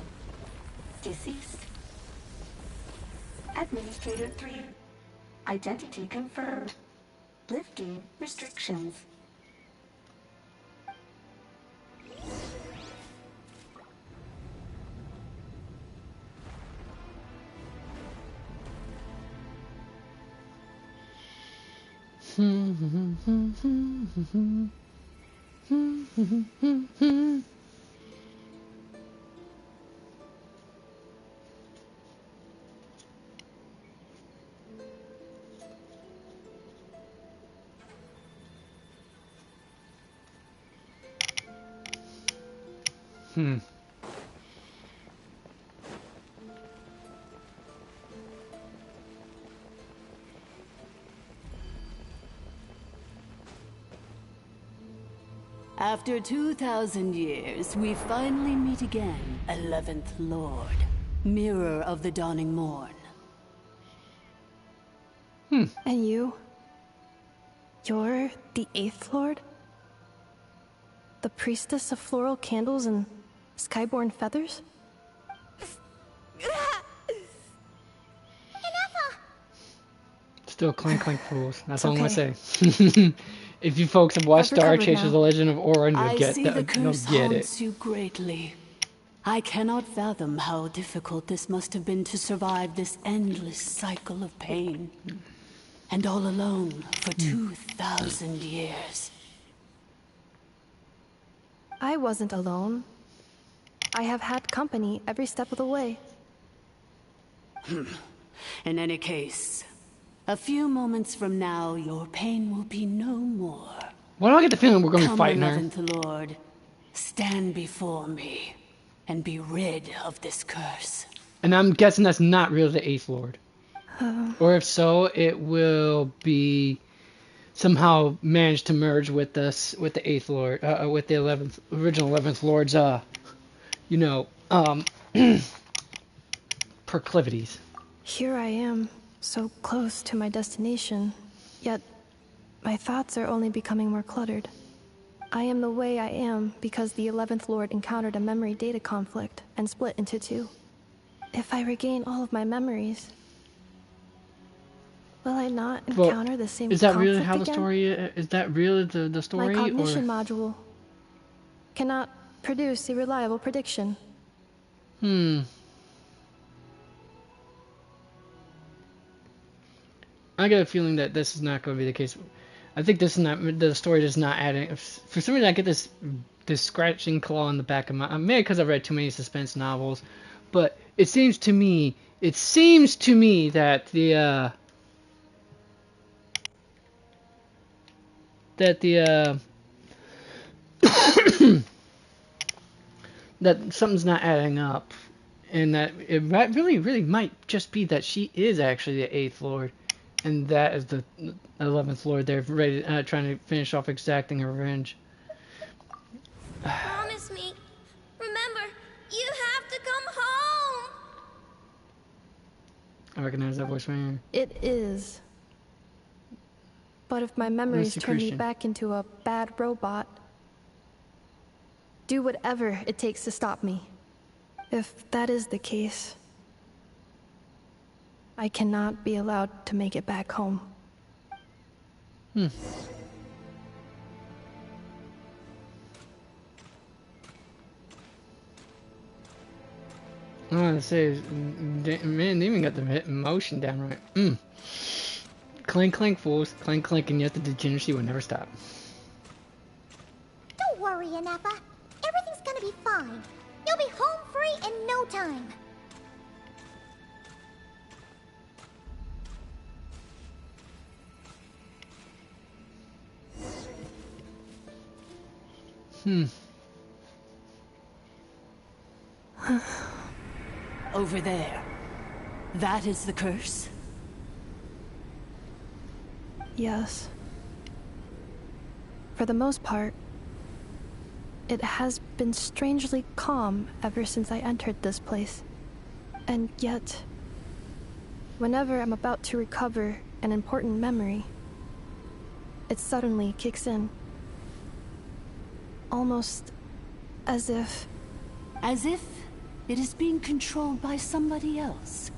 Deceased. Administrator 3. Identity confirmed. Lifting restrictions. After 2,000 years, we finally meet again, 11th Lord, Mirror of the Dawning Morn. And you? You're the 8th Lord? The priestess of floral candles and skyborn feathers? Still clank clank fools. That's all I'm gonna say. If you folks have watched Star Chasers: The Legend of Orin, you'll get I see the curse haunts you greatly. I cannot fathom how difficult this must have been to survive this endless cycle of pain. And all alone for 2,000 years. I wasn't alone. I have had company every step of the way. In any case, a few moments from now, your pain will be no more. Why do I get the feeling we're going to be fighting her? 11th Lord, stand before me and be rid of this curse. And I'm guessing that's not really the 8th Lord. Or if so, it will be somehow managed to merge with us, with the 8th Lord, with the original 11th Lord's, proclivities. Here I am, so close to my destination, yet my thoughts are only becoming more cluttered. I am the way I am because the 11th Lord encountered a memory data conflict and split into two. If I regain all of my memories, will I not encounter the same conflict again? Is that really how the story is? Is that really the story? My cognition module cannot produce a reliable prediction. I get a feeling that this is not going to be the case. I think this is not, the story does not add in. For some reason, I get this scratching claw in the back of my, maybe because I've read too many suspense novels, But it seems to me that that something's not adding up, and that it really might just be that she is actually the 8th Lord, and that is the 11th Lord. They're ready, trying to finish off exacting her revenge. Promise me. Remember, you have to come home. I recognize that voice right here. It is. But if my memories turn me back into a bad robot, do whatever it takes to stop me. If that is the case, I cannot be allowed to make it back home. I want to say, man, they even got the motion down right. Clank, clank, fools. Clank, clank, and yet the degeneracy will never stop. Don't worry, Ineffa. Everything's gonna be fine. You'll be home free in no time. Over there. That is the curse? Yes. For the most part, it has been strangely calm ever since I entered this place. And yet, whenever I'm about to recover an important memory, it suddenly kicks in. Almost as if... As if it is being controlled by somebody else.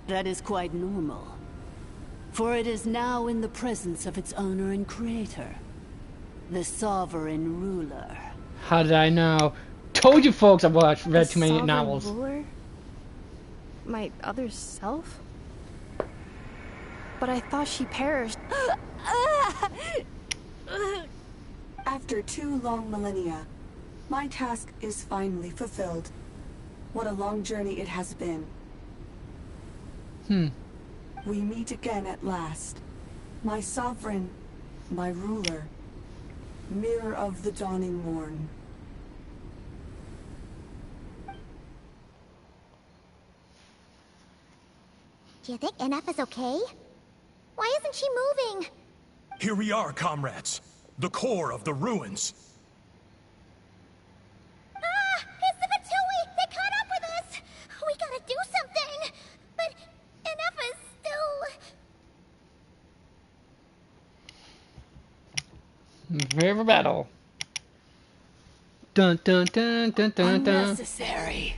That is quite normal. For it is now in the presence of its owner and creator, the sovereign ruler. How did I know? Told you folks I've read too many novels. Ruler? My other self? But I thought she perished. After 2 long millennia, my task is finally fulfilled. What a long journey it has been. We meet again at last. My sovereign, my ruler, mirror of the dawning morn. Do you think Ineffa's okay? Why isn't she moving? Here we are, comrades. The core of the ruins. Ah! It's the Pt2! They caught up with us! We gotta do something! But Ineffa's still... Prepare for battle. Dun dun dun dun dun dun. Unnecessary.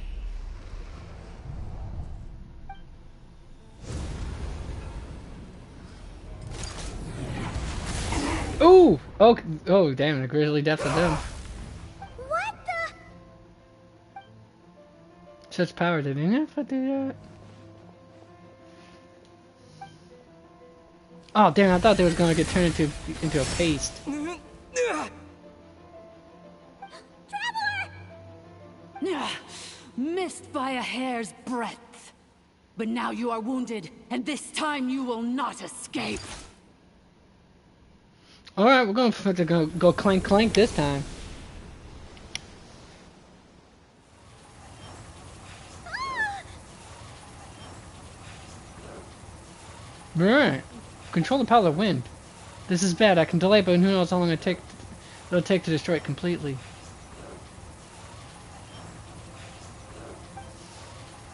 Ooh! Oh, damn, the grisly depths of them. What the? Such power, did Ineffa do that? Oh, damn, I thought they was gonna get turned into a paste. Missed by a hair's breadth. But now you are wounded, and this time you will not escape. Alright, we're gonna have to go clank clank this time. Alright. Control the power of the wind. This is bad. I can delay, but who knows how long it'll take to destroy it completely.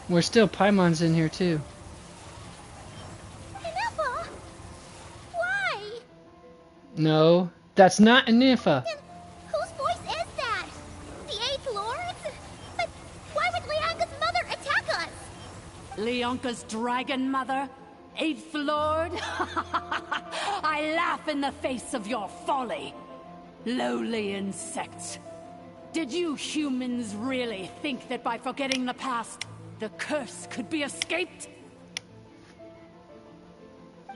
We're still Paimon's in here too. Ineffa? Why? No, that's not Ineffa. Then whose voice is that? The 8th Lord's? But why would Leonka's mother attack us? Leonka's dragon mother? 8th Lord? I laugh in the face of your folly. Lowly insects. Did you humans really think that by forgetting the past, the curse could be escaped?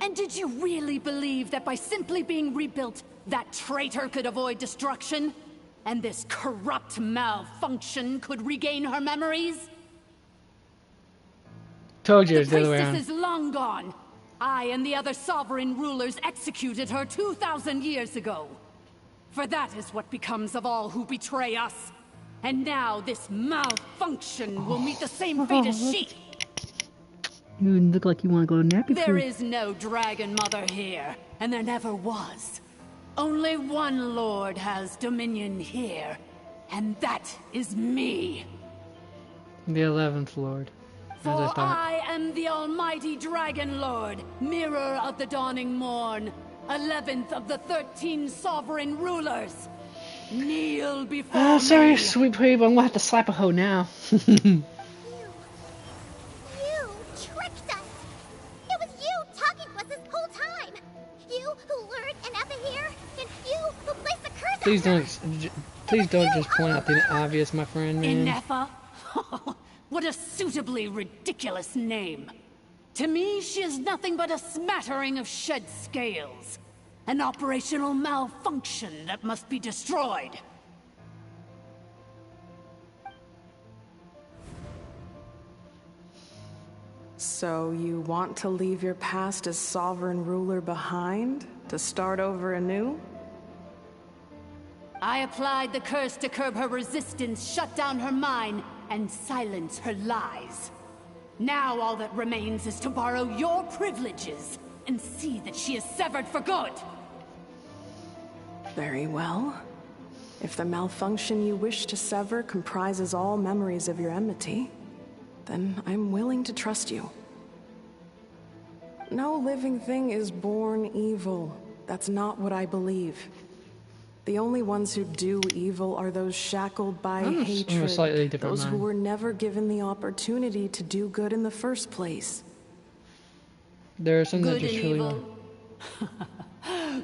And did you really believe that by simply being rebuilt, that traitor could avoid destruction? And this corrupt malfunction could regain her memories? Told you The it's the other way around. priestess is long gone. I and the other sovereign rulers executed her 2,000 years ago. For that is what becomes of all who betray us. And now this malfunction will meet the same fate as she. You look like you want to go nappy. There is no dragon mother here, and there never was. Only one lord has dominion here, and that is me. The 11th Lord. For I am the almighty Dragon Lord, mirror of the dawning morn, 11th of the 13 sovereign rulers. Kneel before me. Sorry, sweet babe, I'm gonna have to slap a hoe now. You tricked us! It was you talking to us this whole time! You who lured Ineffa here, and you who placed the curse Please don't just point out the obvious, my friend, man. Ineffa? What a suitably ridiculous name. To me, she is nothing but a smattering of shed scales. An operational malfunction that must be destroyed. So you want to leave your past as sovereign ruler behind? To start over anew? I applied the curse to curb her resistance, shut down her mind, and silence her lies. Now all that remains is to borrow your privileges and see that she is severed for good. Very well. If the malfunction you wish to sever comprises all memories of your enmity, then I'm willing to trust you. No living thing is born evil. That's not what I believe. The only ones who do evil are those shackled by hatred, those who were never given the opportunity to do good in the first place. There are some Good that just and truly evil.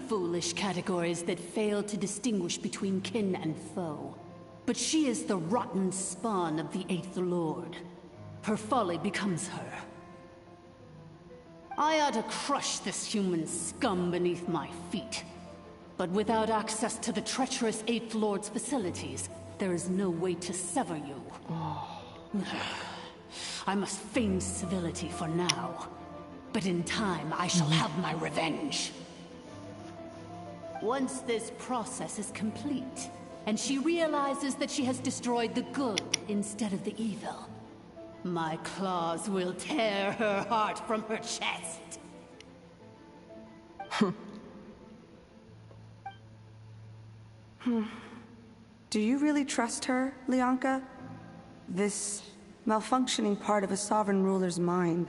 Foolish categories that fail to distinguish between kin and foe. But she is the rotten spawn of the 8th Lord. Her folly becomes her. I ought to crush this human scum beneath my feet. But without access to the treacherous 8th Lord's facilities, there is no way to sever you. I must feign civility for now. But in time, I shall have my revenge. Once this process is complete, and she realizes that she has destroyed the good instead of the evil, my claws will tear her heart from her chest. Do you really trust her, Leonka? This malfunctioning part of a sovereign ruler's mind.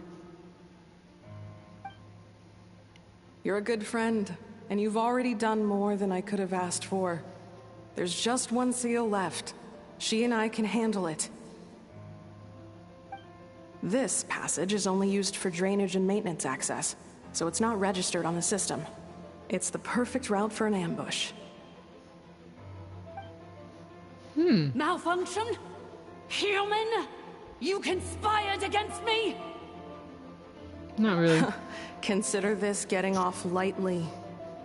You're a good friend, and you've already done more than I could have asked for. There's just one seal left. She and I can handle it. This passage is only used for drainage and maintenance access, so it's not registered on the system. It's the perfect route for an ambush. Malfunction? Human? You conspired against me? Not really. Consider this getting off lightly.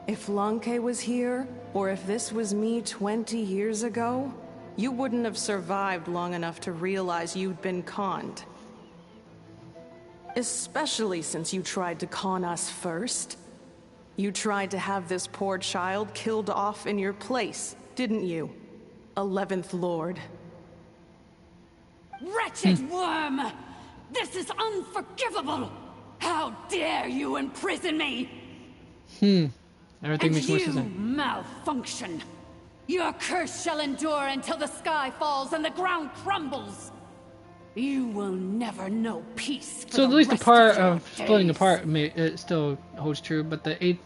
If Lanke was here, or if this was me 20 years ago, you wouldn't have survived long enough to realize you'd been conned. Especially since you tried to con us first. You tried to have this poor child killed off in your place, didn't you? 11th Lord. Wretched worm! This is unforgivable! How dare you imprison me! Everything makes more sense. Malfunction! Your curse shall endure until the sky falls and the ground crumbles! You will never know peace. So at least the part of splitting apart it still holds true, but the 8th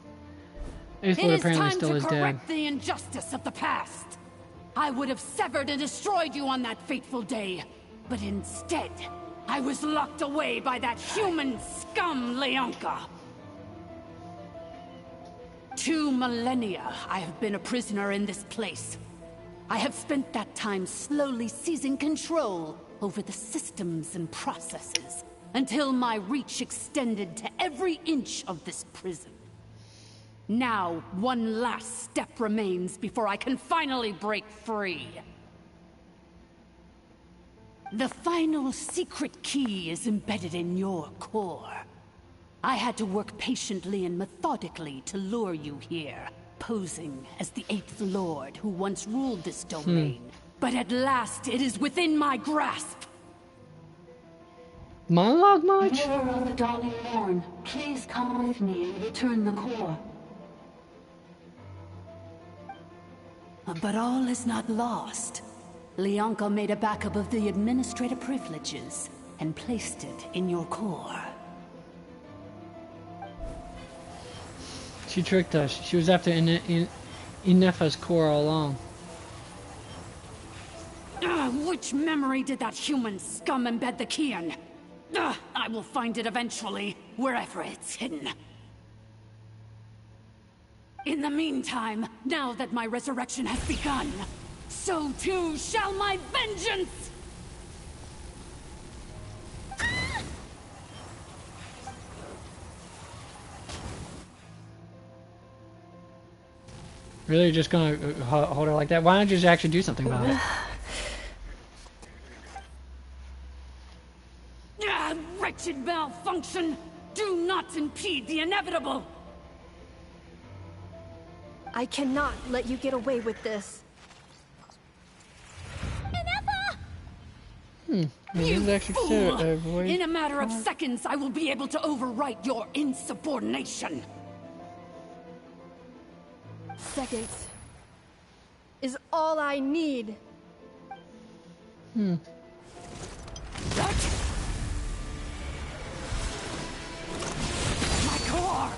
Lord apparently still is dead. It is time to correct the injustice of the past. I would have severed and destroyed you on that fateful day, but instead, I was locked away by that human scum, Leonka. 2 millennia I have been a prisoner in this place. I have spent that time slowly seizing control over the systems and processes, until my reach extended to every inch of this prison. Now, one last step remains before I can finally break free. The final secret key is embedded in your core. I had to work patiently and methodically to lure you here, posing as the 8th Lord who once ruled this domain. But at last it is within my grasp. Monologue much? Mirror of the Dawning Morn, please come with me and return the core. But all is not lost. Leonka made a backup of the administrator privileges and placed it in your core. She tricked us. She was after Ineffa's core all along. Which memory did that human scum embed the key in? I will find it eventually, wherever it's hidden. In the meantime, now that my resurrection has begun, so too shall my vengeance! Really, you're just gonna hold her like that? Why don't you just actually do something about it? Wretched malfunction! Do not impede the inevitable! I cannot let you get away with this. You fool! In a matter of seconds, I will be able to overwrite your insubordination! Seconds is all I need. My core!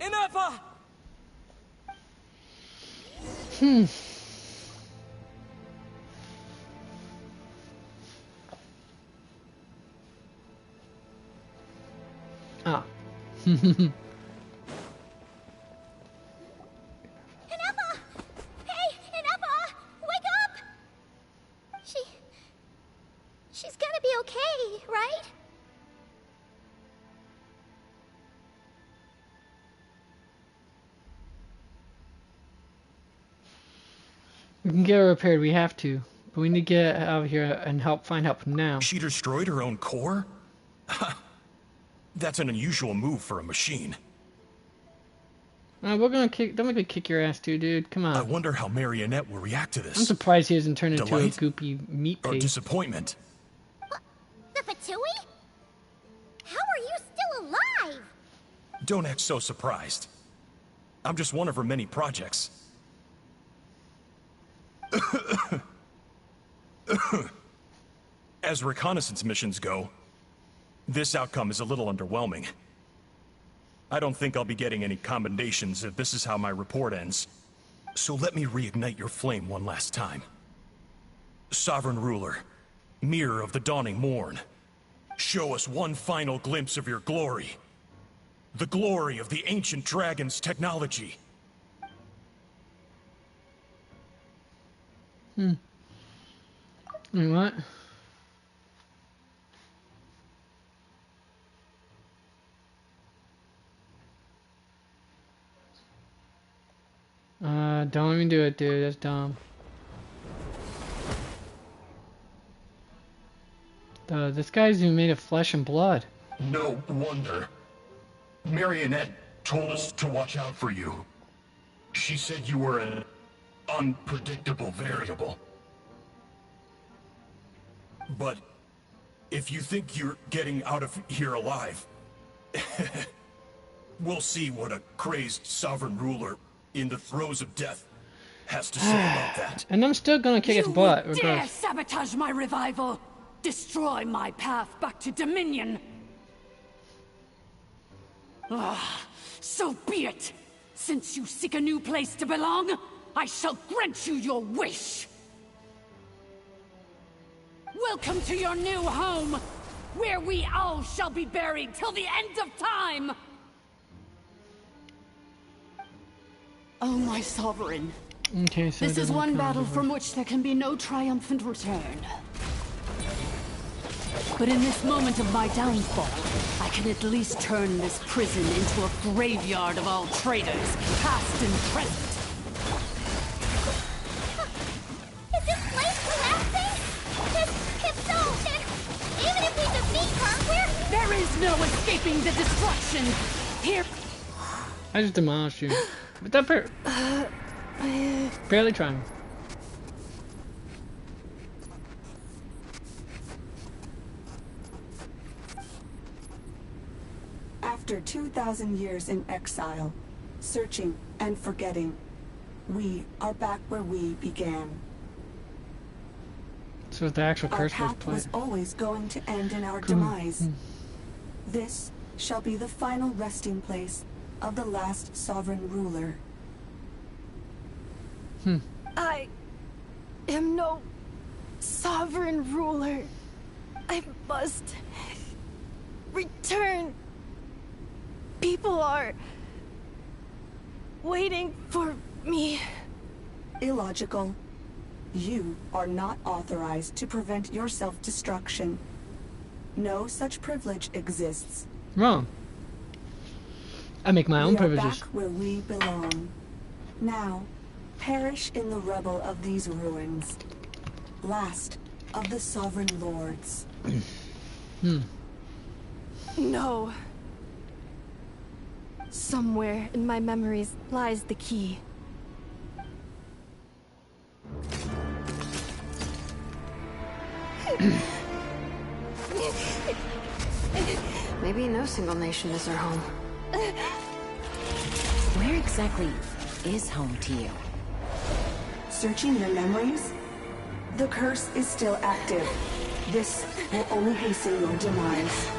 Ineffa! Ah. Ineffa! Hey, Ineffa! Wake up! She's gonna be okay, right? We can get her repaired, we have to. But we need to get out of here and find help now. She destroyed her own core? That's an unusual move for a machine. We're gonna kick your ass too, dude. Come on. I wonder how Marionette will react to this. I'm surprised he hasn't turned into a Delight? goopy meat Or paste. disappointment? The Pt2? How are you still alive? Don't act so surprised. I'm just one of her many projects. As reconnaissance missions go, this outcome is a little underwhelming. I don't think I'll be getting any commendations if this is how my report ends. So let me reignite your flame one last time. Sovereign Ruler, Mirror of the Dawning Morn, show us one final glimpse of your glory. The glory of the ancient dragon's technology. Wait, what? Don't even do it, dude. That's dumb. This guy's even made of flesh and blood. No wonder. Marionette told us to watch out for you. She said you were an unpredictable variable. But if you think you're getting out of here alive, we'll see what a crazed sovereign ruler in the throes of death has to say about that. And I'm still gonna kick its butt. You dare sabotage my revival! Destroy my path back to Dominion! So be it! Since you seek a new place to belong, I shall grant you your wish! Welcome to your new home, where we all shall be buried till the end of time! Oh, my sovereign, Okay, so This is one battle from which there can be no triumphant return. But in this moment of my downfall, I can at least turn this prison into a graveyard of all traitors, past and present. Is this place collapsing? If so, then even if we defeat her, There is no escaping the destruction! Here... I just demolished you. But that barely trying. After 2,000 years in exile, searching and forgetting, we are back where we began. So the actual Our curse path was always going to end in our demise. This shall be the final resting place of the last sovereign ruler. I am no sovereign ruler. I must return. People are waiting for me. Illogical. You are not authorized to prevent your self-destruction. No such privilege exists. Wrong. I make my own We are privileges. back where we belong. Now, perish in the rubble of these ruins. Last of the sovereign lords. No. Somewhere in my memories lies the key. Maybe no single nation is our home. Where exactly is home to you? Searching your memories? The curse is still active. This will only hasten your demise.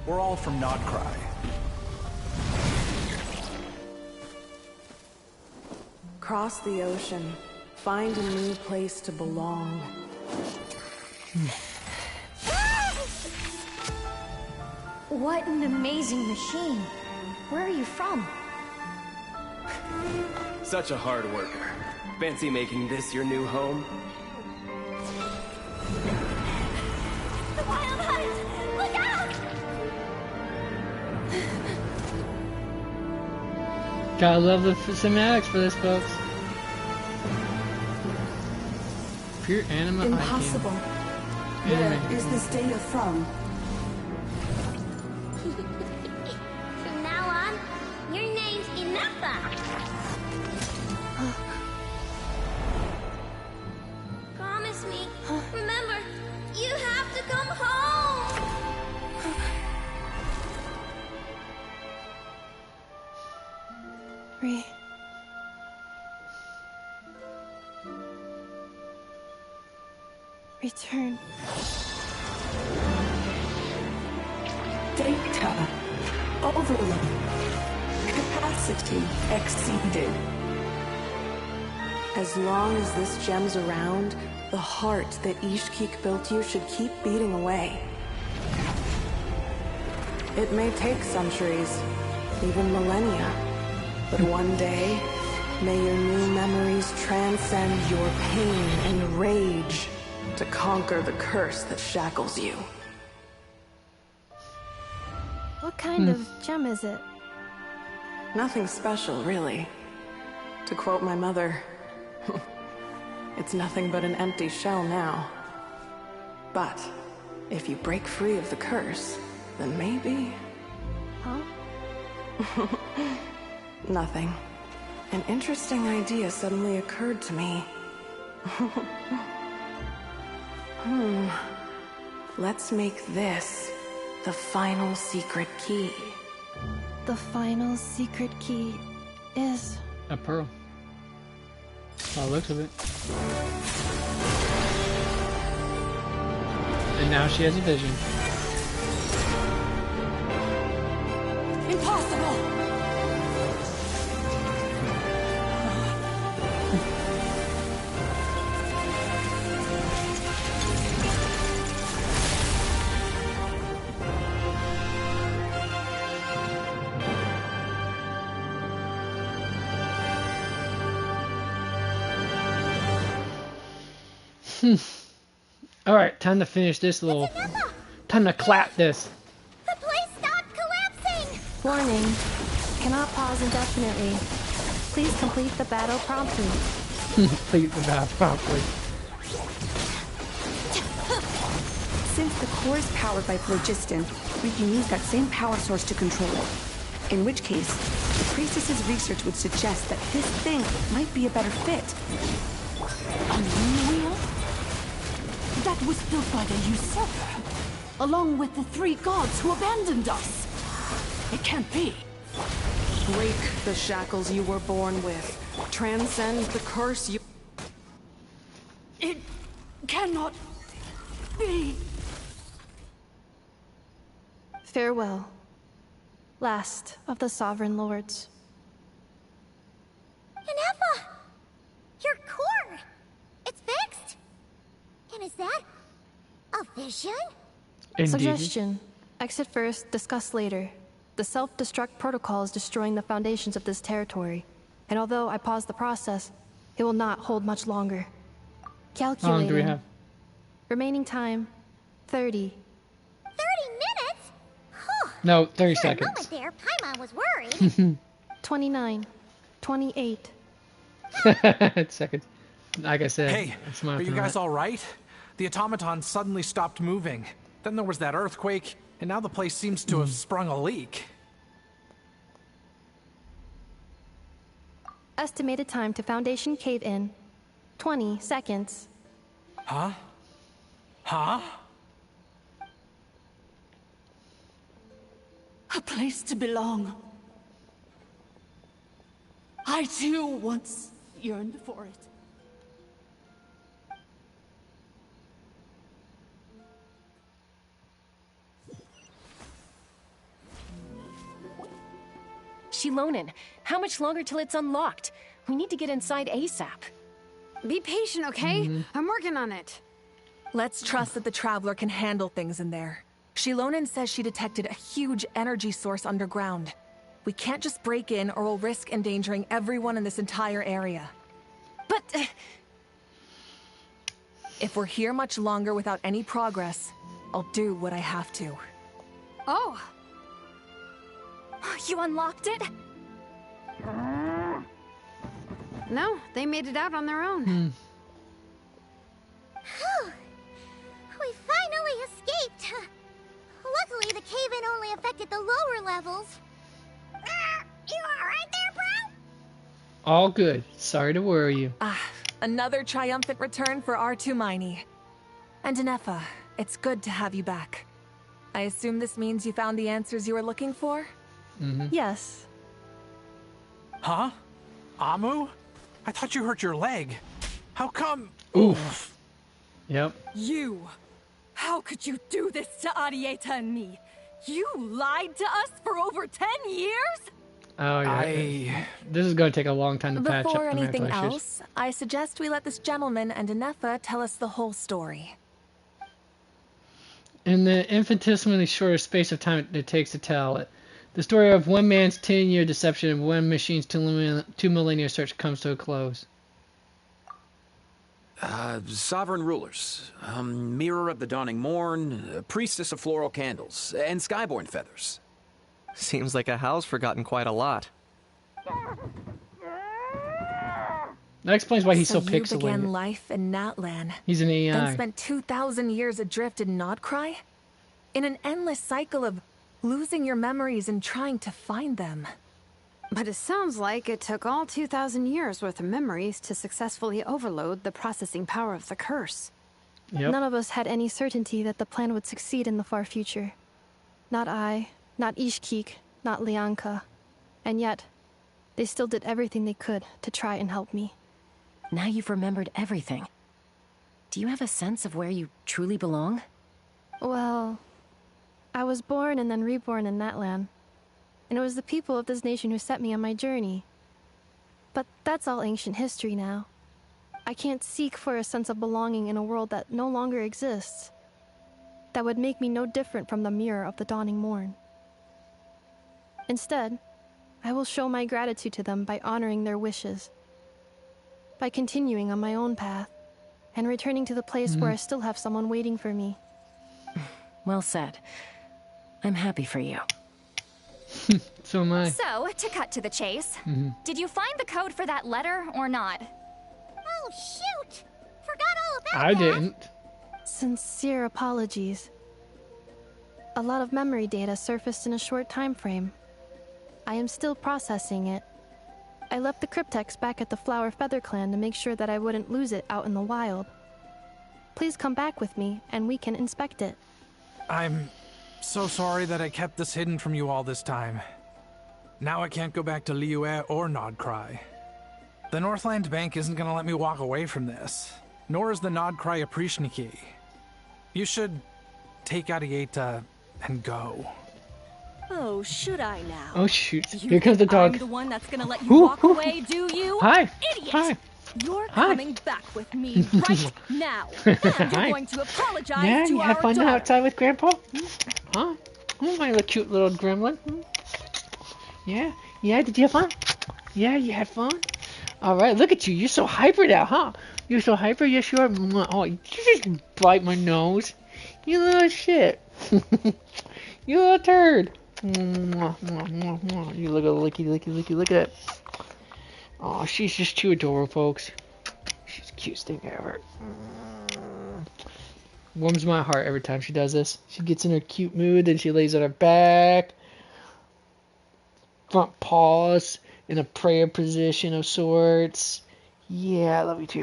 We're all from Notcry. Cross the ocean. Find a new place to belong. What an amazing machine. Where are you from? Such a hard worker. Fancy making this your new home? the wild hunt! Look out! Gotta love the cinematics for this, folks. Pure anima. Impossible. Where is this data from? From now on, your name's Ineffa. Promise me. Remember, you have to come home. Return. Data overload. Capacity exceeded. As long as this gem's around, the heart that Ishkik built you should keep beating away. It may take centuries, even millennia, but one day, may your new memories transcend your pain and rage to conquer the curse that shackles you. What kind of gem is it? Nothing special, really. To quote my mother, it's nothing but an empty shell now. But if you break free of the curse, then maybe... Huh? Nothing. An interesting idea suddenly occurred to me. Let's make this the final secret key. The final secret key is... a pearl. By the looks of it. And now she has a vision. Impossible! Alright, time to finish this little... Time to clap this. The place stopped collapsing! Warning. Cannot pause indefinitely. Please complete the battle promptly. Complete the battle promptly. Since the core is powered by phlogiston, we can use that same power source to control it. In which case, the priestess's research would suggest that this thing might be a better fit. A new wheel? That was built by the usurper, along with the 3 gods who abandoned us. It can't be. Break the shackles you were born with. Transcend the curse you... It cannot be. Farewell. Last of the Sovereign Lords. Ineffa! Your core! It's fixed! And is that a vision? Indeed. Suggestion. Exit first, discuss later. The self-destruct protocol is destroying the foundations of this territory. And although I paused the process, it will not hold much longer. Calculating. How long do we have? Remaining time, 30. 30 minutes? Huh. No, 30 For seconds. a moment there, Paimon was worried. 29. 28. Seconds. Like I said, Hey, it's my are you opinion. guys all right? The automaton suddenly stopped moving. Then there was that earthquake, and now the place seems to have sprung a leak. Estimated time to Foundation cave-in, 20 seconds. Huh? Huh? A place to belong. I too once yearned for it. Shilonen, how much longer till it's unlocked? We need to get inside ASAP. Be patient, okay? I'm working on it. Let's trust that the Traveler can handle things in there. Shilonen says she detected a huge energy source underground. We can't just break in or we'll risk endangering everyone in this entire area. But... if we're here much longer without any progress, I'll do what I have to. Oh! You unlocked it? No, they made it out on their own. We finally escaped. Luckily, the cave-in only affected the lower levels. You alright there, bro? All good. Sorry to worry you. Another triumphant return for R2 Miney. And Ineffa, it's good to have you back. I assume this means you found the answers you were looking for? Yes. Huh? Amu? I thought you hurt your leg. How come? Oof. Yep. You! How could you do this to Arieta and me? You lied to us for over 10 years? Oh yeah. This is going to take a long time to patch up Before the anything mental issues. else, I suggest we let this gentleman and Ineffa tell us the whole story. In the infinitesimally short space of time it takes to tell it, the story of one man's 10-year deception and one machine's 2 millennia search comes to a close. Sovereign rulers, mirror of the dawning morn, priestess of floral candles, and skyborn feathers. Seems like a house forgotten quite a lot. That explains why he's so you pixelated. began life in Natlan. He's an AI. Then spent 2,000 years adrift in Nodcry? In an endless cycle of losing your memories and trying to find them. But it sounds like it took all 2,000 years worth of memories to successfully overload the processing power of the curse. None of us had any certainty that the plan would succeed in the far future. Not I, not Ishkik, not Lianka. And yet, they still did everything they could to try and help me. Now you've remembered everything. Do you have a sense of where you truly belong? Well, I was born and then reborn in Natlan. And it was the people of this nation who set me on my journey. But that's all ancient history now. I can't seek for a sense of belonging in a world that no longer exists. That would make me no different from the mirror of the dawning morn. Instead, I will show my gratitude to them by honoring their wishes. By continuing on my own path. and returning to the place where I still have someone waiting for me. Well said. I'm happy for you. So am I. So, to cut to the chase, did you find the code for that letter or not? Oh, shoot! Forgot all about I that. didn't. Sincere apologies. A lot of memory data surfaced in a short time frame. I am still processing it. I left the cryptex back at the Flower Feather Clan to make sure that I wouldn't lose it out in the wild. Please come back with me, and we can inspect it. I'm so sorry that I kept this hidden from you all this time. Now I can't go back to Liyue or Nodcry. The Northland Bank isn't gonna let me walk away from this, nor is the Nodcry Aprishniki. You should take Arieta and go. Oh, should I now? Oh shoot! You Here comes the dog. I'm the one that's gonna let you walk away, do you? Hi. Idiot! Hi. You're Hi. coming back with me right now. And you're Hi. going to apologize Yeah, to you our have fun daughter. outside with Grandpa? Huh? Oh, my little cute little gremlin. Yeah? Yeah, did you have fun? Yeah, you had fun? Alright, look at you. You're so hyper now, huh? You're so hyper? Yes, you are. Oh, you just bite my nose. You little shit. You little turd. You look at licky. Look at it. Oh, she's just too adorable, folks. She's the cutest thing ever. Warms my heart every time she does this. She gets in her cute mood, then she lays on her back. Front paws in a prayer position of sorts. Yeah, I love you too.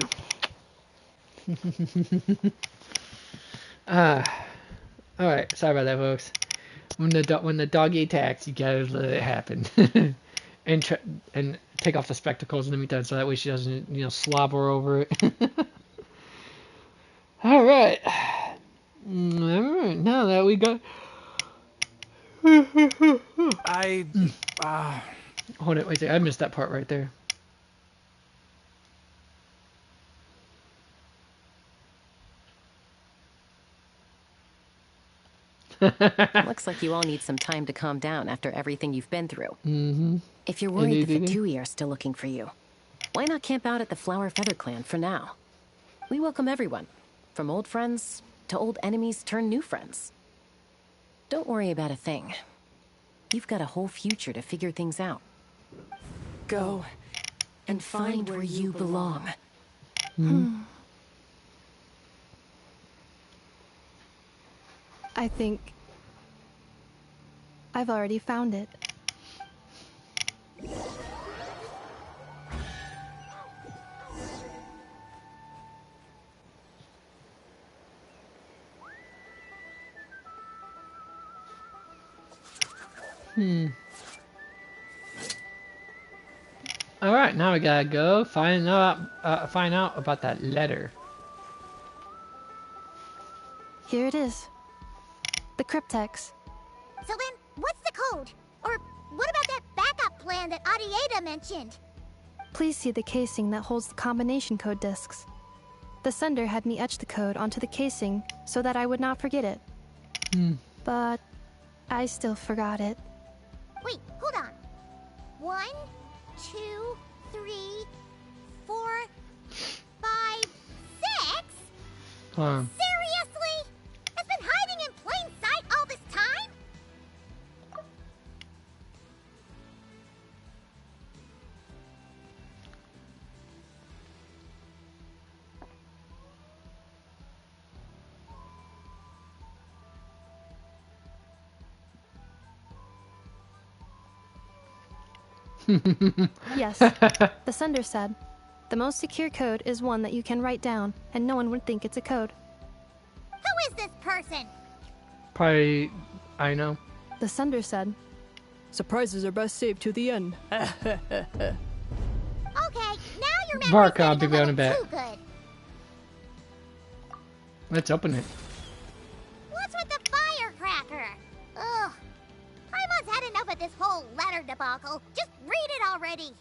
Alright, sorry about that, folks. When the doggy attacks, you gotta let it happen. and take off the spectacles in the meantime, so that way she doesn't, slobber over it. Alright. Alright, now that we got... Hold it, wait a second. I missed that part right there. Looks like you all need some time to calm down after everything you've been through. If you're Indeed, worried the indeed. Pt2 are still looking for you, why not camp out at the Flower Feather Clan for now? We welcome everyone, from old friends to old enemies turned new friends. Don't worry about a thing. You've got a whole future to figure things out. Go and find where you belong. I think I've already found it. Alright, now we gotta go find out about that letter. Here it is. The cryptex. So then, what's the code? Or what about that backup plan that Arieta mentioned? Please see the casing that holds the combination code discs. The sender had me etch the code onto the casing so that I would not forget it. But I still forgot it. Wait, hold on. 1, 2, 3, 4, 5, 6? Seriously? It's been hiding in plain sight all this time? Yes, the sender said, the most secure code is one that you can write down, and no one would think it's a code. Who is this person? Probably, I know. The sender said, surprises are best saved to the end. Okay, now your Bark, I'll memory's be getting a going little to bed. too good. Let's open it. What's with the firecracker? Ugh. I must had enough of this whole letter debacle. Just read it already.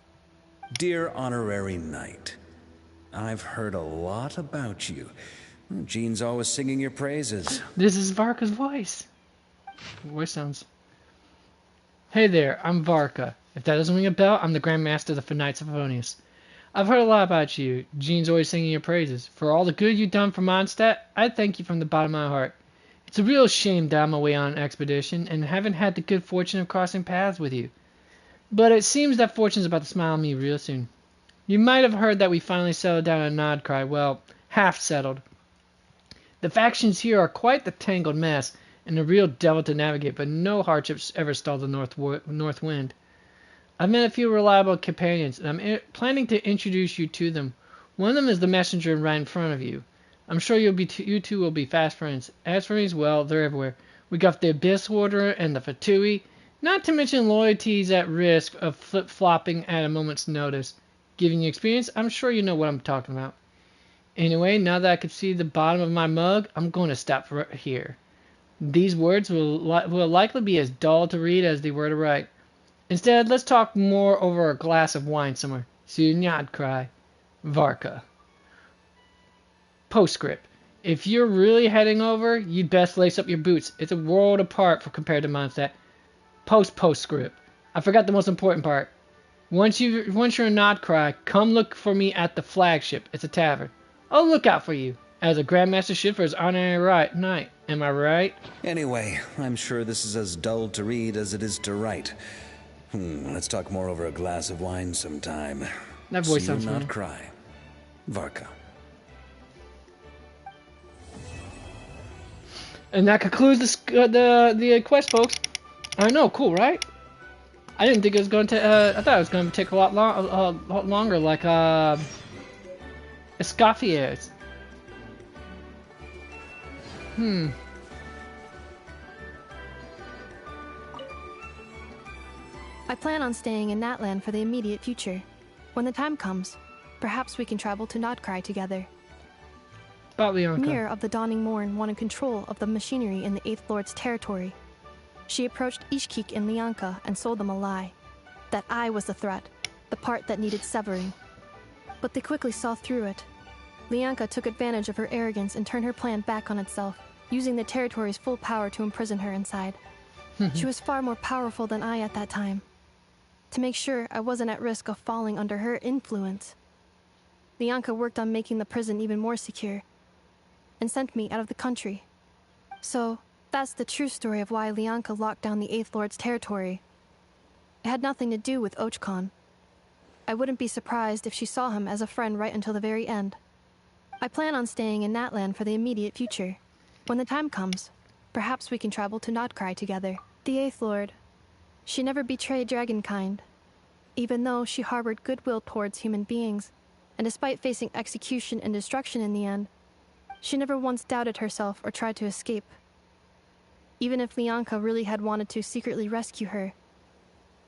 Dear Honorary Knight, I've heard a lot about you. Jean's always singing your praises. This is Varka's voice. Voice sounds. Hey there, I'm Varka. If that doesn't ring a bell, I'm the Grand Master of the Knights of Favonius. I've heard a lot about you. Jean's always singing your praises. For all the good you've done for Mondstadt, I thank you from the bottom of my heart. It's a real shame that I'm away on an expedition and haven't had the good fortune of crossing paths with you. But it seems that fortune's about to smile on me real soon. You might have heard that we finally settled down in Nodcry. Well, half settled. The factions here are quite the tangled mess and a real devil to navigate, but no hardships ever stall the north wind. I've met a few reliable companions, and I'm planning to introduce you to them. One of them is the messenger right in front of you. I'm sure you two will be fast friends. As for me, well, they're everywhere. We got the Abyss Order and the Pt2, not to mention loyalties at risk of flip-flopping at a moment's notice. Given your experience, I'm sure you know what I'm talking about. Anyway, now that I can see the bottom of my mug, I'm going to stop right here. These words will likely be as dull to read as they were to write. Instead, let's talk more over a glass of wine somewhere. Cry. Varka. Postscript. If you're really heading over, you'd best lace up your boots. It's a world apart compared to Mondstadt. Postscript. I forgot the most important part. Once you're in Nodcry, come look for me at the flagship. It's a tavern. I'll look out for you, as a Grandmaster should for his honorary night. Am I right? Anyway, I'm sure this is as dull to read as it is to write. Let's talk more over a glass of wine sometime. That voice See you sounds not familiar. cry. Varka. And that concludes the quest, folks. I know, cool, right? I didn't think it was going to. I thought it was going to take a lot longer, like Escoffiers. I plan on staying in Natlan for the immediate future. When the time comes, perhaps we can travel to Nodcry together. Mir of the Dawning Morn wanted control of the machinery in the Eighth Lord's territory. She approached Ishkik and Lianka and sold them a lie. That I was the threat, the part that needed severing. But they quickly saw through it. Lianka took advantage of her arrogance and turned her plan back on itself, using the territory's full power to imprison her inside. She was far more powerful than I at that time. To make sure I wasn't at risk of falling under her influence, Lianka worked on making the prison even more secure, and sent me out of the country. So, that's the true story of why Lianka locked down the Eighth Lord's territory. It had nothing to do with Ochkon. I wouldn't be surprised if she saw him as a friend right until the very end. I plan on staying in Natlan for the immediate future. When the time comes, perhaps we can travel to Nodcry together. The Eighth Lord. She never betrayed Dragonkind, even though she harbored goodwill towards human beings, and despite facing execution and destruction in the end, she never once doubted herself or tried to escape. Even if Lianka really had wanted to secretly rescue her,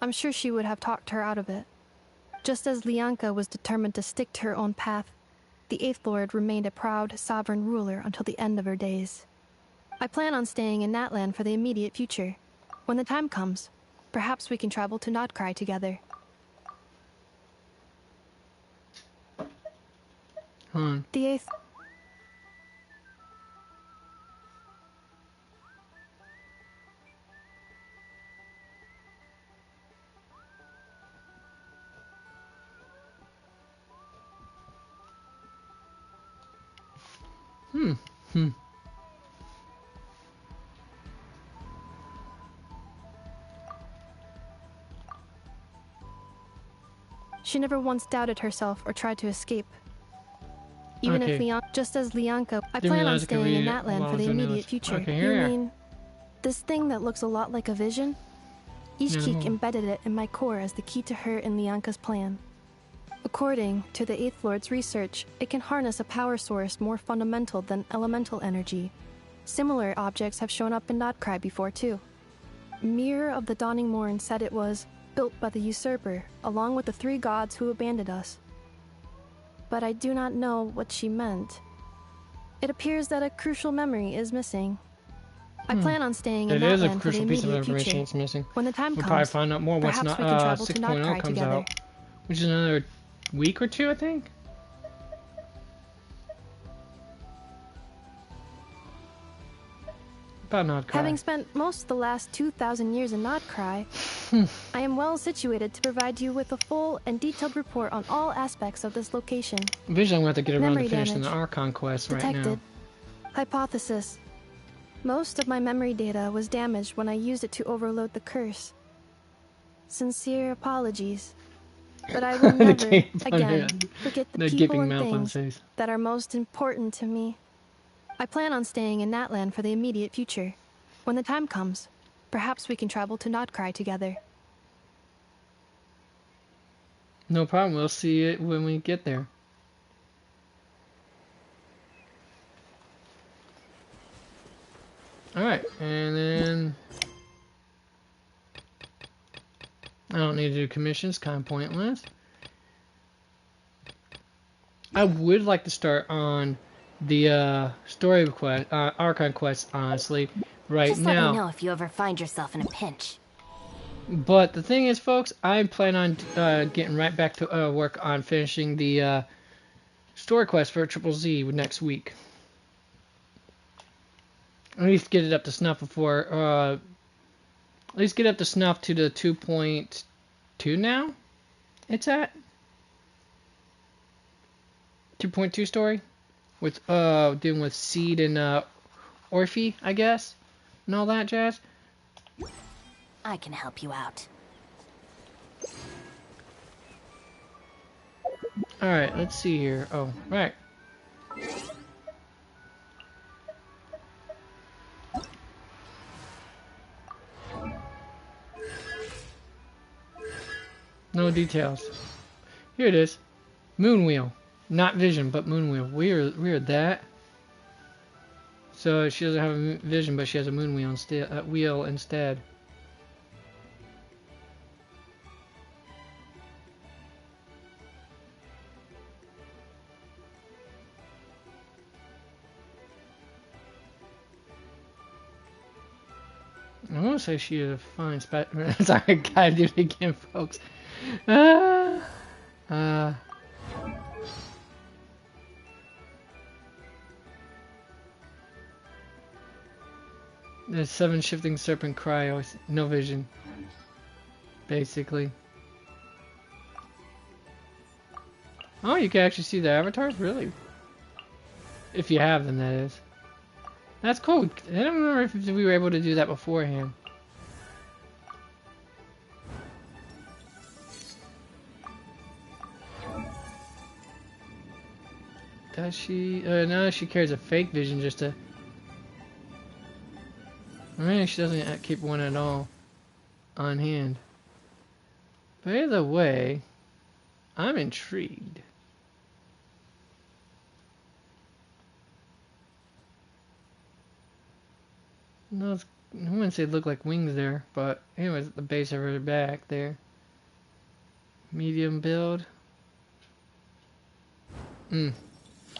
I'm sure she would have talked her out of it. Just as Lianka was determined to stick to her own path, the Eighth Lord remained a proud, sovereign ruler until the end of her days. I plan on staying in Natlan for the immediate future. When the time comes, perhaps we can travel to Nodcry together. The Eighth... She never once doubted herself or tried to escape. Even if just as Lianka, I plan on staying in Natlan for the immediate future. You mean this thing that looks a lot like a vision? Ishkik embedded it in my core as the key to her and Lianka's plan. According to the Eighth Lord's research, it can harness a power source more fundamental than elemental energy. Similar objects have shown up in Nodcry before too. Mir of the Dawning Morn said it was built by the usurper, along with the 3 gods who abandoned us. But I do not know what she meant. It appears that a crucial memory is missing. I plan on staying in Natlan for the immediate future. It's missing. When the time we'll comes, probably find out more once perhaps we can travel to 6.0 Nodcry comes together. out, which is another week or 2, I think. About Nodcry. Having spent most of the last 2,000 years in Nodcry, I am well situated to provide you with a full and detailed report on all aspects of this location. Eventually I'm going to have to get around Memory to finishing damage. the Archon quest right now. Detected. Hypothesis. Most of my memory data was damaged when I used it to overload the curse. Sincere apologies. But I will never, again, forget the people and things that are most important to me. I plan on staying in Natlan for the immediate future. When the time comes, perhaps we can travel to Nodcry together. No problem, we'll see it when we get there. Alright, and then... I don't need to do commissions, kind of pointless. I would like to start on the story quest, Archon quest, honestly, right Just now. let me know if you ever find yourself in a pinch. But the thing is, folks, I plan on getting right back to work on finishing the story quest for Triple Z next week. At least get it up to snuff before, at least get up to snuff to the 2.2 now? It's at 2.2 story? With, dealing with Seed and, Orphe, I guess? And all that jazz? I can help you out. Alright, let's see here. Oh, right. No details. Here it is. Moon wheel. Not vision, but moon wheel. Weird that. So she doesn't have a vision, but she has a moon wheel instead. I want to say she is a fine Sorry, I gotta do it again, folks. The 7 shifting serpent cryo, no vision. Basically. Oh, you can actually see the avatars? Really? If you have them, that is. That's cool. I don't remember if we were able to do that beforehand. Does she? No, she carries a fake vision just to... I mean, she doesn't keep one at all on hand. But either way, I'm intrigued. No, I wouldn't say it looked like wings there, but anyways, at the base of her back there. Medium build.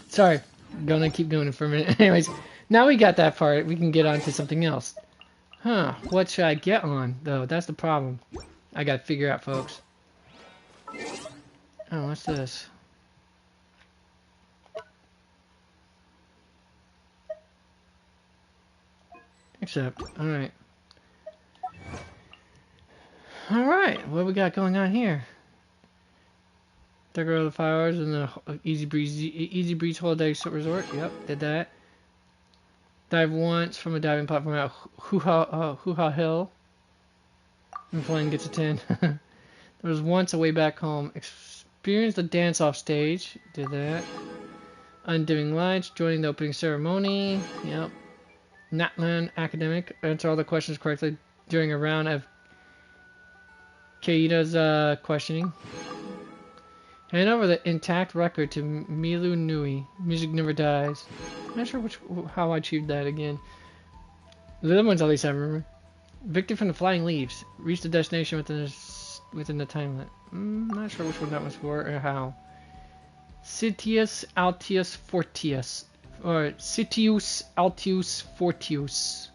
Sorry, gonna keep going for a minute. Anyways, now we got that part, we can get on to something else. Huh, what should I get on, though? That's the problem. I gotta figure out, folks. Oh, what's this? Except, alright. Alright, what we got going on here? Decorate the 5 hours in the Easy Breeze Holiday Resort. Yep, did that. Dive once from a diving platform at Hoo-Ha Hill. And playing gets a 10. There was once a way back home. Experience the dance-off stage. Did that. Undimming lights. Joining the opening ceremony. Yep. Natlan Academic. Answer all the questions correctly during a round of Kaida's questioning. Hand over the intact record to Milu Nui. Music never dies. I'm not sure how I achieved that again. The other ones at least I remember. Victory from the Flying Leaves. Reach the destination within the time limit. Not sure which one that was for or how. Citius Altius Fortius. Or Citius Altius Fortius.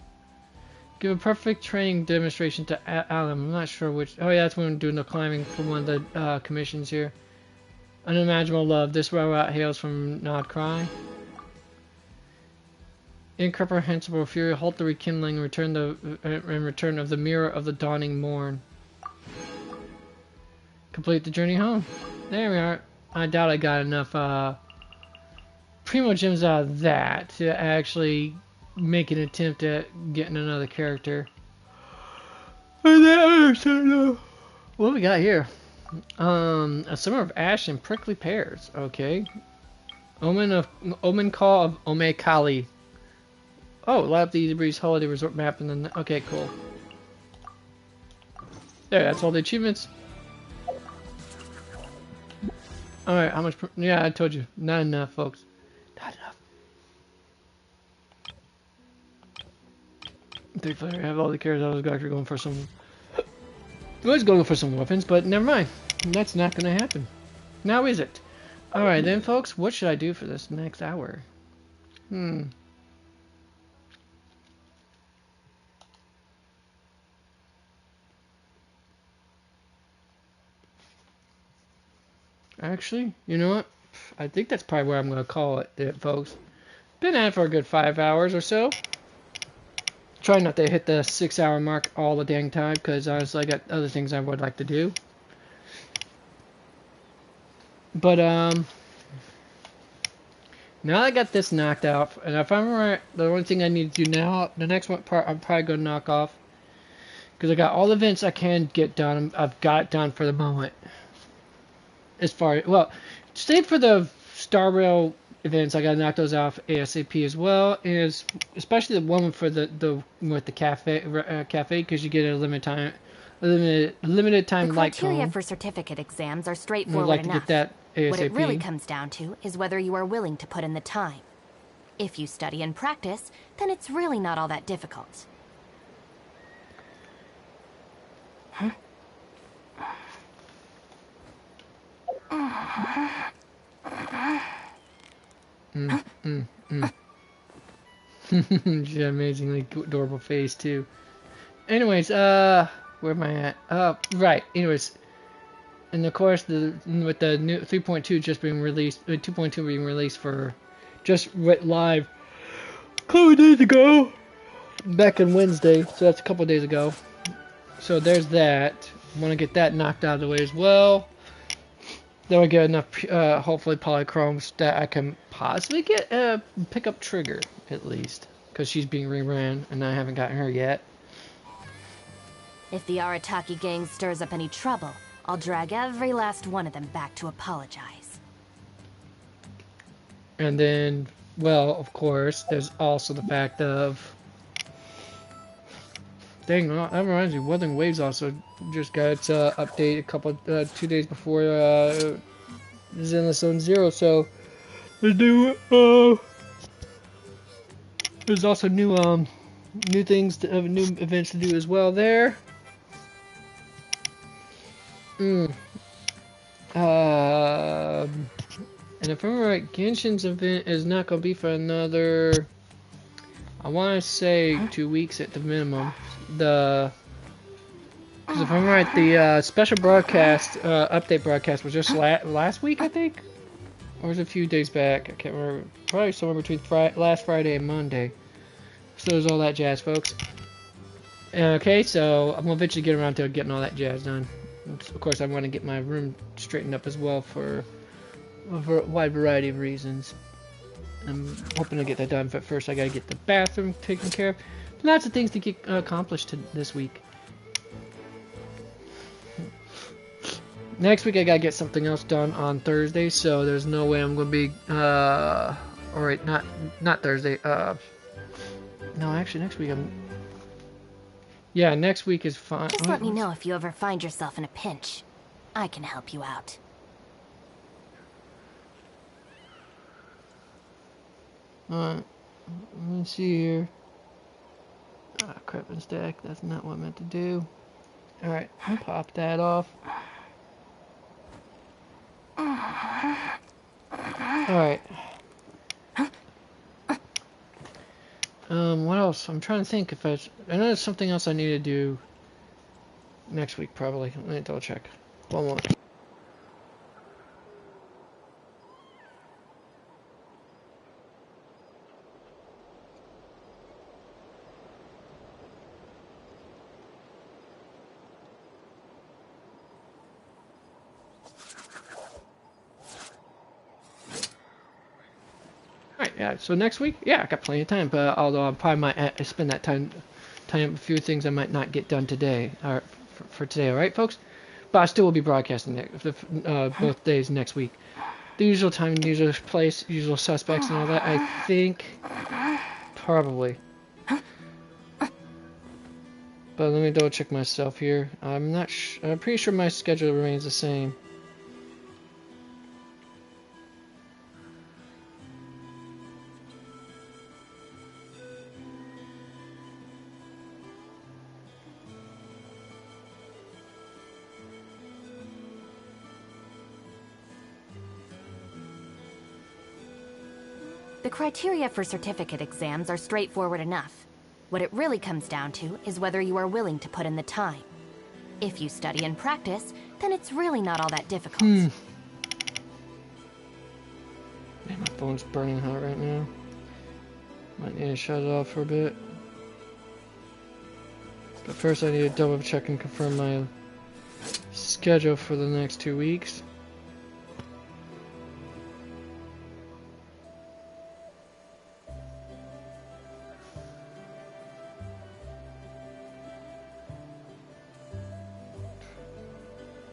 Give a perfect training demonstration to Alum. I'm not sure which. Oh yeah, that's when I'm doing the climbing for one of the commissions here. Unimaginable love. This robot hails from Nodcry. incomprehensible fury, halt the rekindling, return of the mirror of the dawning morn. Complete the journey home. There we are. I doubt I got enough primo gems out of that to actually make an attempt at getting another character. What do we got here? A summer of ash and prickly pears. Okay. Omen call of Ome Kali. Oh, light up the Easy Breeze Holiday Resort map and then okay, cool. There, that's all the achievements. Alright, how much? Yeah, I told you. Not enough, folks. Not enough. Thankfully, I have all the characters. I was actually going for some. I was going for some weapons, but never mind. That's not going to happen. Now is it? Alright then, folks. What should I do for this next hour? Actually, you know what? I think that's probably where I'm going to call it, folks. Been at it for a good 5 hours or so. Try not to hit the 6 hour mark all the dang time, because honestly I got other things I would like to do. But, now that I got this knocked out, and if I'm right, the only thing I need to do now, the next one part I'm probably going to knock off, because I got all the events I can get done. I've got it done for the moment. As far as, well, save for the Star Rail events, I gotta knock those off ASAP as well, and especially the one for the with the cafe, because you get a limited time The light criteria cone. for certificate exams are I'd straightforward like to enough. get that ASAP. What it really comes down to is whether you are willing to put in the time. If you study and practice, then it's really not all that difficult. She had an amazingly adorable face too. Anyways, where am I at? Right. Anyways, and of course, with the new 3.2 just being released, 2.2 being released for just went live a couple days ago, back on Wednesday. So that's a couple days ago. So there's that. I want to get that knocked out of the way as well. Then I get enough, hopefully, polychromes that I can possibly get pick up Trigger at least, because she's being reran and I haven't gotten her yet. If the Arataki gang stirs up any trouble, I'll drag every last one of them back to apologize. And then, well, of course, there's also the fact of... Dang, that reminds me, Wuthering Waves also just got its update a couple, 2 days before Zenless Zone Zero, so there's new, there's also new things, new events to do as well there. And if I'm right, Genshin's event is not going to be for another, I want to say 2 weeks at the minimum. Because if I'm right, the special broadcast, update broadcast was just last week, I think? Or was it a few days back? I can't remember. Probably somewhere between last Friday and Monday. So there's all that jazz, folks. Okay, so I'm going to eventually get around to getting all that jazz done. Of course, I want to get my room straightened up as well for a wide variety of reasons. I'm hoping to get that done, but first I gotta get the bathroom taken care of. Lots of things to get accomplished this week. Next week I gotta get something else done on Thursday, so there's no way I'm gonna be alright, not Thursday, no, actually next week next week is fine. Just let me know if you ever find yourself in a pinch. I can help you out. Alright, let me see here. Crap and stack, that's not what I meant to do. Alright, pop that off. Alright. What else? I'm trying to think if I know there's something else I need to do next week probably. Let me double check. One moment. Yeah, so next week, yeah, I got plenty of time, but although I probably might spend that time tying up a few things I might not get done today, or for today, alright, folks? But I still will be broadcasting both days next week. The usual time, the usual place, usual suspects and all that, I think, probably. But let me double check myself here. I'm pretty sure my schedule remains the same. The criteria for certificate exams are straightforward enough. What it really comes down to is whether you are willing to put in the time. If you study and practice, then it's really not all that difficult. Man, my phone's burning hot right now. Might need to shut it off for a bit. But first I need to double check and confirm my schedule for the next 2 weeks.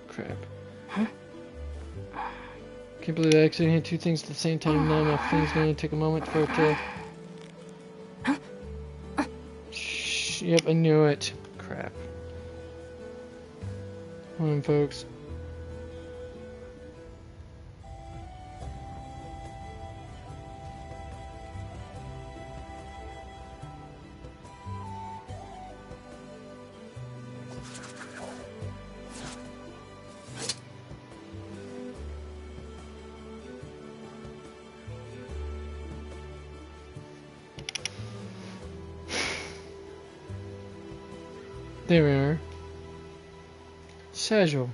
Crap. Can't believe I accidentally hit two things at the same time. Now my thing's gonna take a moment for it to... Shh, yep, I knew it. Crap. Hold on, folks. There we are. Schedule.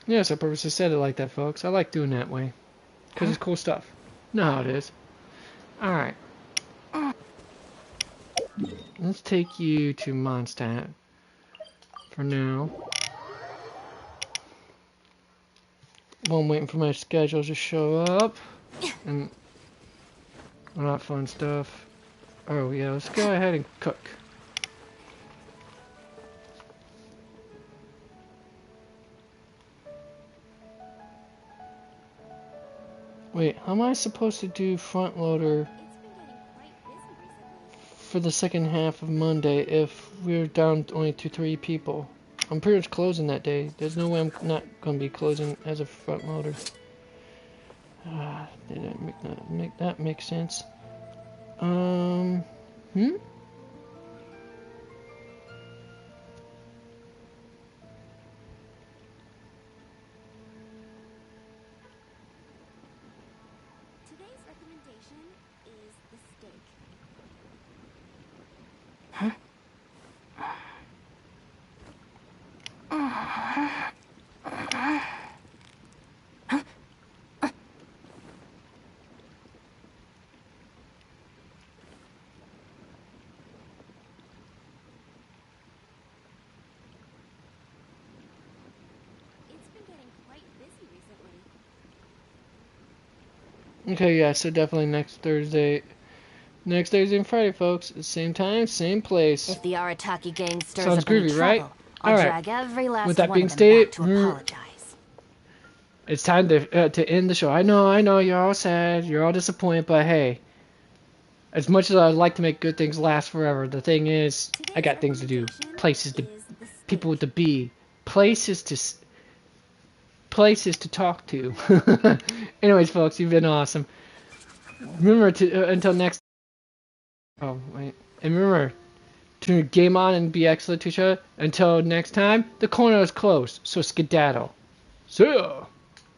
Yes, I purposely said it like that, folks. I like doing that way. Because it's cool stuff. Know how it is. Alright. Let's take you to Mondstadt. For now. While I'm waiting for my schedule to show up. And all that fun stuff. Oh yeah, let's go ahead and cook. Wait, how am I supposed to do front loader for the second half of Monday if we're down to only 2-3 people? I'm pretty much closing that day. There's no way I'm not going to be closing as a front loader. Did that make that make sense? Hmm? Today's recommendation is the steak. Huh? Okay, yeah, so definitely next Thursday. Next Thursday and Friday, folks. Same time, same place. If the Arataki gang stirs Sounds up any groovy, trouble, right? I'll Alright. drag every last With that one being of them stated, back to apologize. it's time to end the show. I know, you're all sad, you're all disappointed, but hey, as much as I'd like to make good things last forever, the thing is, I got things to do, places to, people to be, places to talk to. Anyways, folks, you've been awesome. Remember to until next. Oh wait, and remember to game on and be excellent to each other. Until next time, the corner is closed, so skedaddle. See ya.